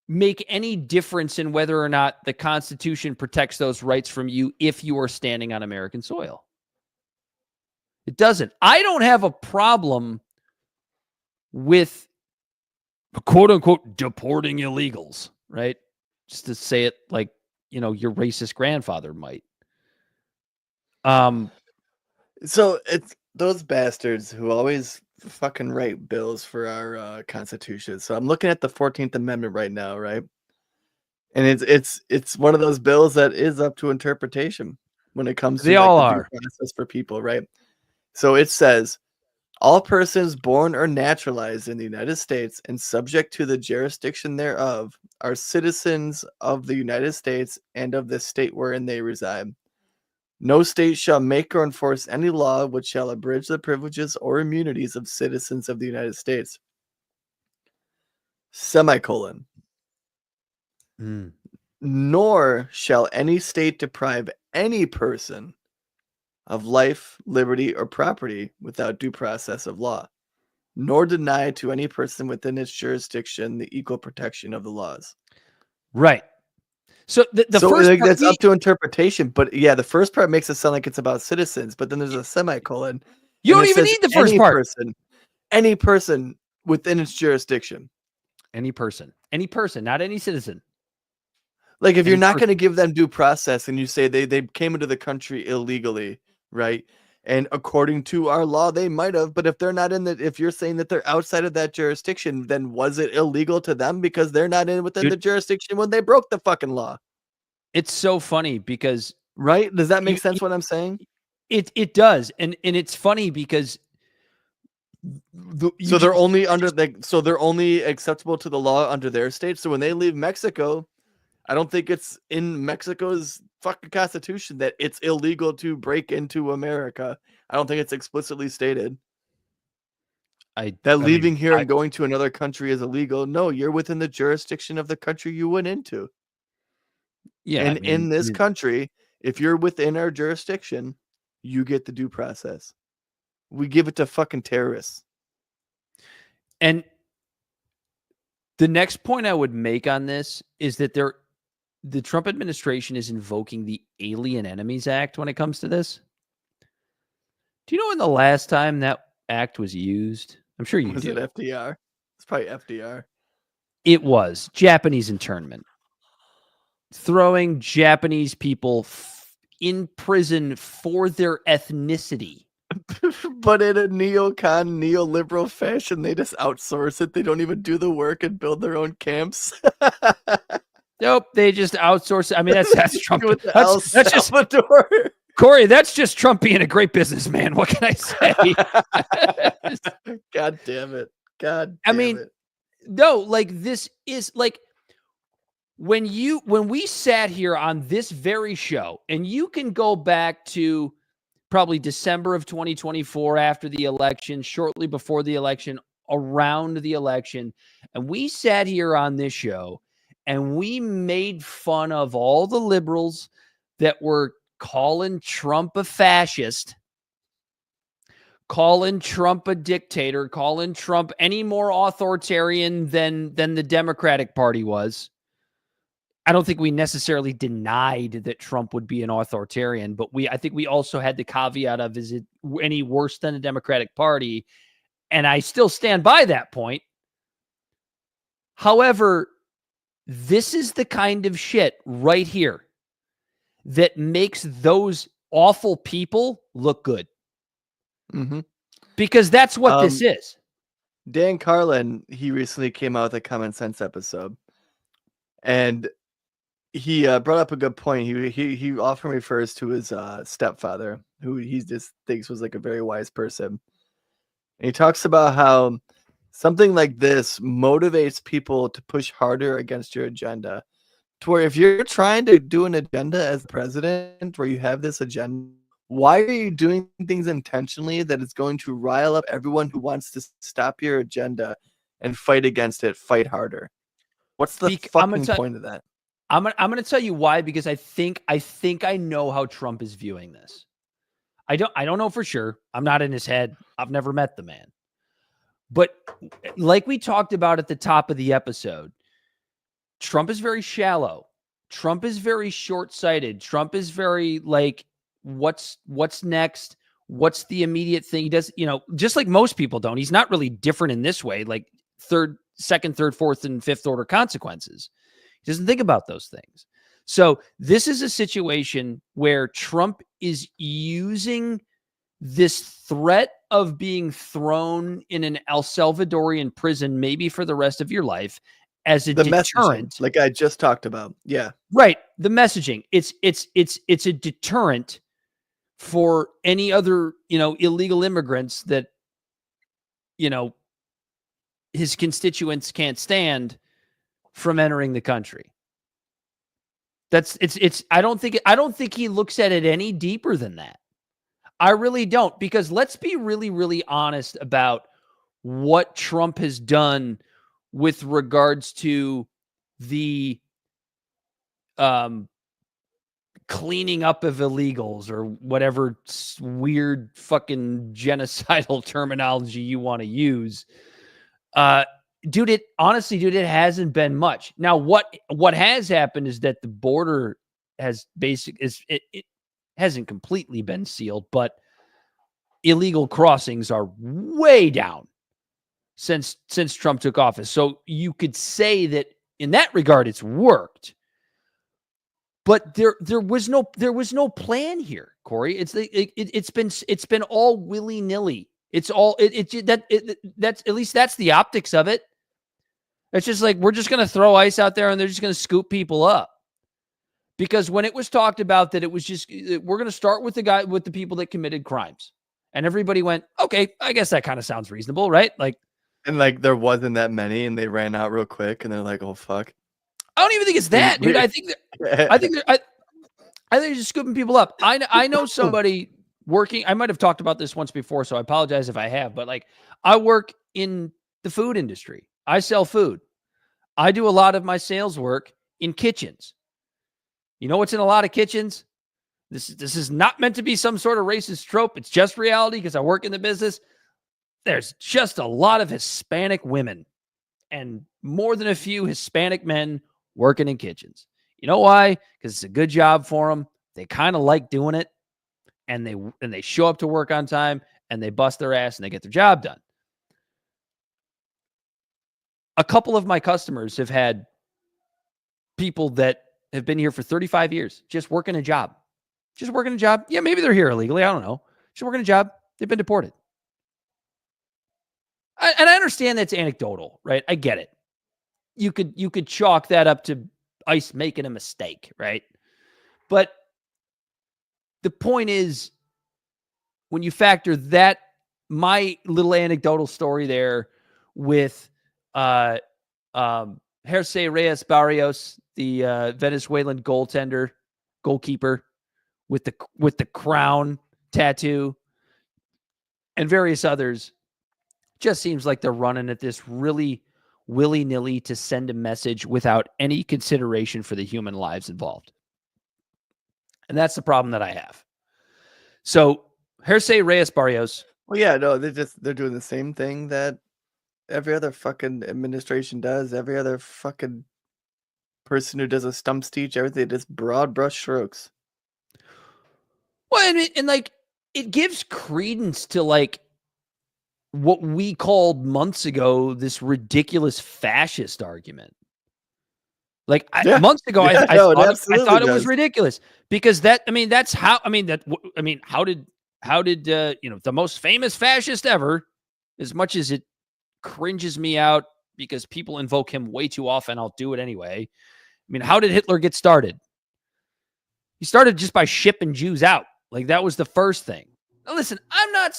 make any difference in whether or not the Constitution protects those rights from you if you are standing on American soil? It doesn't. I don't have a problem with quote unquote deporting illegals, right? Just to say it like, your racist grandfather might. So it's those bastards who always fucking write bills for our Constitution. So I'm looking at the 14th Amendment right now, right? And it's one of those bills that is up to interpretation when it comes to they all the are due process for people, right? So it says all persons born or naturalized in the United States and subject to the jurisdiction thereof are citizens of the United States and of the state wherein they reside. No state shall make or enforce any law which shall abridge the privileges or immunities of citizens of the United States. Semicolon. Nor shall any state deprive any person of life, liberty, or property without due process of law, nor deny to any person within its jurisdiction the equal protection of the laws. Right. So the first part, that's up to interpretation, but yeah, the first part makes it sound like it's about citizens, but then there's a semicolon. You don't even need the first part. Any person within its jurisdiction. Any person, not any citizen. Like if you're not going to give them due process and you say they came into the country illegally, right? And according to our law, they might have, but if they're not if you're saying that they're outside of that jurisdiction, then was it illegal to them because they're not within the jurisdiction when they broke the fucking law? It's so funny because, right? Does that make sense what I'm saying? It does. And it's funny because they're only acceptable to the law under their state. So when they leave Mexico, I don't think it's in Mexico's fucking constitution that it's illegal to break into America. I don't think it's explicitly stated. Leaving here and going to another country is illegal. No, you're within the jurisdiction of the country you went into. Yeah. And in this country, if you're within our jurisdiction, you get the due process. We give it to fucking terrorists. And the next point I would make on this is that the Trump administration is invoking the Alien Enemies Act when it comes to this. Do you know when the last time that act was used? I'm sure you do. Was it FDR? It's probably FDR. It was Japanese internment. Throwing Japanese people in prison for their ethnicity. But in a neoliberal fashion, they just outsource it. They don't even do the work and build their own camps. Nope, they just outsource it. I mean, that's Trump. That's just Corey. That's just Trump being a great businessman. What can I say? God damn it! No, like this is like when we sat here on this very show, and you can go back to probably December of 2024 after the election, shortly before the election, around the election, and we sat here on this show. And we made fun of all the liberals that were calling Trump a fascist, calling Trump a dictator, calling Trump any more authoritarian than the Democratic Party was. I don't think we necessarily denied that Trump would be an authoritarian, but I think we also had the caveat of, is it any worse than the Democratic Party? And I still stand by that point. However, this is the kind of shit right here that makes those awful people look good. Mm-hmm. Because that's what this is. Dan Carlin, he recently came out with a Common Sense episode. And he brought up a good point. He often refers to his stepfather, who he just thinks was like a very wise person. And he talks about how something like this motivates people to push harder against your agenda. To where if you're trying to do an agenda as president, where you have this agenda, why are you doing things intentionally that is going to rile up everyone who wants to stop your agenda and fight against it, fight harder? What's the fucking point of that? I'm gonna tell you why, because I think I know how Trump is viewing this. I don't know for sure. I'm not in his head. I've never met the man. But like we talked about at the top of the episode, Trump is very shallow. Trump is very short-sighted. Trump is very like, what's next? What's the immediate thing? He does, just like most people don't. He's not really different in this way, like second, third, fourth, and fifth order consequences. He doesn't think about those things. So this is a situation where Trump is using this threat of being thrown in an El Salvadorian prison, maybe for the rest of your life, as a deterrent. Like I just talked about. Yeah. Right. The messaging. It's a deterrent for any other, illegal immigrants that, his constituents can't stand from entering the country. I don't think he looks at it any deeper than that. I really don't, because let's be really, really honest about what Trump has done with regards to the cleaning up of illegals, or whatever weird fucking genocidal terminology you want to use. Dude, it hasn't been much. Now, what has happened is that the border has it hasn't completely been sealed, but illegal crossings are way down since Trump took office. So you could say that in that regard, it's worked. But there was no plan here, Corey. It's been all willy-nilly. It's all that's at least that's the optics of it. It's just like, we're just going to throw ice out there and they're just going to scoop people up. Because when it was talked about that it was just, we're going to start with the people that committed crimes, and everybody went, okay, I guess that kind of sounds reasonable, right? And there wasn't that many, and they ran out real quick, and they're like, oh fuck. I don't even think it's that, dude. I think they're just scooping people up. I know somebody working. I might have talked about this once before, so I apologize if I have. But I work in the food industry. I sell food. I do a lot of my sales work in kitchens. You know what's in a lot of kitchens? This is not meant to be some sort of racist trope. It's just reality, because I work in the business. There's just a lot of Hispanic women and more than a few Hispanic men working in kitchens. You know why? Because it's a good job for them. They kind of like doing it, and they show up to work on time, and they bust their ass, and they get their job done. A couple of my customers have had people that have been here for 35 years, just working a job. Yeah, maybe they're here illegally. I don't know. Just working a job. They've been deported. And I understand that's anecdotal, right? I get it. You could chalk that up to ICE making a mistake, right? But the point is, when you factor that, my little anecdotal story there with Jersey Reyes Barrios, the Venezuelan goalkeeper with the crown tattoo, and various others, just seems like they're running at this really willy-nilly to send a message without any consideration for the human lives involved. And that's the problem that I have. So Jersey Reyes Barrios. Well, yeah, no, they're doing the same thing that every other fucking administration does, every other fucking person who does a stump speech, everything, just broad brush strokes. Well, and like it gives credence to like what we called months ago this ridiculous fascist argument. Like months ago, I thought it was ridiculous because that's how how did the most famous fascist ever, as much as it cringes me out because people invoke him way too often, I'll do it anyway. I mean, how did Hitler get started? He started just by shipping Jews out. Like that was the first thing. Now, listen, I'm not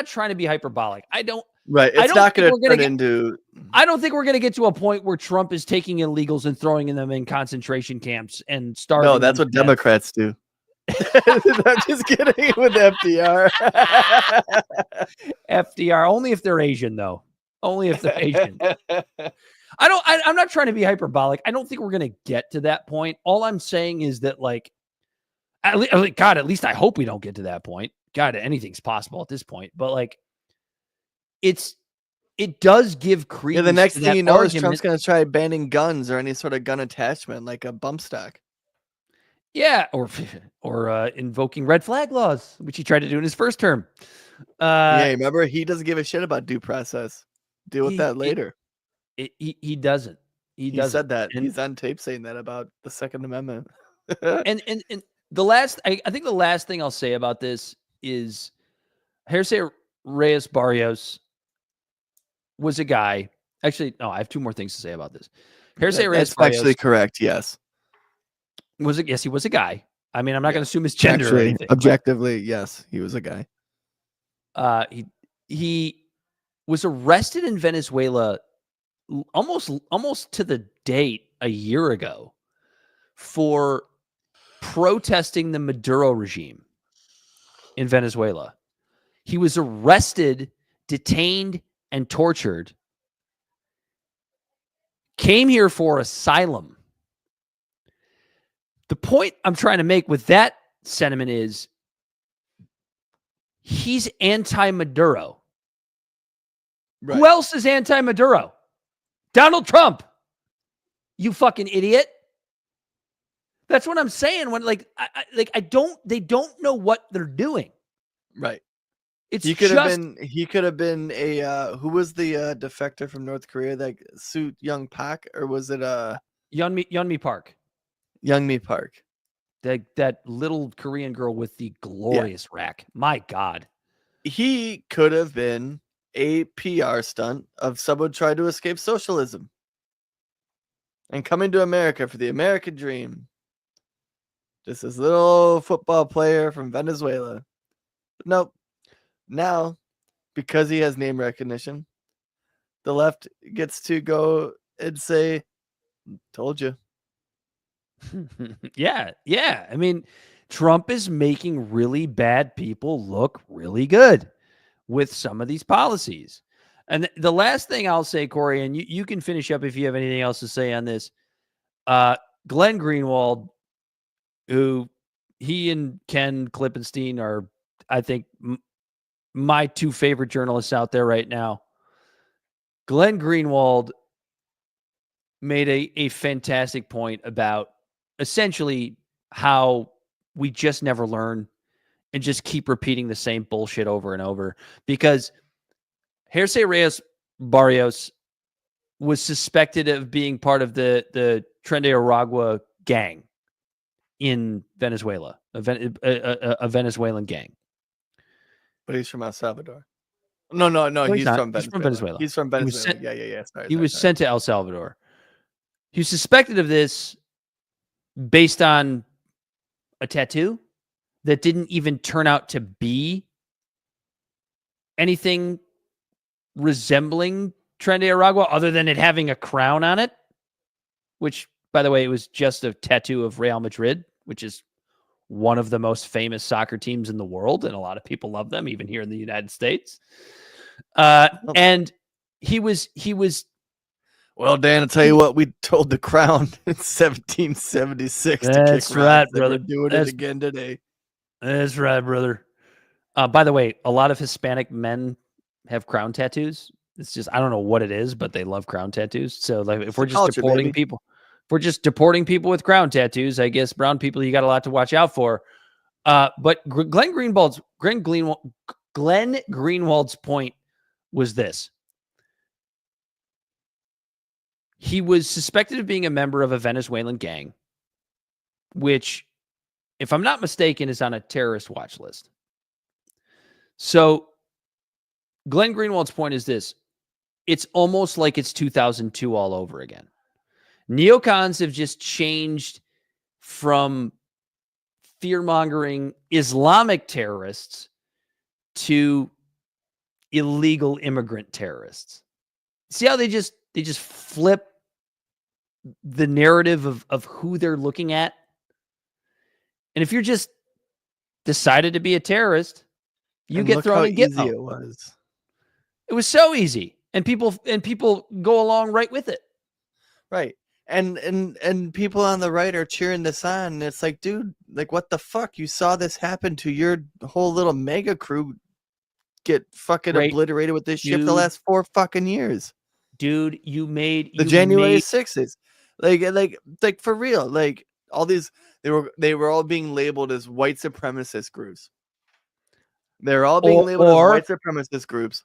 trying to be hyperbolic. Right. It's not going to turn into. I don't think we're going to get to a point where Trump is taking illegals and throwing them in concentration camps and starving. No, that's what Democrats do. I'm just kidding with FDR. FDR, only if they're Asian, though. Only if they're Asian. I'm not trying to be hyperbolic. I don't think we're going to get to that point. All I'm saying is that, like, God, at least I hope we don't get to that point. God, anything's possible at this point. But, like, it does give credence. Yeah, the next to thing that you know argument. is Trump's going to try banning guns or any sort of gun attachment, like a bump stock. Yeah, or invoking red flag laws, which he tried to do in his first term. Yeah, remember, he doesn't give a shit about due process. Deal with that later. He doesn't. He doesn't. Said that. And he's on tape saying that about the Second Amendment. and the last, I think the last thing I'll say about this is Jersey Reyes Barrios was a guy. Actually, no, I have two more things to say about this. Jersey Reyes Barrios, actually correct. Yes. Yes, he was a guy. I mean, I'm not going to assume his gender. Actually, or anything. Objectively, yes, he was a guy. He was arrested in Venezuela almost to the date a year ago for protesting the Maduro regime in Venezuela. He was arrested, detained, and tortured. Came here for asylum. The point I'm trying to make with that sentiment is he's anti-Maduro. Right. Who else is anti-Maduro? Donald Trump. You fucking idiot. That's what I'm saying. When they don't know what they're doing. Right. He could have been a who was the defector from North Korea that suit Young Pak, or was it Yeonmi Park? Youngmi Park. That little Korean girl with the glorious rack. My God. He could have been a PR stunt of someone trying to escape socialism and coming to America for the American dream. Just this little football player from Venezuela. But nope. Now, because he has name recognition, the left gets to go and say, told you. Yeah. I mean, Trump is making really bad people look really good with some of these policies. And the last thing I'll say, Corey, and you can finish up if you have anything else to say on this. Glenn Greenwald, who he and Ken Klippenstein are, I think, my two favorite journalists out there right now. Glenn Greenwald made a fantastic point about essentially how we just never learn and just keep repeating the same bullshit over and over. Because Jersey Reyes Barrios was suspected of being part of the Tren de Aragua gang in Venezuela, a Venezuelan gang. But he's from El Salvador. No, he's from Venezuela. He's from Venezuela. Yeah. Sorry. He was sent to El Salvador. He was suspected of this based on a tattoo that didn't even turn out to be anything resembling Tren de Aragua other than it having a crown on it, which, by the way, it was just a tattoo of Real Madrid, which is one of the most famous soccer teams in the world, and a lot of people love them, even here in the United States. And he was. Well, Dan, I'll tell you what, we told the Crown in 1776 to kick That's right, brother. We're doing it again today. That's right, brother. By the way, a lot of Hispanic men have crown tattoos. It's just, I don't know what it is, but they love crown tattoos. So, like, if we're just deporting people, for just deporting people with crown tattoos. I guess brown people, you got a lot to watch out for. But Glenn Greenwald's point was this. He was suspected of being a member of a Venezuelan gang, which, if I'm not mistaken, is on a terrorist watch list. So Glenn Greenwald's point is this. It's almost like it's 2002 all over again. Neocons have just changed from fear-mongering Islamic terrorists to illegal immigrant terrorists. See how they just flip the narrative of who they're looking at? And if you're just decided to be a terrorist, you get thrown in ghetto. Easy it was. It was so easy. And people go along right with it. Right. And people on the right are cheering this on. And it's like, dude, like, what the fuck? You saw this happen to your whole little mega crew get fucking obliterated with this shit for the last 4 fucking years. Dude, you made the January 6th. Like for real. Like all these, they were all being labeled as white supremacist groups. They're all being labeled as white supremacist groups.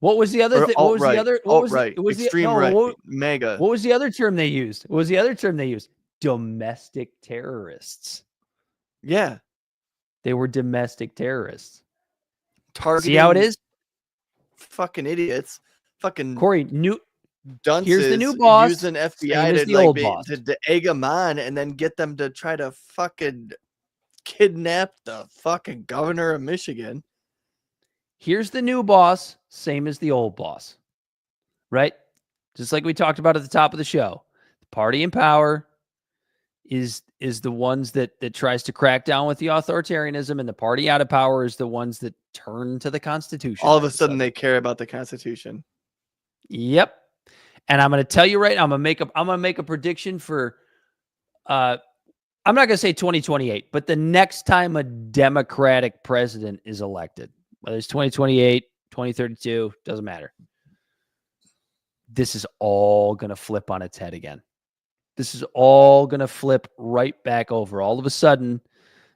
What was the other thing? What was the other? What was right? Extreme right, mega. What was the other term they used? What was the other term they used? Domestic terrorists. Yeah, they were domestic terrorists. Targeting. See how it is? Fucking idiots. Fucking Corey. Dunces. Here's the new boss. Using FBI to egg them on, and then get them to try to fucking kidnap the fucking governor of Michigan. Here's the new boss, same as the old boss, right? Just like we talked about at the top of the show. The party in power is the ones that tries to crack down with the authoritarianism, and the party out of power is the ones that turn to the Constitution. All of a sudden, they care about the Constitution. Yep. And I'm going to tell you right now, I'm going to make a prediction for, I'm not going to say 2028, but the next time a Democratic president is elected, whether it's 2028, 2032, doesn't matter. This is all going to flip on its head again. This is all going to flip right back over. All of a sudden,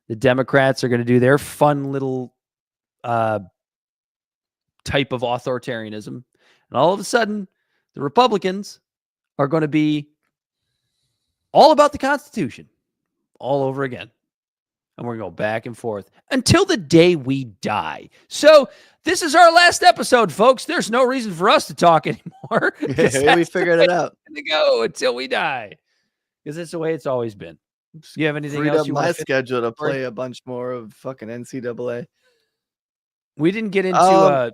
the Democrats are going to do their fun little type of authoritarianism. And all of a sudden, the Republicans are going to be all about the Constitution all over again. And we're going to go back and forth until the day we die. So this is our last episode, folks. There's no reason for us to talk anymore. Yeah, we figured it out. To go until we die. Because that's the way it's always been. Do you have anything else you want to schedule to play a bunch more of fucking NCAA? We didn't get into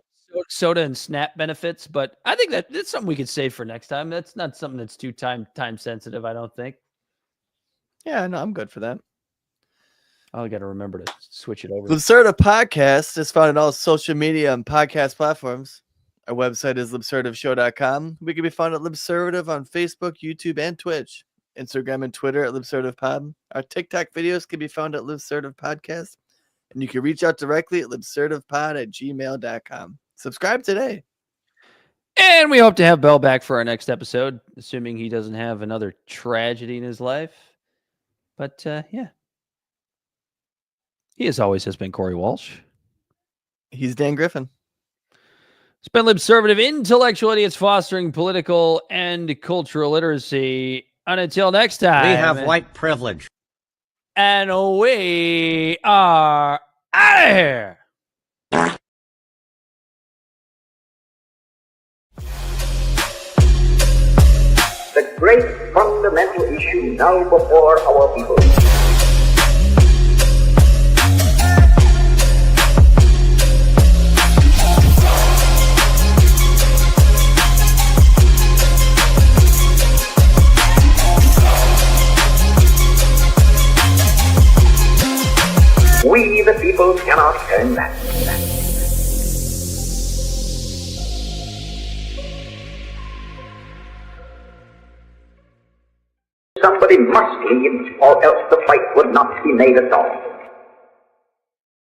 soda and snap benefits, but I think that's something we could save for next time. That's not something that's too time sensitive, I don't think. Yeah, no, I'm good for that. I got to remember to switch it over. Libservative Podcast is found on all social media and podcast platforms. Our website is libservativeshow.com. We can be found at Libservative on Facebook, YouTube, and Twitch. Instagram and Twitter at LibservativePod. Our TikTok videos can be found at Libservative Podcast. And you can reach out directly at libservativepod@gmail.com. Subscribe today. And we hope to have Bell back for our next episode, assuming he doesn't have another tragedy in his life. But, yeah. He, as always, has been Corey Walsh. He's Dan Griffin. It's been Libservative Intellectual Idiots fostering political and cultural literacy. And until next time. We have white privilege. And we are out of here. The great fundamental issue now before our people. We, the people, cannot turn back. Somebody must lead, or else the fight would not be made at all.